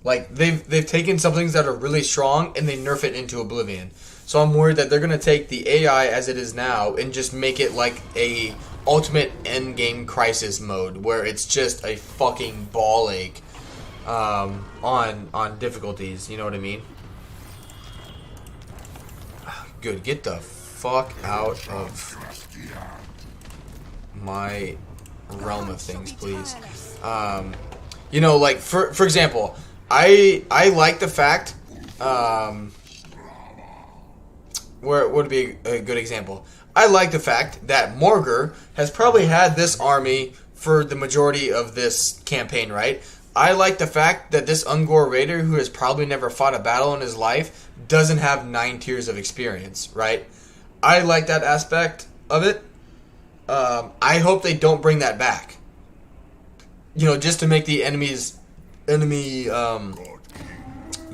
Like they've taken some things that are really strong and they nerf it into oblivion. So I'm worried that they're gonna take the AI as it is now and just make it like a ultimate endgame crisis mode where it's just a fucking ball ache on difficulties. You know what I mean? Good. Get the fuck out of my realm of things, please. Like for example, I like the fact where would be a good example. I like the fact that Morger has probably had this army for the majority of this campaign, right? I like the fact that this Ungor Raider, who has probably never fought a battle in his life, doesn't have 9 tiers of experience, right? I like that aspect of it. I hope they don't bring that back. Just to make the enemy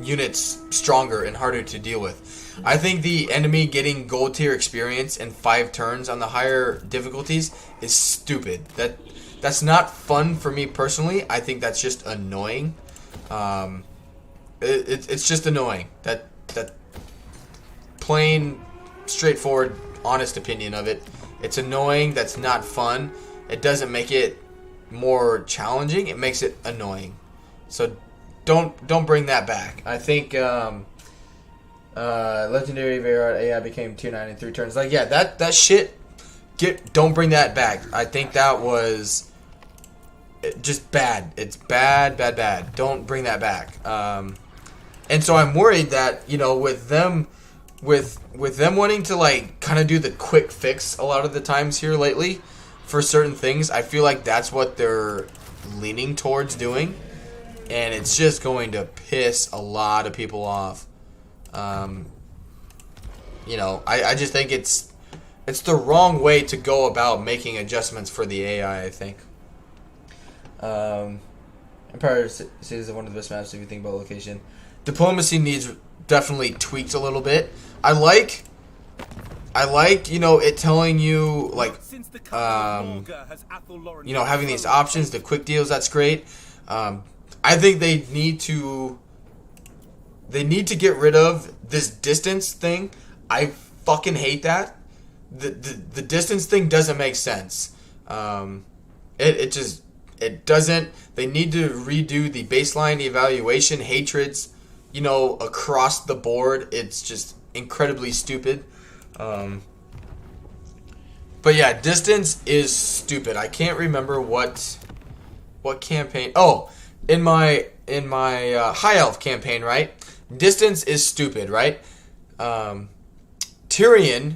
units stronger and harder to deal with. I think the enemy getting gold tier experience in 5 turns on the higher difficulties is stupid. That's not fun for me personally. I think that's just annoying. It's just annoying. That plain, straightforward, honest opinion of it. It's annoying. That's not fun. It doesn't make it more challenging. It makes it annoying. So don't bring that back. I think Legendary Varad AI became tier 9 in 3 turns. Like, yeah, that shit. Don't bring that back. I think that was just bad. It's bad. Don't bring that back. And so I'm worried that with them wanting to kind of do the quick fix a lot of the times here lately for certain things, I feel like that's what they're leaning towards doing, and it's just going to piss a lot of people off. I just think it's the wrong way to go about making adjustments for the AI, I think. Empire City is one of the best maps if you think about location. Diplomacy needs definitely tweaked a little bit. I like it telling you having these options, the quick deals. That's great. I think they need to get rid of this distance thing. I fucking hate that. The distance thing doesn't make sense. It doesn't. They need to redo the baseline evaluation hatreds, across the board. It's just incredibly stupid. But yeah, distance is stupid. I can't remember what campaign. Oh, in my high elf campaign, right? Distance is stupid, right? Tyrion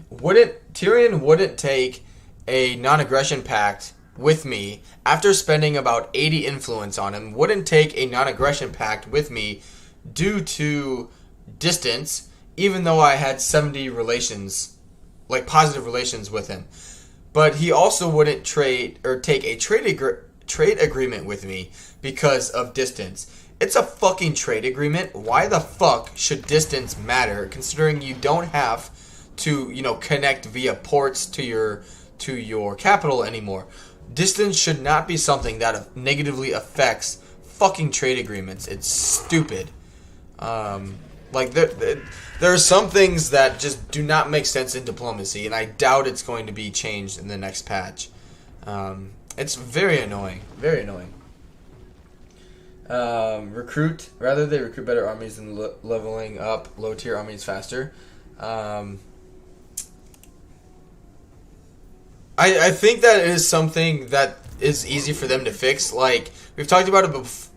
wouldn't take a non-aggression pact with me after spending about 80 influence on him. Wouldn't take a non-aggression pact with me due to distance, even though I had 70 relations, positive relations with him. But he also wouldn't trade or take a trade agreement with me because of distance. It's a fucking trade agreement. Why the fuck should distance matter, considering you don't have to, connect via ports to your capital anymore? Distance should not be something that negatively affects fucking trade agreements. It's stupid. Like there are some things that just do not make sense in diplomacy, and I doubt it's going to be changed in the next patch. It's very annoying. Very annoying. Recruit. Rather, they recruit better armies than leveling up low-tier armies faster. I think that is something that is easy for them to fix. Like, we've talked about it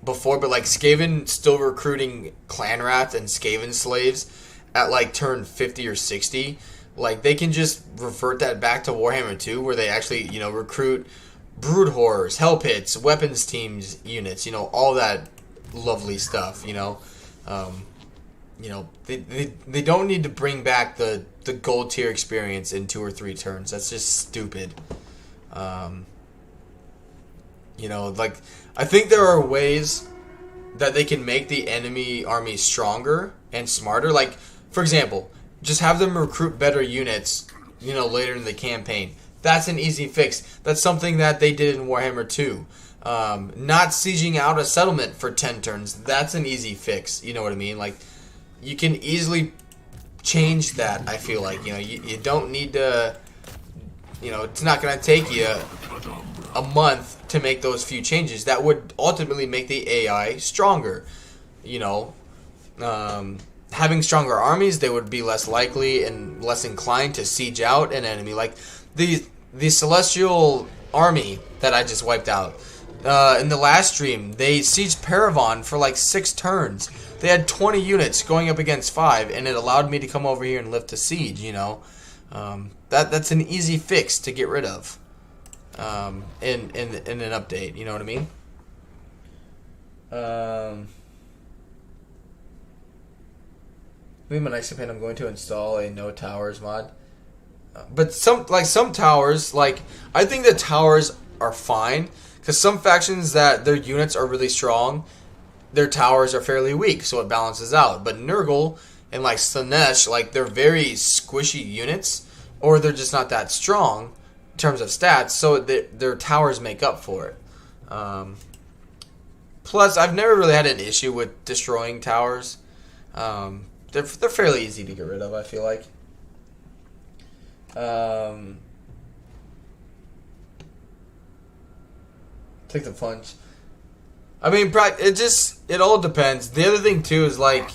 before, but like Skaven still recruiting clan rats and Skaven slaves at like turn 50 or 60. Like, they can just revert that back to Warhammer 2, where they actually, you know, recruit brood horrors, hell pits, weapons teams units, you know, all that lovely stuff, you know. You know, they don't need to bring back the gold tier experience in 2 or 3 turns. That's just stupid. You know, like, I think there are ways that they can make the enemy army stronger and smarter. Like, for example, just have them recruit better units, you know, later in the campaign. That's an easy fix. That's something that they did in Warhammer 2. Not sieging out a settlement for 10 turns. That's an easy fix. You know what I mean? Like, you can easily change that, I feel like. You know, you don't need to, you know, it's not going to take you a month to make those few changes. That would ultimately make the AI stronger. You know, having stronger armies, they would be less likely and less inclined to siege out an enemy. Like, the Celestial army that I just wiped out, in the last stream, they sieged Paravon for like 6 turns. They had 20 units going up against 5, and it allowed me to come over here and lift a siege, you know. That's an easy fix to get rid of in an update, you know what I mean? Leave my next campaign, I'm going to install a no towers mod. But some towers, like, I think the towers are fine, because some factions that their units are really strong, their towers are fairly weak, so it balances out. But Nurgle and like Slanesh, like, they're very squishy units, or they're just not that strong in terms of stats, so their towers make up for it. Plus, I've never really had an issue with destroying towers. They're fairly easy to get rid of, I feel like. Take the plunge. I mean, it all depends. The other thing too is like,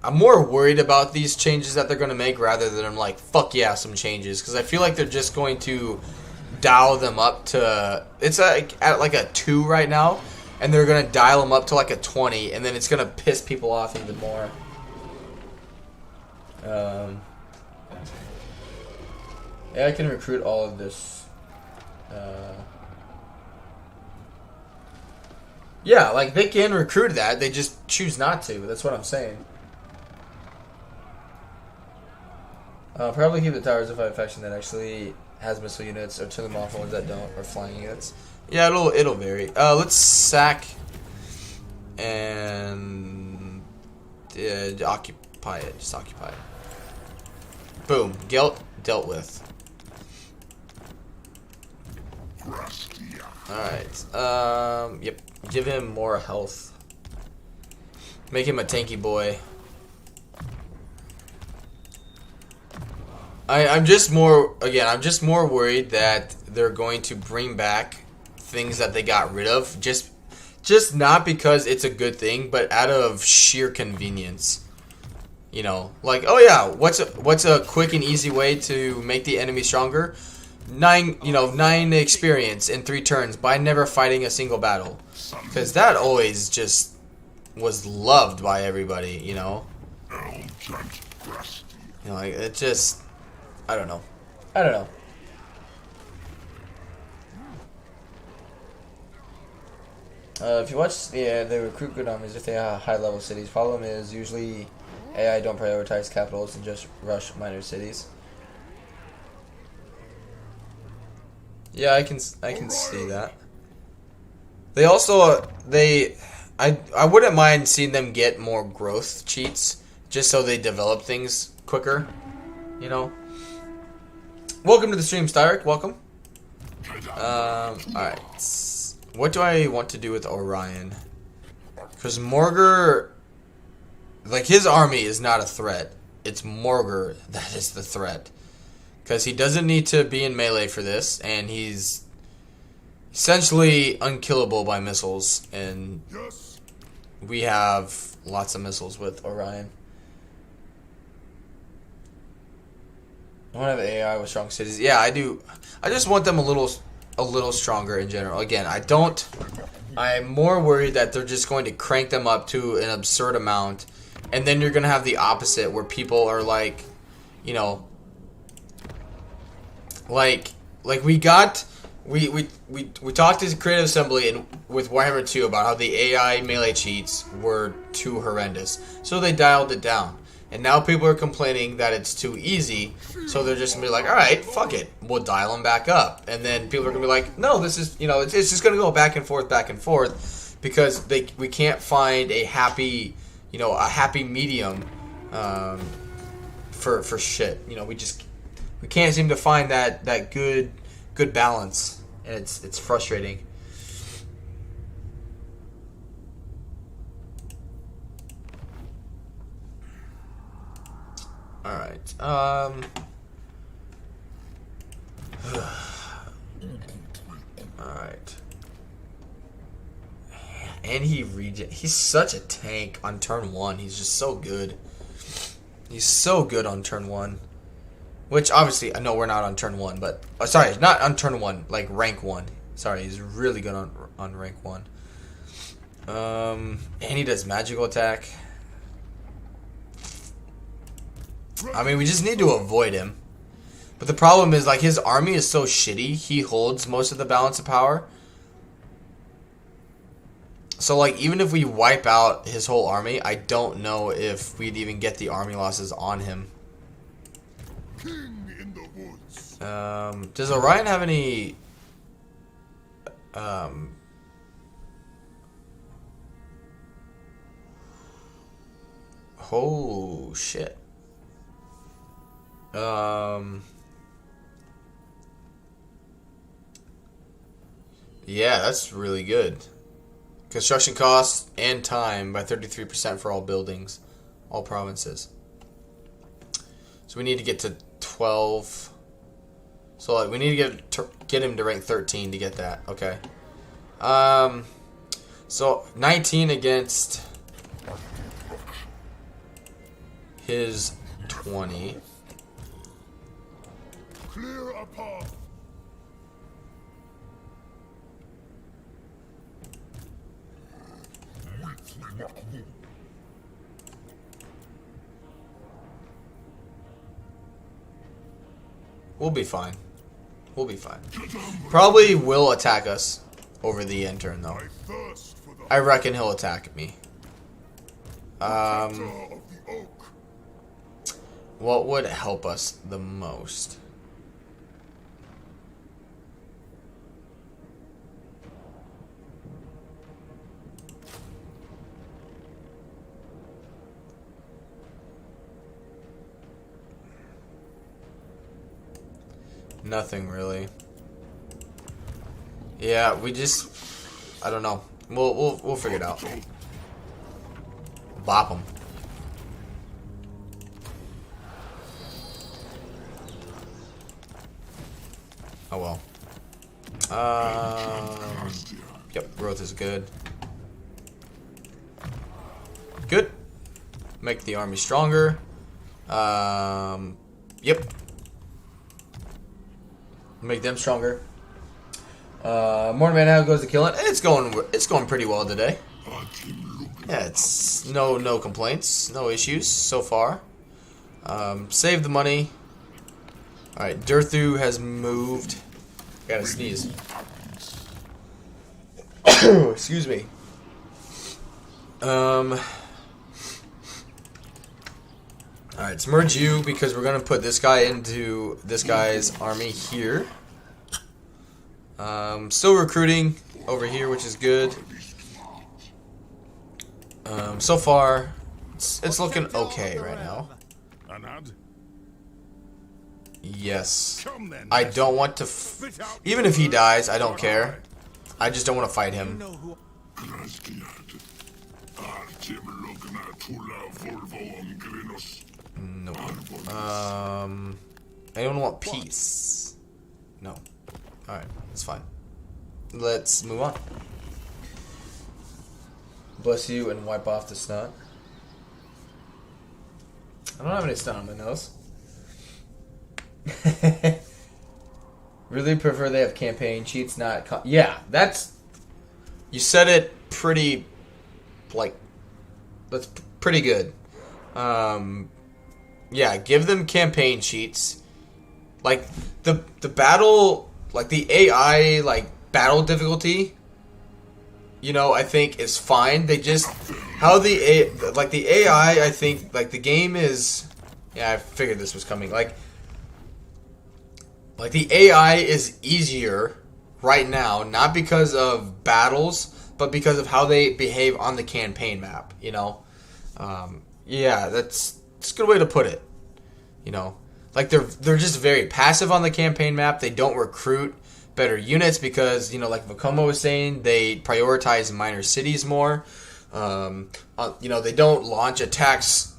I'm more worried about these changes that they're going to make rather than I'm like, fuck yeah, some changes, because I feel like they're just going to dial them up to, it's like at like a 2 right now, and they're going to dial them up to like a 20, and then it's going to piss people off even more. Yeah, I can recruit all of this. Yeah, like, they can recruit that, they just choose not to. That's what I'm saying. Probably keep the towers if I have a faction that actually has missile units, or turn them off ones that don't, or flying units. Yeah, it'll vary. Let's sack and occupy it. Just occupy it. Boom. Dealt with. Alright. Yep. Give him more health. Make him a tanky boy. I'm just more worried that they're going to bring back things that they got rid of. Just not because it's a good thing, but out of sheer convenience. You know, like, oh yeah, what's a quick and easy way to make the enemy stronger? 9 experience in 3 turns by never fighting a single battle, because that always just was loved by everybody. You know, like, it just, I don't know. If you watch, yeah, they recruit good armies if they have high-level cities. Problem is, usually AI don't prioritize capitals and just rush minor cities. Yeah, I can see that. They also, I wouldn't mind seeing them get more growth cheats, just so they develop things quicker, you know. Welcome to the stream, Styrek. Welcome. Alright. What do I want to do with Orion? Because Morgar, like, his army is not a threat. It's Morgar that is the threat. Because he doesn't need to be in melee for this, and he's essentially unkillable by missiles, and we have lots of missiles with Orion. I want to have AI with strong cities. Yeah, I do. I just want them a little stronger in general. Again, I'm more worried that they're just going to crank them up to an absurd amount, and then you're going to have the opposite where people are like, you know, like we talked to Creative Assembly and with Warhammer 2 about how the AI melee cheats were too horrendous, so they dialed it down. And now people are complaining that it's too easy, so they're just going to be like, alright, fuck it, we'll dial them back up. And then people are going to be like, no, this is, you know, it's just going to go back and forth, because we can't find a happy, you know, a happy medium for shit. You know, we can't seem to find that good balance, and it's frustrating. Alright, alright. And he's such a tank on turn 1. He's just so good. He's so good on turn 1. Which, obviously, I know we're not on turn 1, but... sorry, not on turn 1, like rank 1. Sorry, he's really good on rank 1. And he does magical attack. I mean, we just need to avoid him. But the problem is, like, his army is so shitty, he holds most of the balance of power. So, like, even if we wipe out his whole army, I don't know if we'd even get the army losses on him. King in the woods. Does Orion have any... Oh, shit. Yeah, that's really good. Construction costs and time by 33% for all buildings, all provinces. So we need to get to 12. So like, we need to get him to rank 13 to get that. Okay. So 19 against his 20. Clear a path. We'll be fine. We'll be fine. Probably will attack us over the end turn though. I reckon he'll attack me. What would help us the most? Nothing really. Yeah, we just, I don't know. We'll figure it out. Bop him. Oh well. Yep, growth is good. Good. Make the army stronger. Yep. Make them stronger. Morning man, how goes the killing? It's going pretty well today. Yeah, it's no complaints, no issues so far. Save the money. All right, Durthu has moved. I gotta sneeze. Excuse me. All right, let's merge you because we're gonna put this guy into this guy's army here. Still recruiting over here, which is good. So far, it's looking okay right now. Yes. I don't want to... even if he dies, I don't care. I just don't want to fight him. No. Anyone want peace? No. Alright, that's fine. Let's move on. Bless you and wipe off the snot. I don't have any snot on my nose. Really prefer they have campaign cheats, not... yeah, that's... You said it pretty... like... that's pretty good. Yeah, give them campaign cheats. Like, the battle... like, the AI, like, battle difficulty... you know, I think is fine. They just... how the AI, I think... like, the game is... yeah, I figured this was coming. Like, the AI is easier right now, not because of battles, but because of how they behave on the campaign map, you know? Yeah, that's a good way to put it, you know? Like, they're just very passive on the campaign map. They don't recruit better units because, you know, like Vekoma was saying, they prioritize minor cities more. You know, they don't launch attacks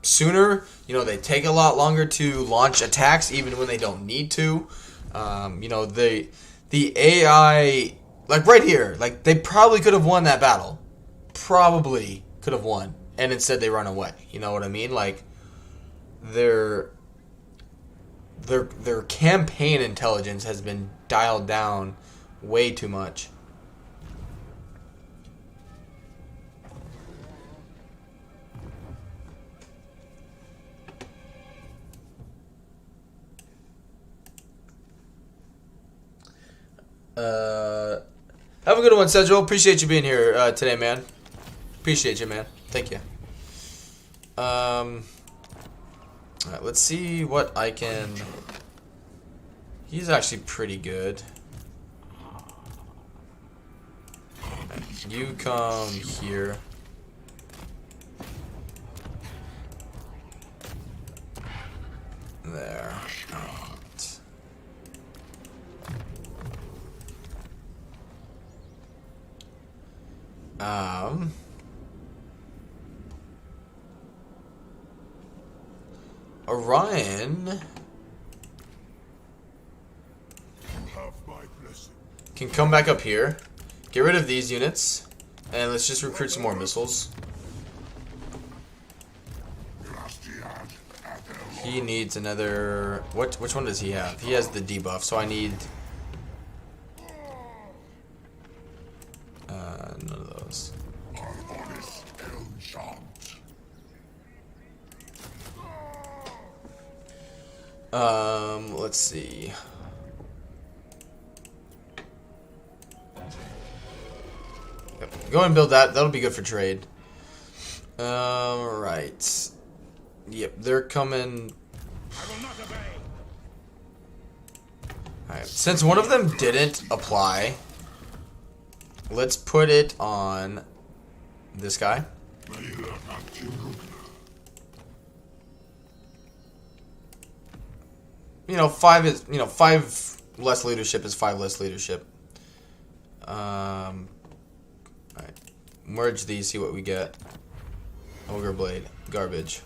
sooner. You know, they take a lot longer to launch attacks even when they don't need to. You know, the AI, like right here, like they probably could have won that battle. Probably could have won. And instead they run away. You know what I mean? Like their campaign intelligence has been dialed down way too much. Have a good one, Cedro. Appreciate you being here today, man. Appreciate you, man. Thank you. Alright, let's see what I can... he's actually pretty good. Right, you come here. There. Orion can come back up here, get rid of these units, and let's just recruit some more missiles. He needs another... which one does he have? He has the debuff, so I need... none of those. Let's see. Yep. Go and build that. That'll be good for trade. Right. Yep, they're coming. Alright, since one of them didn't apply, let's put it on this guy. You know, 5 is, you know, 5 less leadership is 5 less leadership. Alright. Merge these, see what we get. Ogre Blade. Garbage.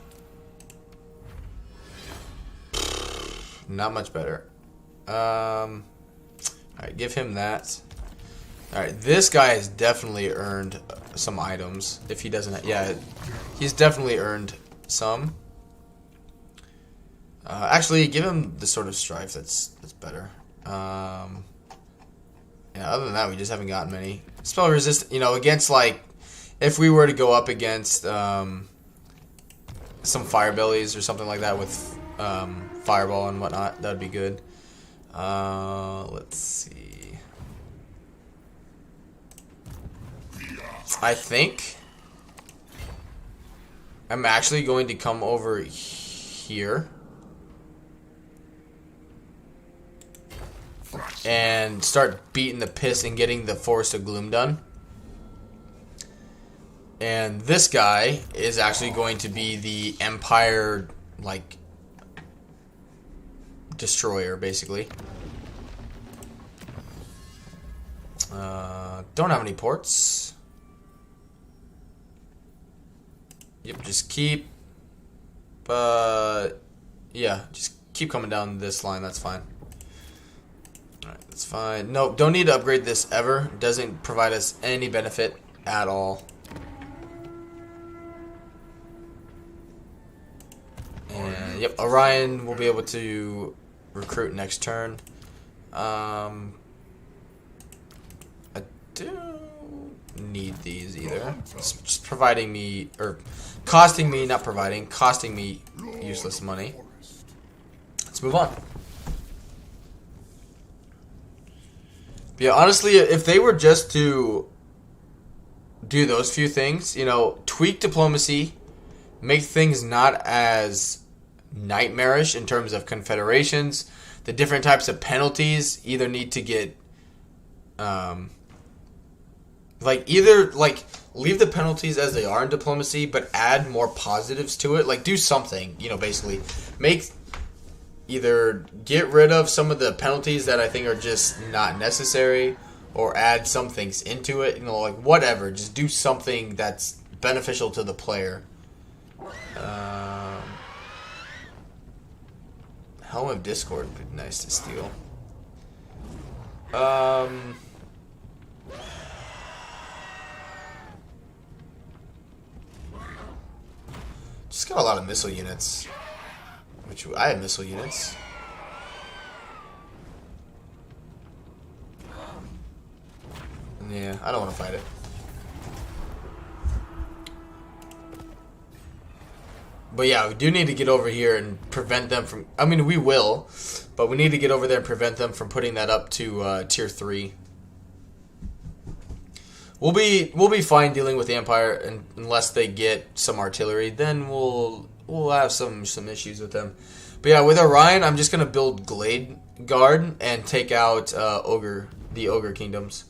Not much better. Alright, give him that. Alright, this guy has definitely earned some items. If he doesn't... yeah, he's definitely earned some. Actually, give him the Sword of Strife. That's better. Yeah, other than that, we just haven't gotten many. Spell resist, you know, against, like, if we were to go up against some Fire Bellies or something like that with Fireball and whatnot, that would be good. Let's see. I think I'm actually going to come over here and start beating the piss and getting the Forest of Gloom done. And this guy is actually going to be the Empire, like, destroyer, basically. Don't have any ports. Yep, just keep... yeah, just keep coming down this line. That's fine. Alright, that's fine. Nope, don't need to upgrade this ever. Doesn't provide us any benefit at all. And, yep, Orion will be able to recruit next turn. I don't need these either. It's just providing me, or costing me, not providing, costing me useless money. Let's move on. But yeah, honestly, if they were just to do those few things, you know, tweak diplomacy, make things not as nightmarish in terms of confederations, the different types of penalties either need to get, either leave the penalties as they are in diplomacy, but add more positives to it. Like, do something, you know, basically either get rid of some of the penalties that I think are just not necessary, or add some things into it, you know, like whatever. Just do something that's beneficial to the player. Helm of Discord would be nice to steal. Just got a lot of missile units. Which I have missile units. Yeah, I don't want to fight it. But yeah, we do need to get over here and prevent them from... I mean, we will, but we need to get over there and prevent them from putting that up to tier 3. We'll be fine dealing with the Empire, and unless they get some artillery, then we'll have some issues with them. But yeah, with Orion, I'm just gonna build Glade Guard and take out the Ogre Kingdoms.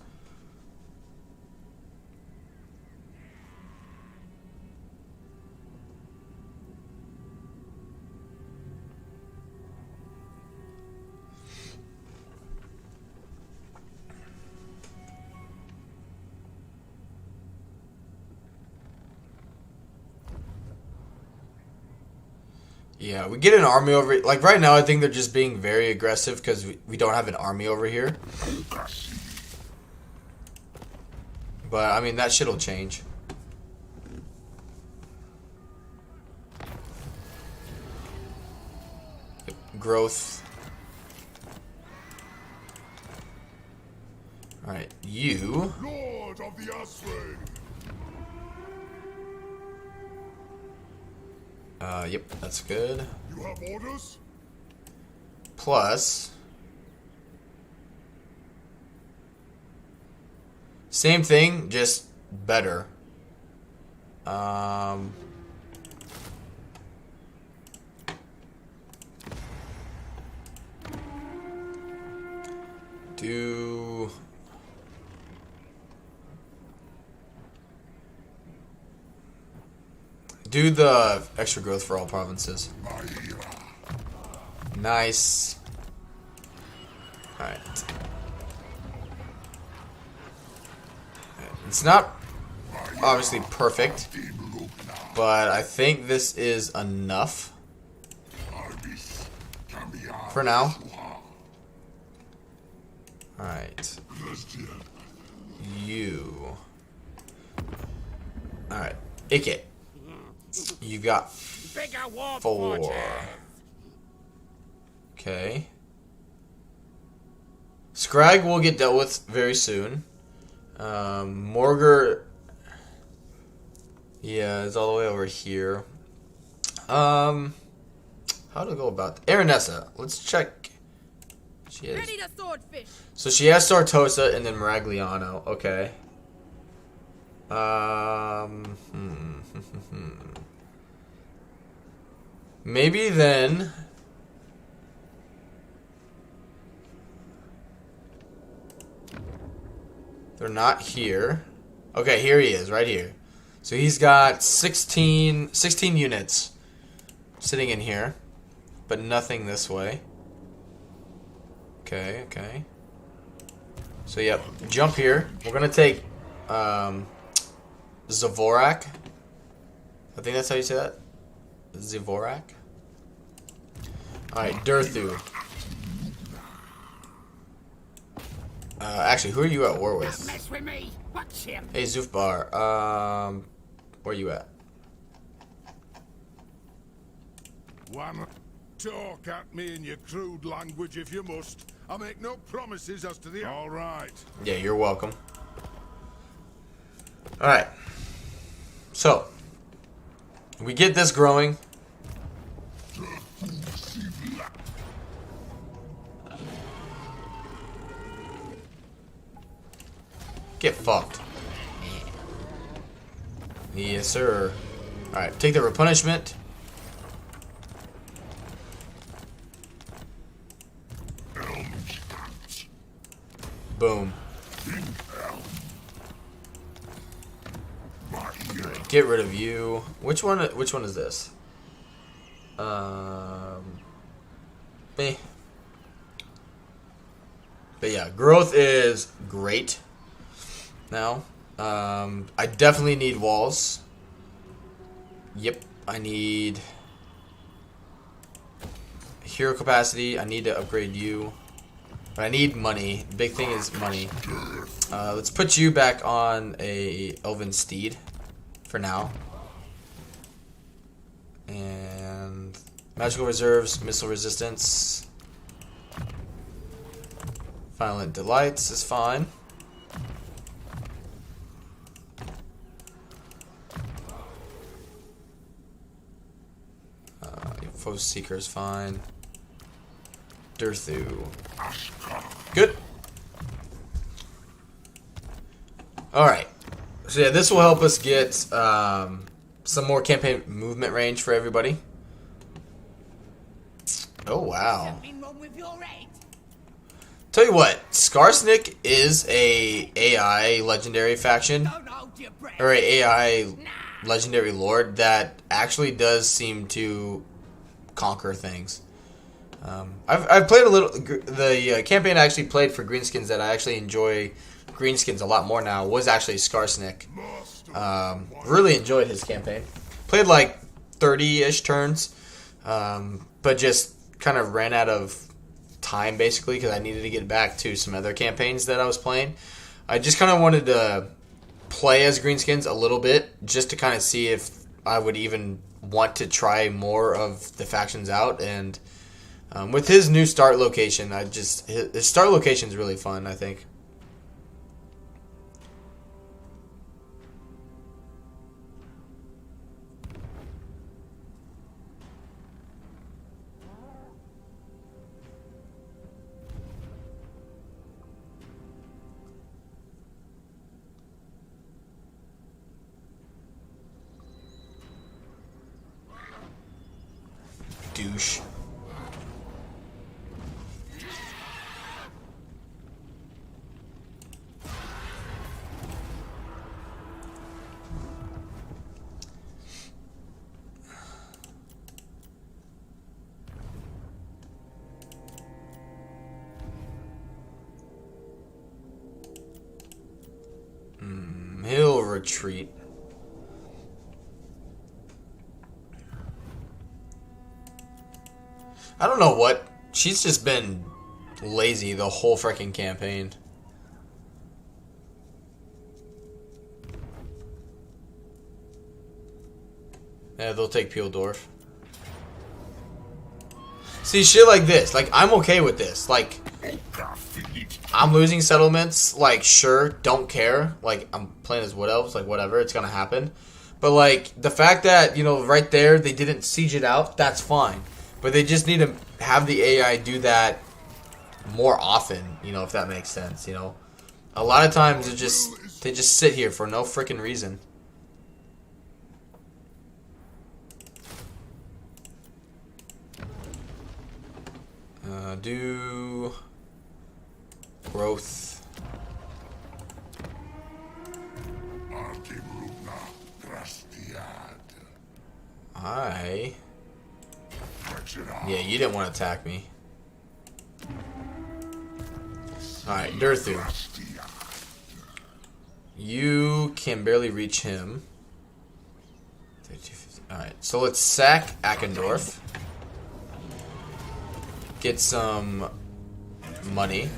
Yeah, we get an army over... Like, right now, I think they're just being very aggressive because we don't have an army over here. But, I mean, that shit will change. Growth. Alright, you... Lord of the Asway. Yep, that's good. You have orders? Plus... Same thing, just better. Do the extra growth for all provinces. Nice. Alright. It's not obviously perfect, but I think this is enough for now. Alright. You. Alright. Ike. You got 4. Okay. Scrag will get dealt with very soon. Morgar, yeah, is all the way over here. How to go about that? Aranessa, let's check. She is. Ready to swordfish. So she has Sartosa and then Maragliano. Okay. Maybe then. They're not here. Okay, here he is, right here. So he's got 16 units sitting in here, but nothing this way. Okay, okay. So, yep, jump here. We're going to take Zavorak. I think that's how you say that. Zvorak. Alright, Durthu. Actually, who are you at war with? Mess with me. Watch him. Hey, Zufbar. Where you at? One, talk at me in your crude language if you must. I make no promises as to the... All right. Yeah, you're welcome. Alright. So, we get this growing. Get fucked. Yes, sir. Alright, take the replenishment. Boom. Get rid of you. Which one is this? Me. But yeah, growth is great. Now, I definitely need walls. Yep, I need hero capacity. I need to upgrade you. But I need money. The big thing is money. Let's put you back on a elven steed for now. And magical reserves, missile resistance. Violent delights is fine. Foe seeker is fine. Durthu. Good. Alright. So yeah, this will help us get some more campaign movement range for everybody. Oh wow. Something wrong with your head. Tell you what, Skarsnik is a AI legendary faction. Don't hold your breath. Or a AI legendary lord that actually does seem to conquer things. I've played a little. The campaign I actually played for Greenskins that I actually enjoy Greenskins a lot more now was actually Skarsnik. Really enjoyed his campaign. Played like 30-ish turns, but just kind of ran out of time basically because I needed to get back to some other campaigns that I was playing. I just kind of wanted to play as Greenskins a little bit just to kind of see if I would even want to try more of the factions out. And with his new start location, his start location is really fun, I think. Douche. He'll retreat. I don't know what. She's just been lazy the whole freaking campaign. Yeah, they'll take Pieldorf. See, shit like this. Like, I'm okay with this. Like, I'm losing settlements. Like, sure, don't care. Like, I'm playing as Wood Elves. Like, whatever, it's gonna happen. But, like, the fact that, you know, right there, they didn't siege it out, that's fine. But they just need to have the AI do that more often, you know, if that makes sense, you know. A lot of times they just sit here for no freaking reason. Do growth. Yeah, you didn't want to attack me. Alright, Durthu. You can barely reach him. 32, Alright, so let's sack Ackendorf. Get some money.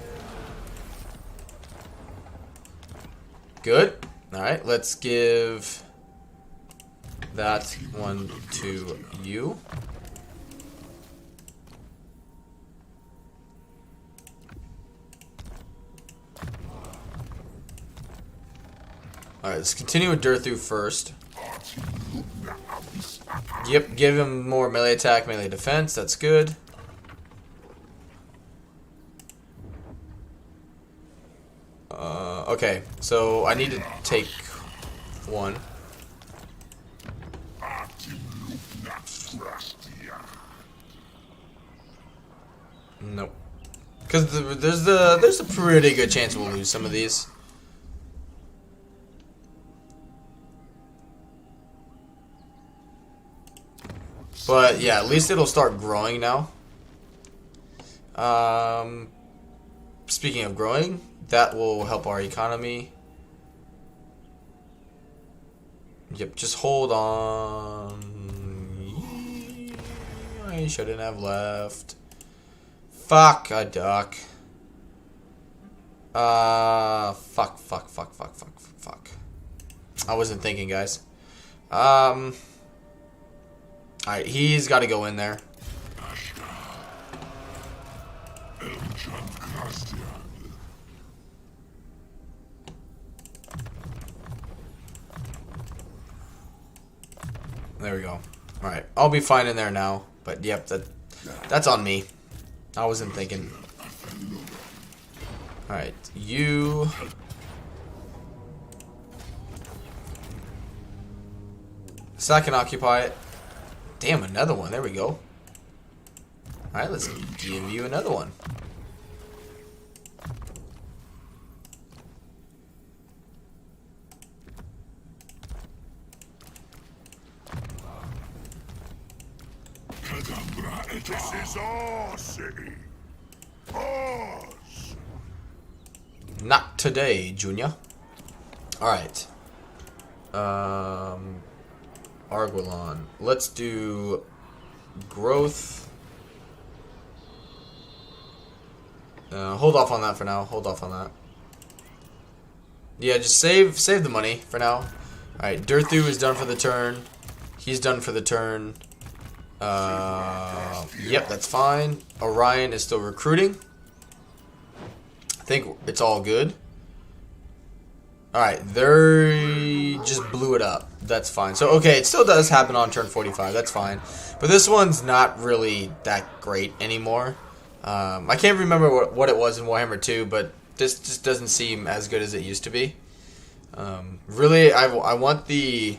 Good. Alright, let's give that one to you. Alright, let's continue with Durthu first. Yep, give him more melee attack, melee defense. That's good. Okay, so I need to take one. Nope. Because there's a pretty good chance we'll lose some of these. But yeah, at least it'll start growing now. Speaking of growing, that will help our economy. Yep, just hold on. I shouldn't have left. Fuck, a duck. Fuck. I wasn't thinking, guys. Alright, he's got to go in there. There we go. Alright, I'll be fine in there now. But yep, that's on me. I wasn't thinking. Alright, you... Sack and occupy it. Damn, another one. There we go. Alright, let's give you another one. This is our city. Ours. Not today, Junior. Alright. Arguelon. Let's do growth. Hold off on that for now. Hold off on that. Yeah, just save the money for now. Alright, Durthu is done for the turn. He's done for the turn. Yep, that's fine. Orion is still recruiting. I think it's all good. Alright, they just blew it up. That's fine. So, okay, it still does happen on turn 45. That's fine. But this one's not really that great anymore. I can't remember what it was in Warhammer 2, but this just doesn't seem as good as it used to be. Really, I want the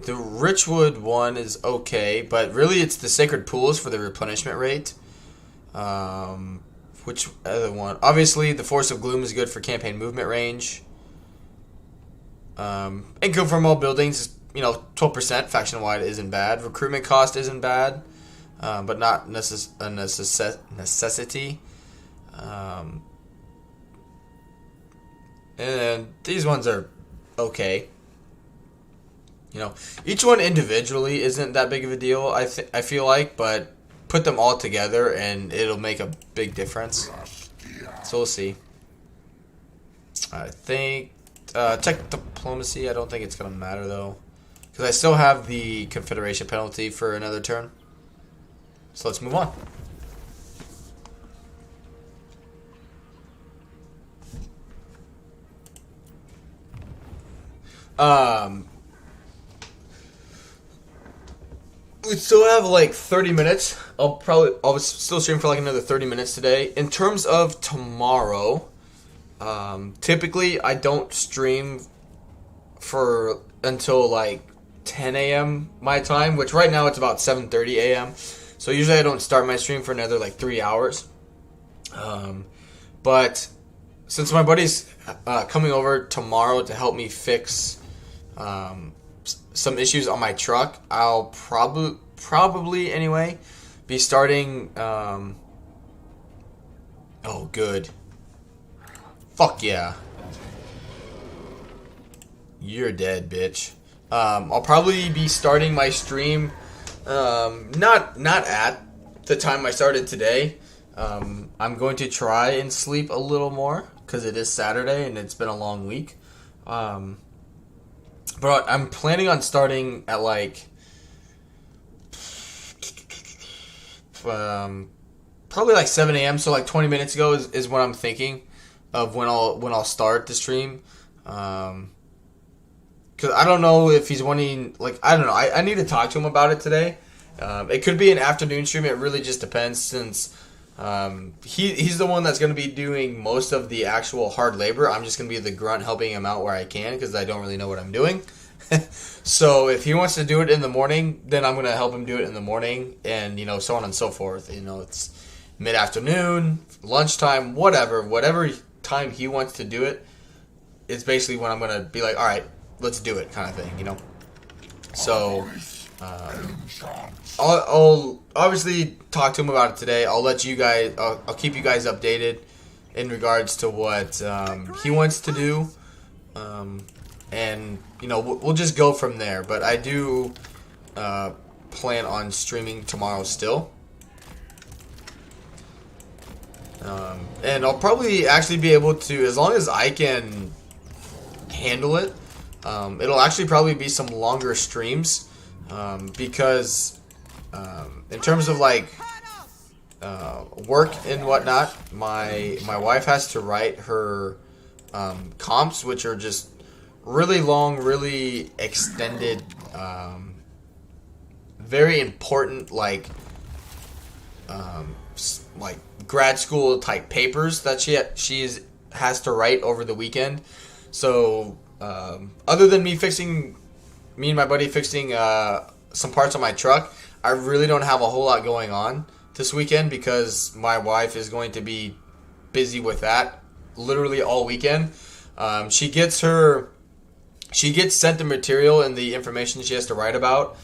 Richwood one is okay, but really it's the Sacred Pools for the replenishment rate. Which other one? Obviously, the Force of Gloom is good for campaign movement range. Income from all buildings is, 12% faction-wide isn't bad. Recruitment cost isn't bad, but not a necessity. And these ones are okay. Each one individually isn't that big of a deal, I feel like, but put them all together and it'll make a big difference. So we'll see. I think check diplomacy. I don't think it's gonna matter though, because I still have the Confederation penalty for another turn. So let's move on. We still have like 30 minutes. I'll still stream for like another 30 minutes today. In terms of tomorrow, typically I don't stream for until like 10 a.m. my time, which right now it's about 7:30 a.m. So usually I don't start my stream for another like 3 hours. But since my buddy's coming over tomorrow to help me fix some issues on my truck, I'll probably anyway be starting. Oh, good. Fuck yeah. You're dead, bitch. I'll probably be starting my stream not at the time I started today. I'm going to try and sleep a little more because it is Saturday and it's been a long week. But I'm planning on starting at like probably like 7 a.m. So like 20 minutes ago is when I'm thinking of when I'll start the stream. Because I don't know if he's wanting, like, I don't know. I need to talk to him about it today. It could be an afternoon stream. It really just depends, since he's the one that's going to be doing most of the actual hard labor. I'm just going to be the grunt helping him out where I can, because I don't really know what I'm doing. So if he wants to do it in the morning, then I'm going to help him do it in the morning, and, you know, so on and so forth. You know, it's mid-afternoon, lunchtime, whatever time he wants to do it. It's basically when I'm going to be like, all right, let's do it, kind of thing, you know? So, I'll obviously talk to him about it today. I'll let you guys, I'll keep you guys updated in regards to what he wants to do. And, you know, we'll just go from there. But I do plan on streaming tomorrow still. And I'll probably actually be able to, as long as I can handle it, it'll actually probably be some longer streams, because in terms of like work and whatnot, my wife has to write her comps, which are just really long, really extended, very important, like grad school type papers that she has to write over the weekend. So other than me and my buddy fixing some parts on my truck, I really don't have a whole lot going on this weekend, because my wife is going to be busy with that literally all weekend. She gets sent the material and the information she has to write about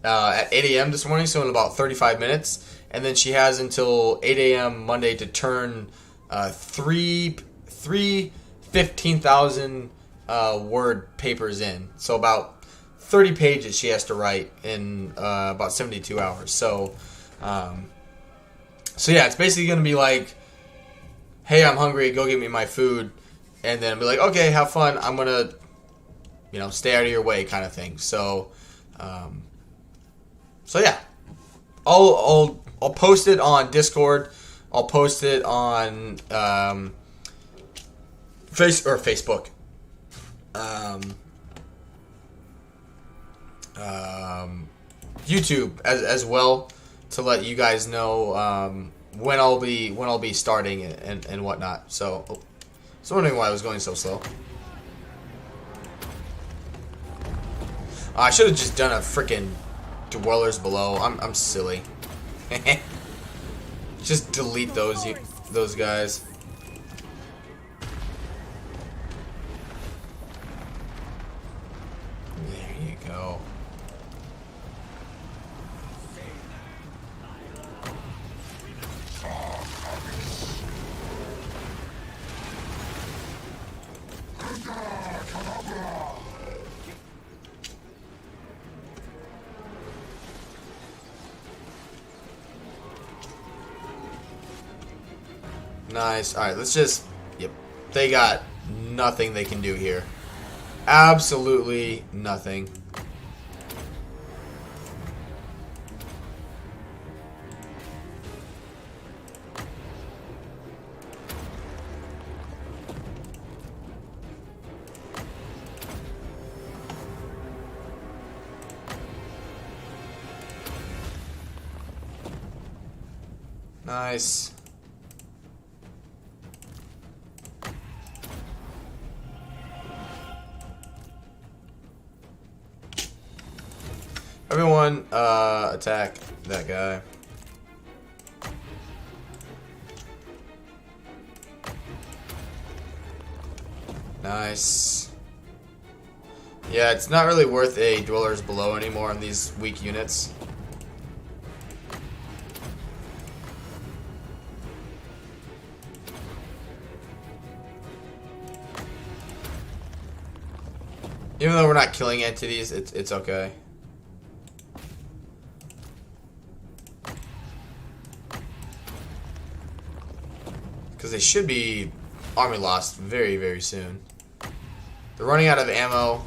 at 8 a.m. this morning, so in about 35 minutes. And then she has until 8 a.m. Monday to turn three 15,000 word papers in. So about 30 pages she has to write in about 72 hours. So yeah, it's basically going to be like, hey, I'm hungry, go get me my food. And then be like, okay, have fun. I'm going to, you know, stay out of your way, kind of thing. So yeah, I'll post it on Discord. I'll post it on Facebook. YouTube as well, to let you guys know when I'll be starting it and whatnot. So, I was wondering why I was going so slow. I should have just done a freaking Dwellers Below. I'm silly. Just delete those guys. There you go. Nice. Alright, let's just... Yep. They got nothing they can do here. Absolutely nothing. Nice. Everyone, attack that guy. Nice. Yeah, it's not really worth a Dwellers Below anymore on these weak units. Even though we're not killing entities, it's okay. Because they should be army lost very, very soon. They're running out of ammo.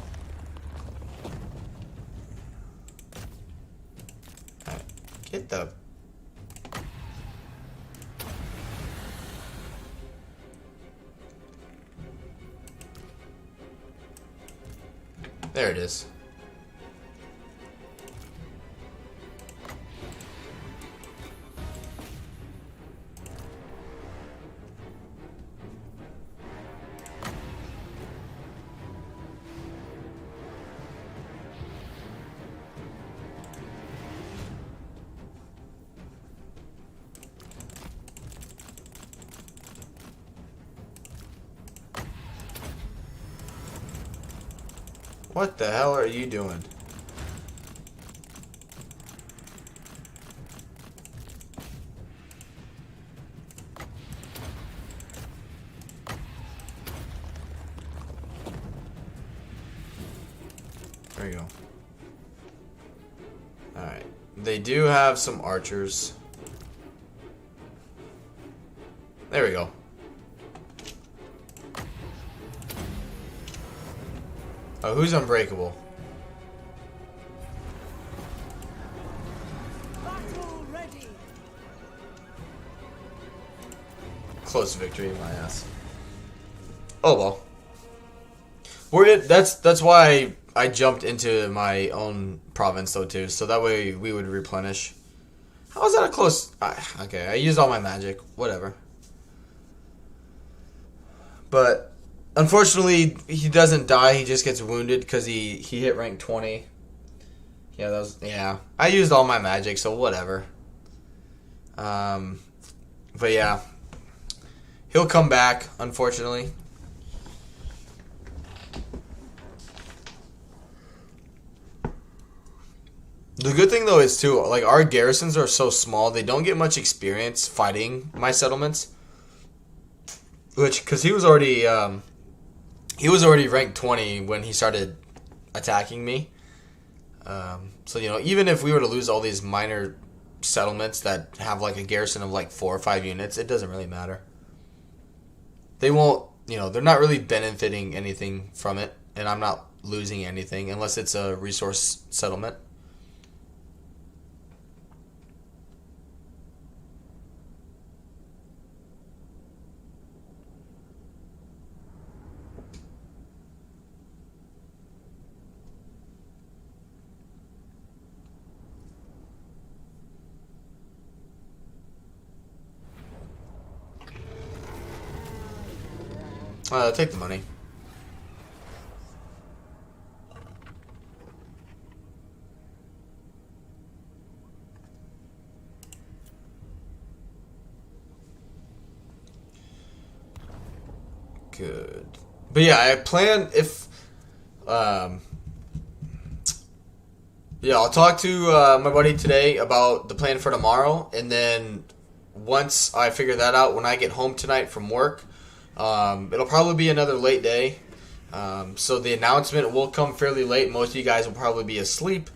Alright, get the... There it is. What the hell are you doing? There you go. Alright. They do have some archers. There we go. Oh, who's unbreakable? Battle ready. Close victory, my ass. Oh well. That's why I jumped into my own province though too, so that way we would replenish. How was that a close? Okay, I used all my magic. Whatever. But unfortunately, he doesn't die. He just gets wounded because he hit rank 20. Yeah, that was I used all my magic, so whatever. But yeah, he'll come back. Unfortunately. The good thing though is too, like our garrisons are so small, they don't get much experience fighting my settlements. Which, because he was already ranked 20 when he started attacking me. So, you know, even if we were to lose all these minor settlements that have like a garrison of like 4 or 5 units, it doesn't really matter. They won't, you know, they're not really benefiting anything from it, and I'm not losing anything unless it's a resource settlement. Take the money. Good. But yeah, I plan if... yeah, I'll talk to my buddy today about the plan for tomorrow, and then once I figure that out, when I get home tonight from work, it'll probably be another late day. So the announcement will come fairly late. Most of you guys will probably be asleep.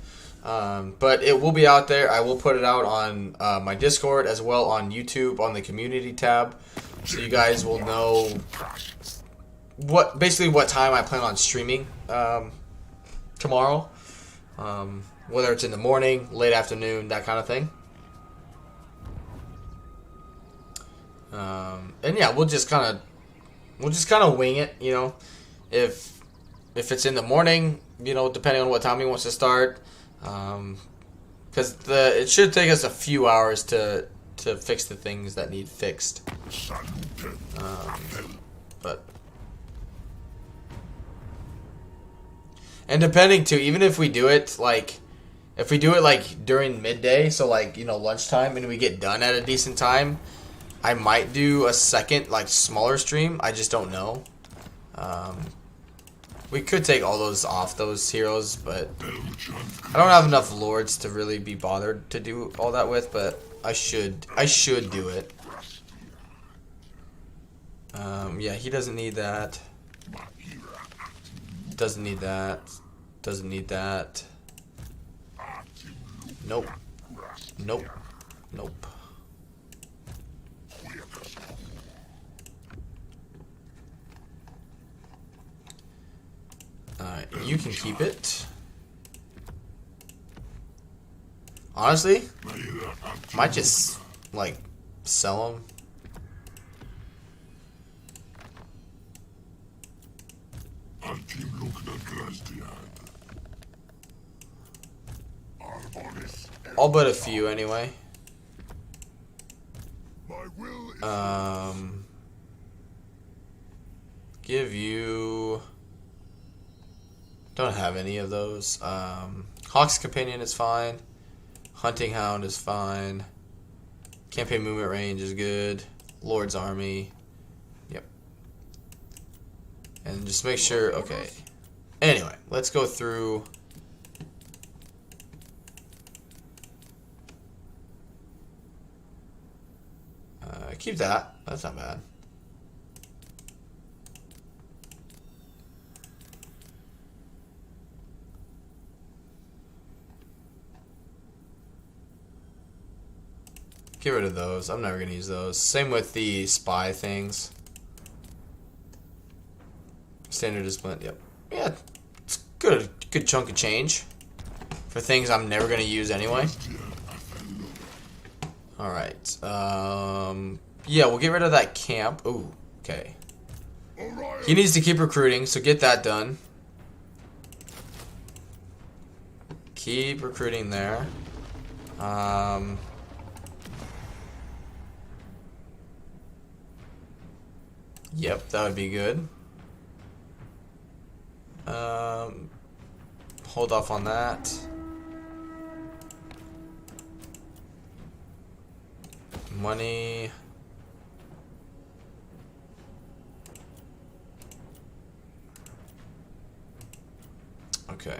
But it will be out there. I will put it out on my Discord as well on YouTube on the community tab. So you guys will know basically what time I plan on streaming tomorrow. Whether it's in the morning, late afternoon, that kind of thing. And yeah, we'll just kind of wing it, you know. If it's in the morning, you know, depending on what time he wants to start, because it should take us a few hours to fix the things that need fixed. But and depending too, even if we do it like during midday, so like, you know, lunchtime, and we get done at a decent time, I might do a second, like, smaller stream. I just don't know. We could take all those off, those heroes, but I don't have enough lords to really be bothered to do all that with, but I should do it. Yeah, he doesn't need that. Doesn't need that. Doesn't need that. Nope. Nope. Nope. Alright, you can keep it. Honestly, might just, like, sell them. All but a few, anyway. Give you... Don't have any of those. Hawk's Companion is fine. Hunting Hound is fine. Campaign movement range is good. Lord's Army. Yep. And just make sure... Okay. Anyway, let's go through... keep that. That's not bad. Get rid of those. I'm never going to use those. Same with the spy things. Standard discipline. Yep. Yeah, it's good. Good chunk of change for things I'm never going to use anyway. All right. Yeah, we'll get rid of that camp. Ooh. Okay. He needs to keep recruiting, so get that done. Keep recruiting there. Yep, that would be good. Hold off on that. Money. Okay.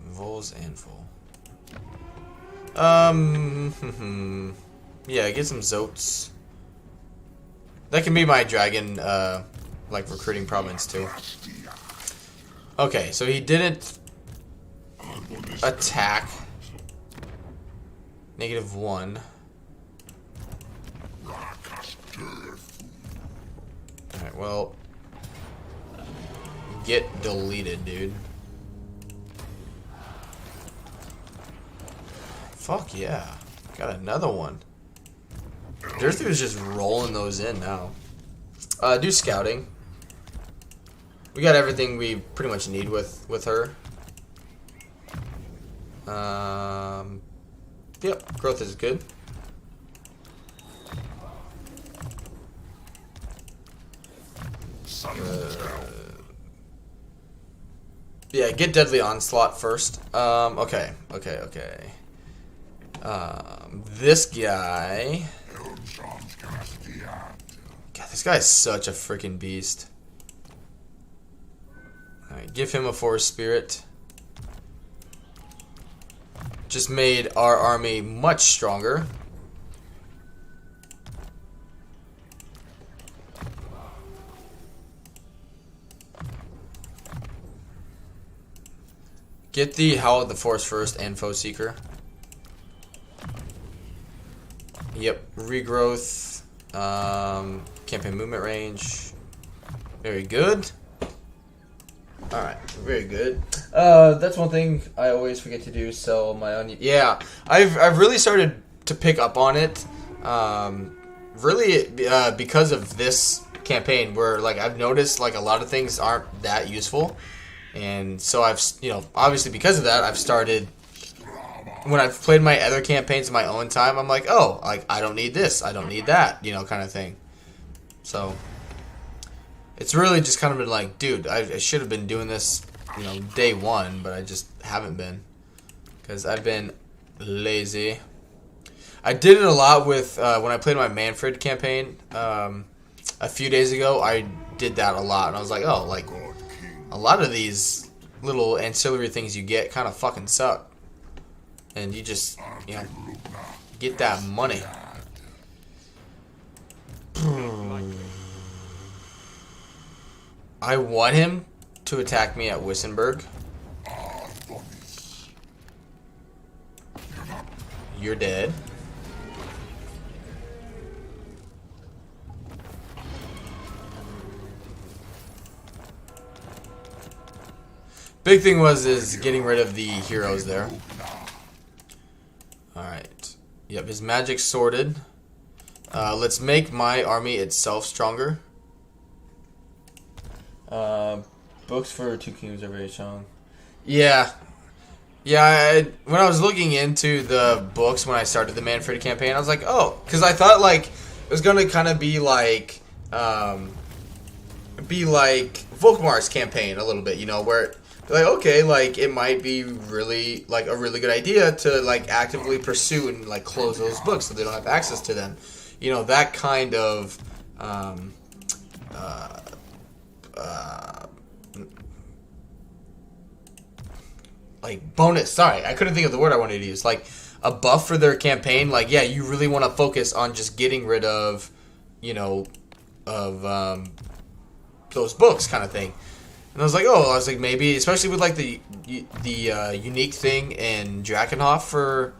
Vols and full. Yeah, get some Zotes. That can be my dragon, like, recruiting province, too. Okay, so he didn't attack. -1. Alright, well, get deleted, dude. Fuck yeah. Got another one. Durthu is just rolling those in now. Do scouting. We got everything we pretty much need with her. Yep, growth is good. Yeah, get Deadly Onslaught first. Okay. This guy... God, this guy is such a freaking beast. Alright, give him a Forest Spirit. Just made our army much stronger. Get the Howl of the Forest first and Foe Seeker. Yep, regrowth, campaign movement range. Very good. Alright, very good. That's one thing I always forget to do, sell my onion. Yeah, I've really started to pick up on it. Really, because of this campaign where, like, I've noticed, like, a lot of things aren't that useful. And so I've, obviously because of that, I've started... When I've played my other campaigns in my own time, I'm like, oh, like, I don't need this, I don't need that, kind of thing. So, it's really just kind of been like, dude, I should have been doing this, day one, but I just haven't been. Because I've been lazy. I did it a lot with, when I played my Manfred campaign, a few days ago, I did that a lot, and I was like, oh, like, a lot of these little ancillary things you get kind of fucking suck. and you just, you know, get that money. I want him to attack me at Wissenberg. You're dead. Big thing is getting rid of the heroes there. Alright. Yep, his magic's sorted. Let's make my army itself stronger. Books for 2 kingdoms are very strong. Yeah. Yeah, when I was looking into the books when I started the Manfred campaign, I was like, oh, because I thought like it was gonna kind of be like Volkmar's campaign a little bit, you know, where like, okay, like it might be really like a really good idea to like actively pursue and like close those books so they don't have access to them, you know, that kind of like bonus. Sorry, I couldn't think of the word I wanted to use. Like a buff for their campaign. Like, yeah, you really want to focus on just getting rid of, you know, of those books, kind of thing. And I was like, maybe, especially with like the unique thing in Drakenhof for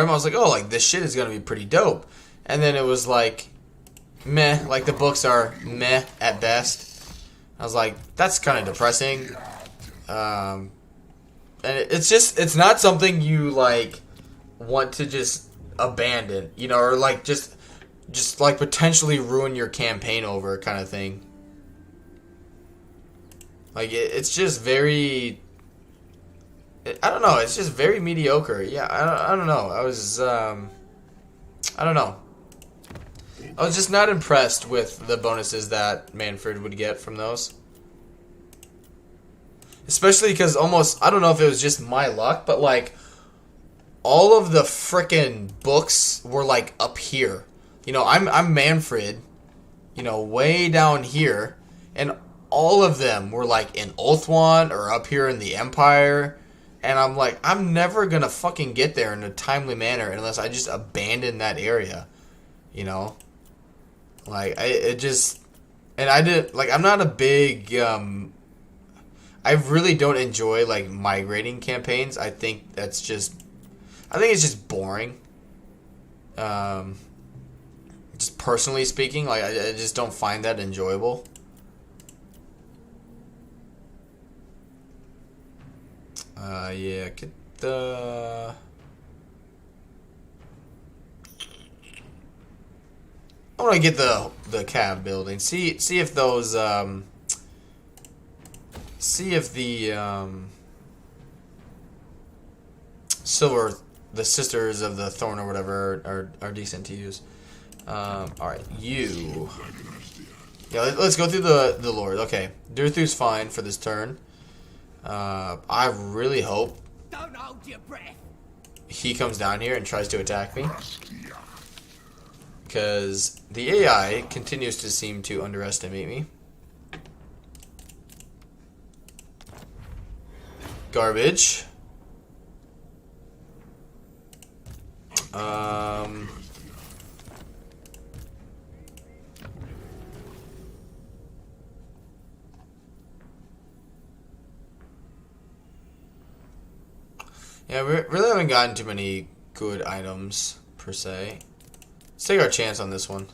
him. I was like, oh, like this shit is gonna be pretty dope. And then it was like, meh. Like the books are meh at best. I was like, that's kind of depressing. And it's not something you like want to just abandon, you know, or like just like potentially ruin your campaign over kind of thing. Like it's just very, I don't know, it's just very mediocre. Yeah, I don't know. I don't know. I was just not impressed with the bonuses that Manfred would get from those. Especially because almost, I don't know if it was just my luck, but like all of the frickin' books were like up here. You know, I'm Manfred, you know, way down here, and all of them were like in Ulthuan or up here in the Empire. And I'm like, I'm never gonna fucking get there in a timely manner unless I just abandon that area, you know? Like, I'm not a big, I really don't enjoy, like, migrating campaigns. I think it's just boring. Just personally speaking, like, I just don't find that enjoyable. Yeah, get the... I want to get the cab building. See if those see if the the Sisters of the Thorn or whatever are decent to use. All right, you. Yeah, let's go through the lore. Okay, Durthu's fine for this turn. I really hope Don't hold your breath. he comes down here and tries to attack me. Because the AI continues to seem to underestimate me. Garbage. Yeah, we really haven't gotten too many good items, per se. Let's take our chance on this one.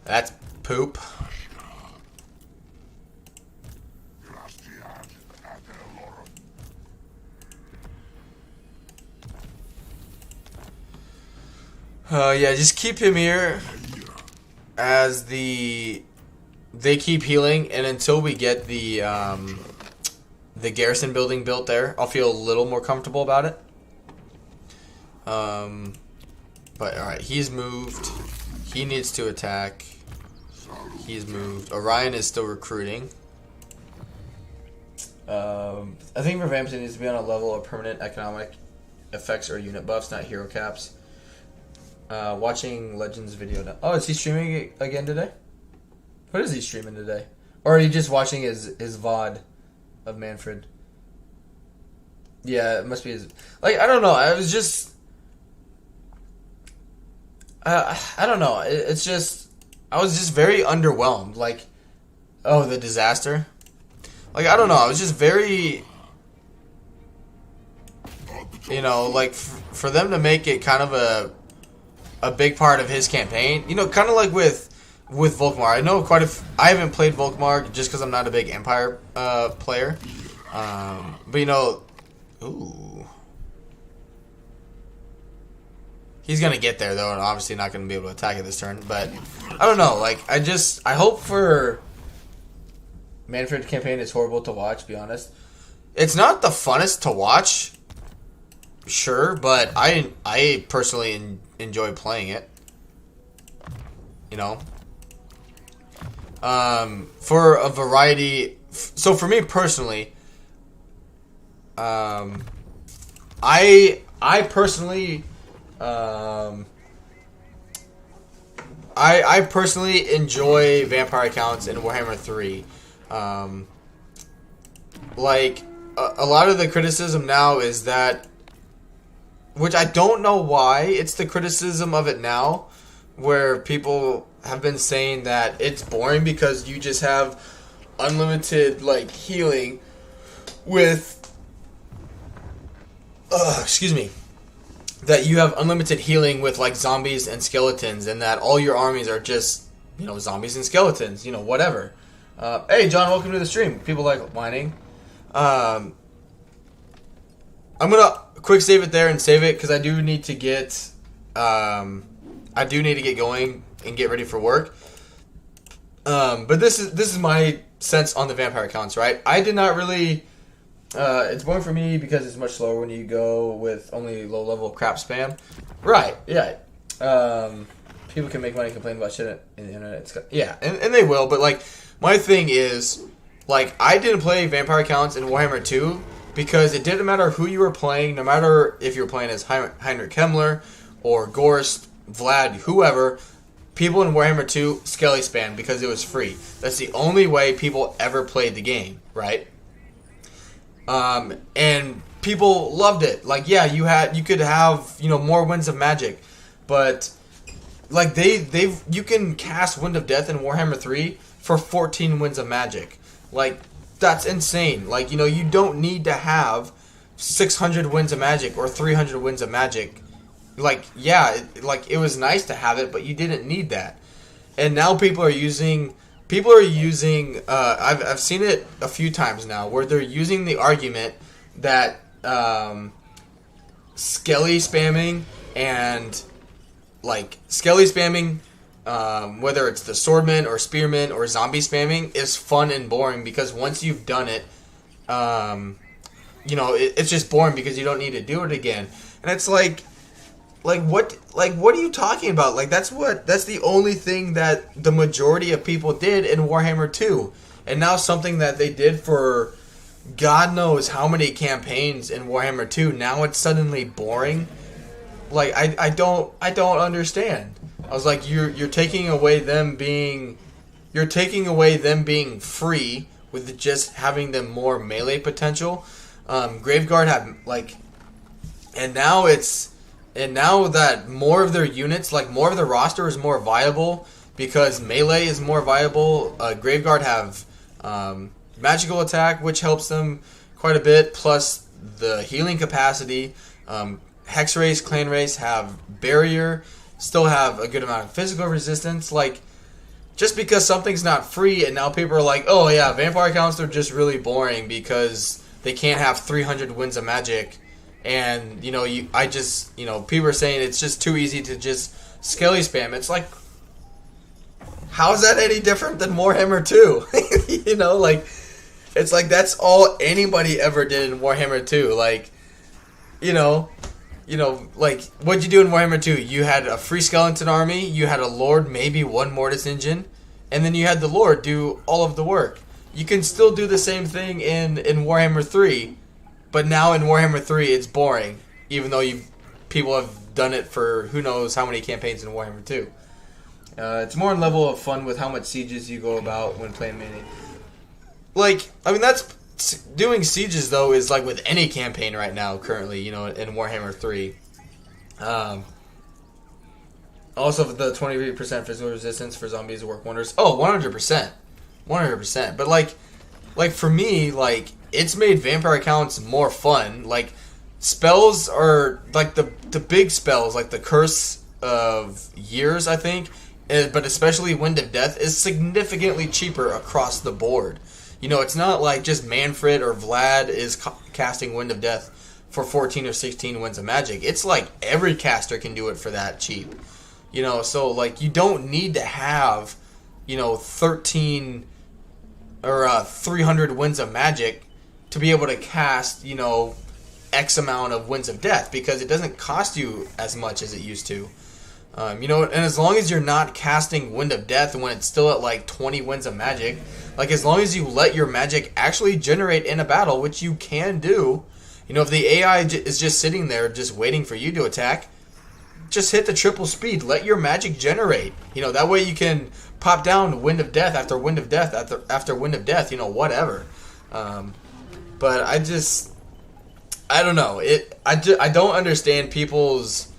That's poop. Yeah, just keep him here as they keep healing, and until we get the garrison building built there, I'll feel a little more comfortable about it. But alright, he's moved. He needs to attack. He's moved. Orion is still recruiting. I think Revamping needs to be on a level of permanent economic effects or unit buffs, not hero caps. Watching Legends video now. Oh, is he streaming again today? What is he streaming today? Or are you just watching his VOD of Manfred? Yeah, it must be his... Like, I don't know. I was just... I don't know. It's just... I was just very underwhelmed. Like, oh, the disaster? Like, I don't know. I was just very... You know, like, for them to make it kind of a big part of his campaign. You know, kind of like with Volkmar. I know I haven't played Volkmar just because I'm not a big Empire player. But, you know... Ooh. He's going to get there, though, and obviously not going to be able to attack it this turn. But, I don't know. Like, I hope for... Manfred's campaign is horrible to watch, to be honest. It's not the funnest to watch, sure, but I personally enjoy playing it. You know? For a variety... So, for me personally... I personally I personally enjoy vampire accounts in Warhammer 3. Like a lot of the criticism now is that, which I don't know why it's the criticism of it now, where people have been saying that it's boring because you just have unlimited like healing with excuse me, that you have unlimited healing with like zombies and skeletons, and that all your armies are just, you know, zombies and skeletons, you know, whatever. Hey John, welcome to the stream. People like whining. I'm gonna quick save it there and save it because I do need to get going and get ready for work. But this is my sense on the vampire accounts, right? I did not really. It's boring for me because it's much slower when you go with only low-level crap spam. Right, yeah. People can make money complaining about shit in the internet. Yeah, and they will, but, like, my thing is, like, I didn't play vampire accounts in Warhammer 2 because it didn't matter who you were playing, no matter if you were playing as Heinrich Himmler or Gorst, Vlad, whoever, people in Warhammer 2 skelly spam because it was free. That's the only way people ever played the game, right? And people loved it. Like, yeah, you could have, you know, more Winds of Magic, but like you can cast Wind of Death in Warhammer 3 for 14 Winds of Magic. Like, that's insane. Like, you know, you don't need to have 600 Winds of Magic or 300 Winds of Magic. Like, yeah, it was nice to have it, but you didn't need that. And now people are using I've seen it a few times now where they're using the argument that skelly spamming and like skelly spamming, whether it's the swordman or spearman or zombie spamming, is fun and boring because once you've done it, you know, it's just boring because you don't need to do it again. And it's like what are you talking about? Like, that's the only thing that the majority of people did in Warhammer 2. And now something that they did for God knows how many campaigns in Warhammer 2, now it's suddenly boring. Like, I don't understand. I was like, you're taking away them being free with just having them more melee potential. Graveguard had like, and now that more of their units, like more of the roster is more viable because melee is more viable. Graveguard have magical attack, which helps them quite a bit, plus the healing capacity. Hex race, clan race have barrier, still have a good amount of physical resistance. Like, just because something's not free and now people are like, oh yeah, vampire accounts are just really boring because they can't have 300 Winds of Magic. And, you know, people are saying it's just too easy to just skelly spam. It's like, how is that any different than Warhammer 2? You know, like, it's like that's all anybody ever did in Warhammer 2. Like, you know, like, what'd you do in Warhammer 2? You had a free skeleton army, you had a lord, maybe one mortis engine, and then you had the lord do all of the work. You can still do the same thing in Warhammer 3. But now in Warhammer 3, it's boring, even though people have done it for who knows how many campaigns in Warhammer 2. It's more in level of fun with how much sieges you go about when playing melee. like, I mean, that's doing sieges though is like with any campaign right now currently, you know, in Warhammer 3. Also, the 23% physical resistance for zombies work wonders. Oh, 100%. 100%. But, like for me, like, it's made vampire accounts more fun. Like, spells are, like, the big spells, like the Curse of Years, I think, but especially Wind of Death, is significantly cheaper across the board. You know, it's not like just Manfred or Vlad is casting Wind of Death for 14 or 16 winds of magic. It's like every caster can do it for that cheap. You know, so, like, you don't need to have, you know, 13 or 300 winds of magic to be able to cast, you know, X amount of winds of death, because it doesn't cost you as much as it used to. You know, and as long as you're not casting Wind of Death when it's still at, like, 20 winds of magic, like, as long as you let your magic actually generate in a battle, which you can do, you know, if the AI is just sitting there just waiting for you to attack, just hit the triple speed. Let your magic generate. You know, that way you can pop down Wind of Death after Wind of Death after Wind of Death. You know, whatever. But I don't know. I don't understand people's,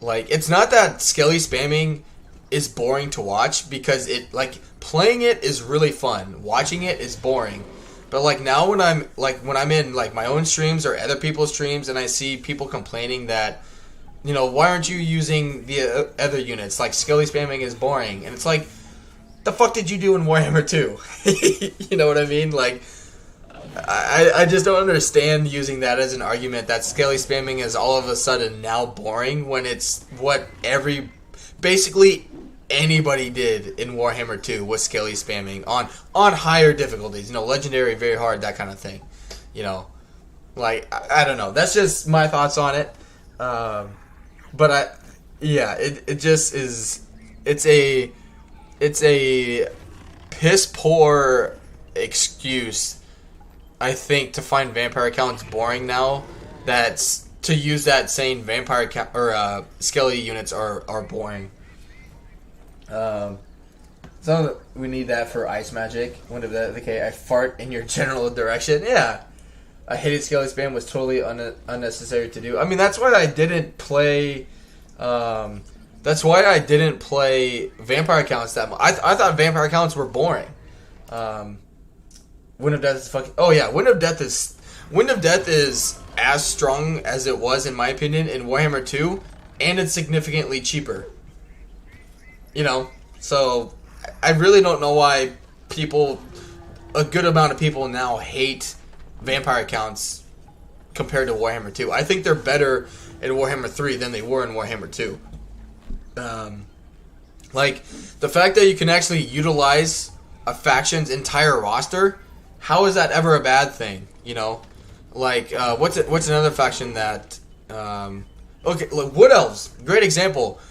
like, it's not that Skelly spamming is boring to watch, because it, like, playing it is really fun. Watching it is boring. But, like, now when I'm in, like, my own streams or other people's streams and I see people complaining that, you know, why aren't you using the other units? Like, Skelly spamming is boring. And it's like, the fuck did you do in Warhammer 2? You know what I mean? Like, I just don't understand using that as an argument that Skelly spamming is all of a sudden now boring, when it's what basically anybody did in Warhammer 2 was Skelly spamming on higher difficulties. You know, legendary, very hard, that kind of thing. You know, like, I don't know. That's just my thoughts on it. But it just is. It's a piss poor excuse, I think, to find vampire accounts boring now. That's to use that saying vampire account or Skelly units are boring. So we need that for ice magic. When did that? Okay, I fart in your general direction. Yeah. I hated Skelly spam, was totally unnecessary to do. I mean, that's why I didn't play. That's why I didn't play vampire accounts that much. I thought vampire accounts were boring. Wind of Death is fucking. Oh yeah, Wind of Death is as strong as it was, in my opinion, in Warhammer 2, and it's significantly cheaper. You know, so I really don't know why a good amount of people now hate vampire accounts compared to Warhammer 2. I think they're better in Warhammer 3 than they were in Warhammer 2. Like, the fact that you can actually utilize a faction's entire roster, how is that ever a bad thing? You know, like, what's another faction that, okay, like Wood Elves, great example.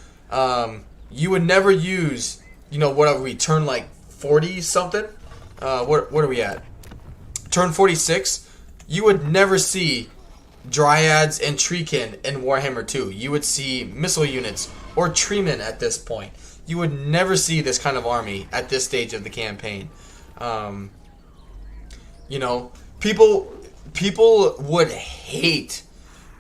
You would never use, you know, what are we, turn like 40 something? What are we at? Turn 46, you would never see Dryads and Treekin in Warhammer 2. You would see missile units or Treemen at this point. You would never see this kind of army at this stage of the campaign. You know, people would hate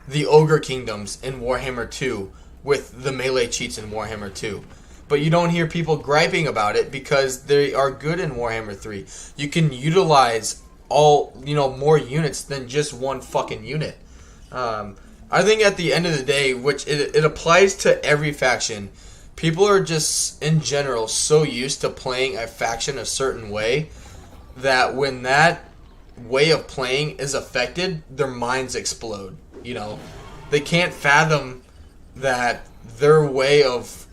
the Ogre Kingdoms in Warhammer 2 with the melee cheats in Warhammer 2. But you don't hear people griping about it because they are good in Warhammer 3. You can utilize more units than just one fucking unit. I think at the end of the day, which it applies to every faction, people are just, in general, so used to playing a faction a certain way that when that way of playing is affected, their minds explode. You know, they can't fathom that their way of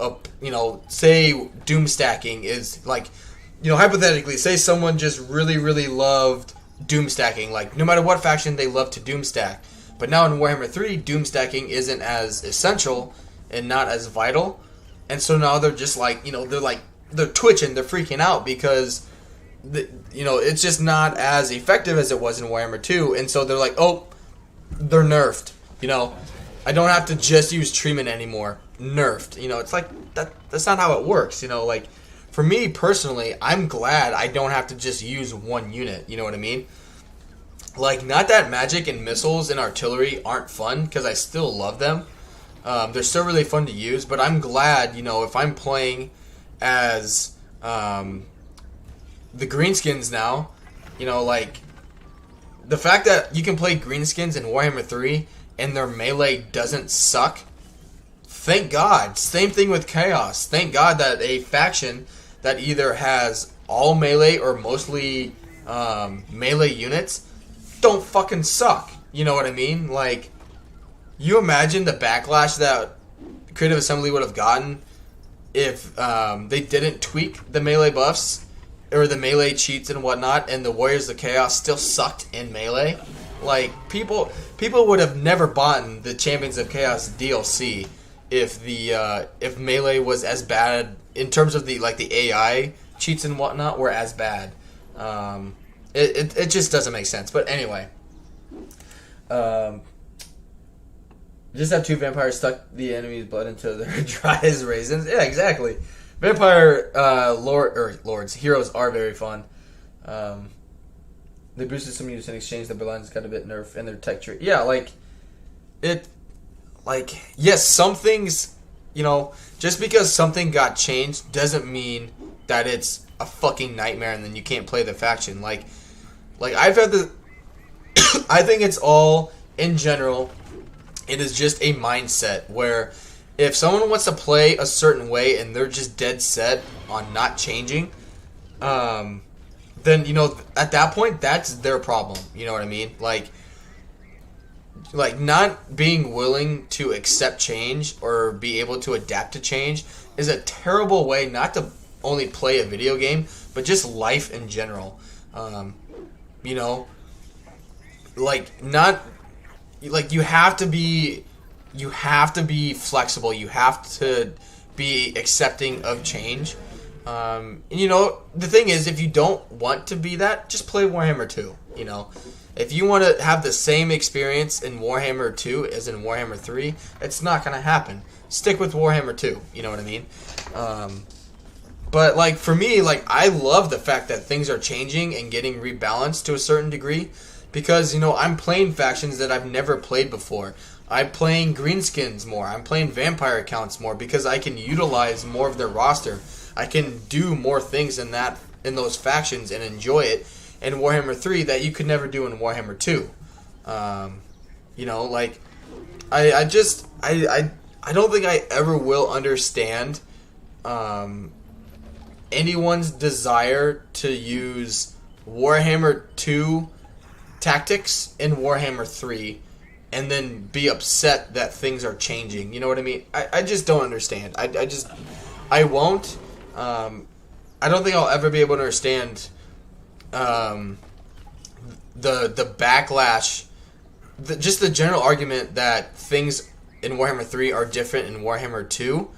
say doom stacking is like, you know, hypothetically, say someone just really, really loved doom stacking, like no matter what faction they love to doom stack, but now in Warhammer 3 doom stacking isn't as essential and not as vital, and so now they're just like, you know, they're twitching, they're freaking out because it's just not as effective as it was in Warhammer 2, and so they're like, oh, they're nerfed, you know, I don't have to just use Treeman anymore, nerfed, you know, it's like that's not how it works, you know, like for me personally, I'm glad I don't have to just use one unit. You know what I mean? Like, not that magic and missiles and artillery aren't fun, because I still love them. They're still really fun to use, but I'm glad, you know, if I'm playing as the greenskins now, you know, like, the fact that you can play greenskins in Warhammer 3 and their melee doesn't suck, thank God. Same thing with Chaos. Thank God that a faction that either has all melee or mostly melee units don't fucking suck. You know what I mean? Like, you imagine the backlash that Creative Assembly would have gotten if they didn't tweak the melee buffs or the melee cheats and whatnot, and the Warriors of Chaos still sucked in melee. Like, people would have never bought the Champions of Chaos DLC if melee was as bad in terms of the AI cheats and whatnot were as bad. It just doesn't make sense. But anyway, just have 2 vampires stuck the enemy's blood until they're dry as raisins. Yeah, exactly. Vampire lords, heroes are very fun. They boosted some units in exchange. The Berlines got a bit nerfed and their tech tree. Yeah, yes, some things, you know, just because something got changed doesn't mean that it's a fucking nightmare and then you can't play the faction. Like I've had the, I think it's all, in general, it is just a mindset where if someone wants to play a certain way and they're just dead set on not changing, then, you know, at that point, that's their problem. You know what I mean? Like not being willing to accept change or be able to adapt to change is a terrible way not to only play a video game, but just life in general. You know, you have to be flexible. You have to be accepting of change. And, you know, the thing is, if you don't want to be that, just play Warhammer 2, you know. If you want to have the same experience in Warhammer 2 as in Warhammer 3, it's not going to happen. Stick with Warhammer 2, you know what I mean? But, like, for me, like, I love the fact that things are changing and getting rebalanced to a certain degree, because, you know, I'm playing factions that I've never played before. I'm playing greenskins more. I'm playing vampire accounts more because I can utilize more of their roster. I can do more things in those factions and enjoy it in Warhammer 3 that you could never do in Warhammer 2. You know, like, I don't think I ever will understand anyone's desire to use Warhammer 2 tactics in Warhammer 3 and then be upset that things are changing. You know what I mean? I just don't understand. I won't. I don't think I'll ever be able to understand the backlash, just the general argument that things in Warhammer 3 are different in Warhammer 2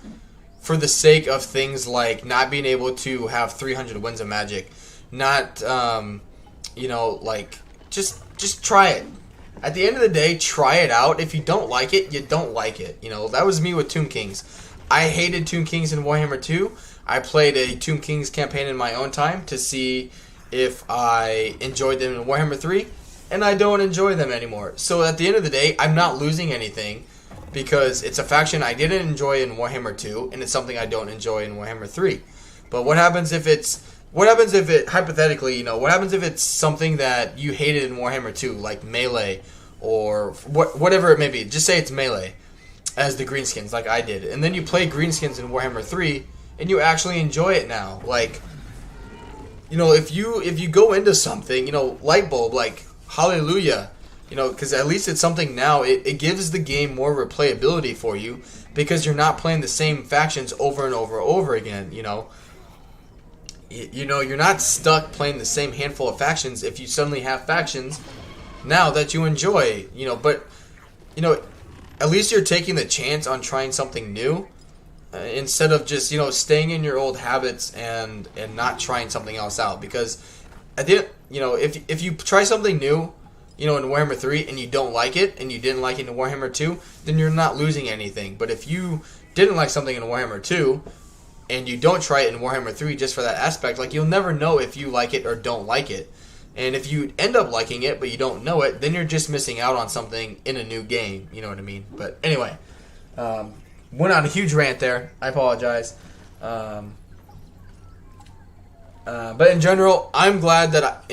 for the sake of things like not being able to have 300 winds of magic, not, you know, like, just try it. At the end of the day, try it out. If you don't like it, you don't like it. You know, that was me with Tomb Kings. I hated Tomb Kings in Warhammer 2. I played a Tomb Kings campaign in my own time to see if I enjoyed them in Warhammer 3, and I don't enjoy them anymore. So at the end of the day, I'm not losing anything because it's a faction I didn't enjoy in Warhammer 2, and it's something I don't enjoy in Warhammer 3. But what happens if hypothetically, you know, what happens if it's something that you hated in Warhammer 2, like melee, or whatever it may be. Just say it's melee, as the greenskins, like I did. And then you play greenskins in Warhammer 3, and you actually enjoy it now. Like, you know, if you go into something, you know, light bulb, like, hallelujah, you know, because at least it's something now, it gives the game more replayability for you, because you're not playing the same factions over and over and over again, you know. You know, you're not stuck playing the same handful of factions if you suddenly have factions now that you enjoy, you know. But, you know, at least you're taking the chance on trying something new instead of just, you know, staying in your old habits and not trying something else out. Because at the end, you know, if you try something new, you know, in Warhammer 3 and you don't like it and you didn't like it in Warhammer 2, then you're not losing anything. But if you didn't like something in Warhammer 2 and you don't try it in Warhammer 3 just for that aspect, like, you'll never know if you like it or don't like it. And if you end up liking it but you don't know it, then you're just missing out on something in a new game. You know what I mean? But anyway, went on a huge rant there. I apologize. But in general, I'm glad that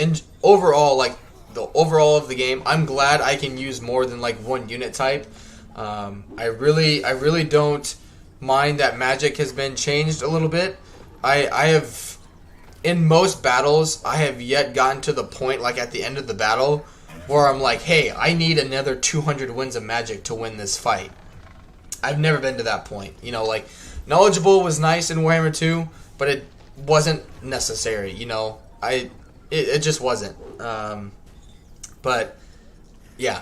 overall, like the overall of the game, I'm glad I can use more than like one unit type. I really don't mind that magic has been changed a little bit. I have, in most battles, I have yet gotten to the point, like at the end of the battle, where I'm like, hey, I need another 200 wins of magic to win this fight. I've never been to that point. You know, like, knowledgeable was nice in Warhammer 2, but it wasn't necessary, you know. It just wasn't. But, yeah.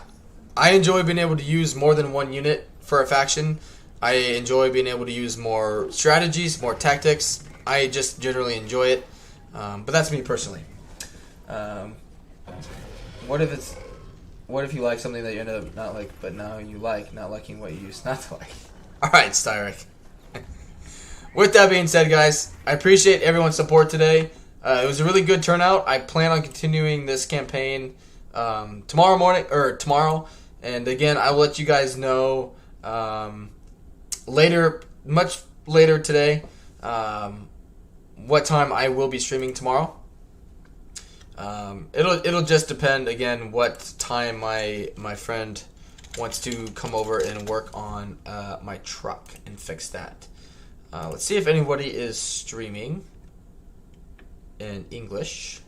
I enjoy being able to use more than one unit for a faction. I enjoy being able to use more strategies, more tactics. I just generally enjoy it. But that's me personally. What if you like something that you ended up not like, but now you like, not liking what you used not to like? Alright, Styric. With that being said, guys, I appreciate everyone's support today. It was a really good turnout. I plan on continuing this campaign tomorrow. And again, I will let you guys know much later today, what time I will be streaming tomorrow. It'll just depend, again, what time my friend wants to come over and work on my truck and fix that. Let's see if anybody is streaming in English.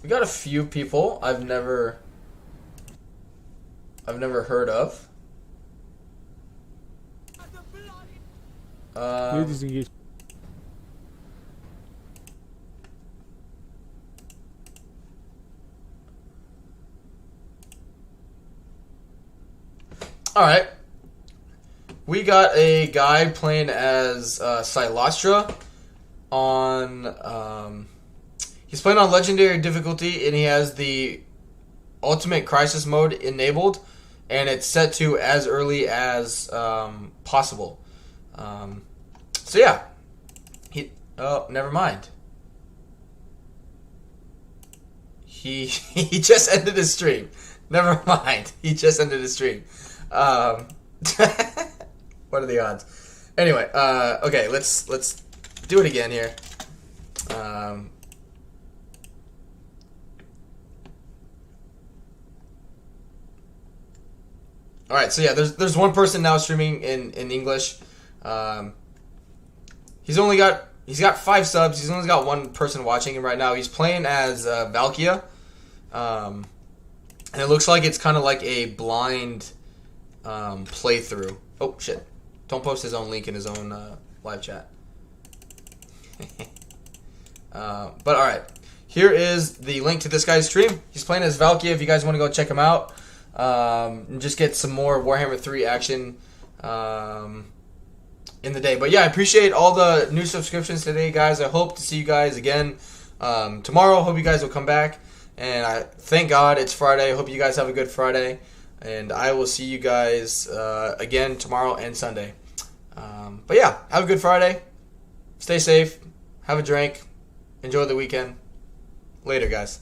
We got a few people I've never heard of. Alright. We got a guy playing as Silostra on... he's playing on Legendary difficulty, and he has the Ultimate Crisis mode enabled, and it's set to as early as possible. So yeah. Oh, never mind. He just ended his stream. Never mind. He just ended his stream. What are the odds? Anyway, okay, let's do it again here. All right, so yeah, there's one person now streaming in English. He's got 5 subs. He's only got one person watching him right now. He's playing as Valkia, and it looks like it's kind of like a blind playthrough. Oh shit! Don't post his own link in his own live chat. But all right, here is the link to this guy's stream. He's playing as Valkia. If you guys want to go check him out. And just get some more Warhammer 3 action in the day. But yeah, I appreciate all the new subscriptions today, guys. I hope to see you guys again tomorrow. Hope you guys will come back. And I thank God it's Friday. I hope you guys have a good Friday. And I will see you guys again tomorrow and Sunday. But yeah, have a good Friday. Stay safe. Have a drink. Enjoy the weekend. Later, guys.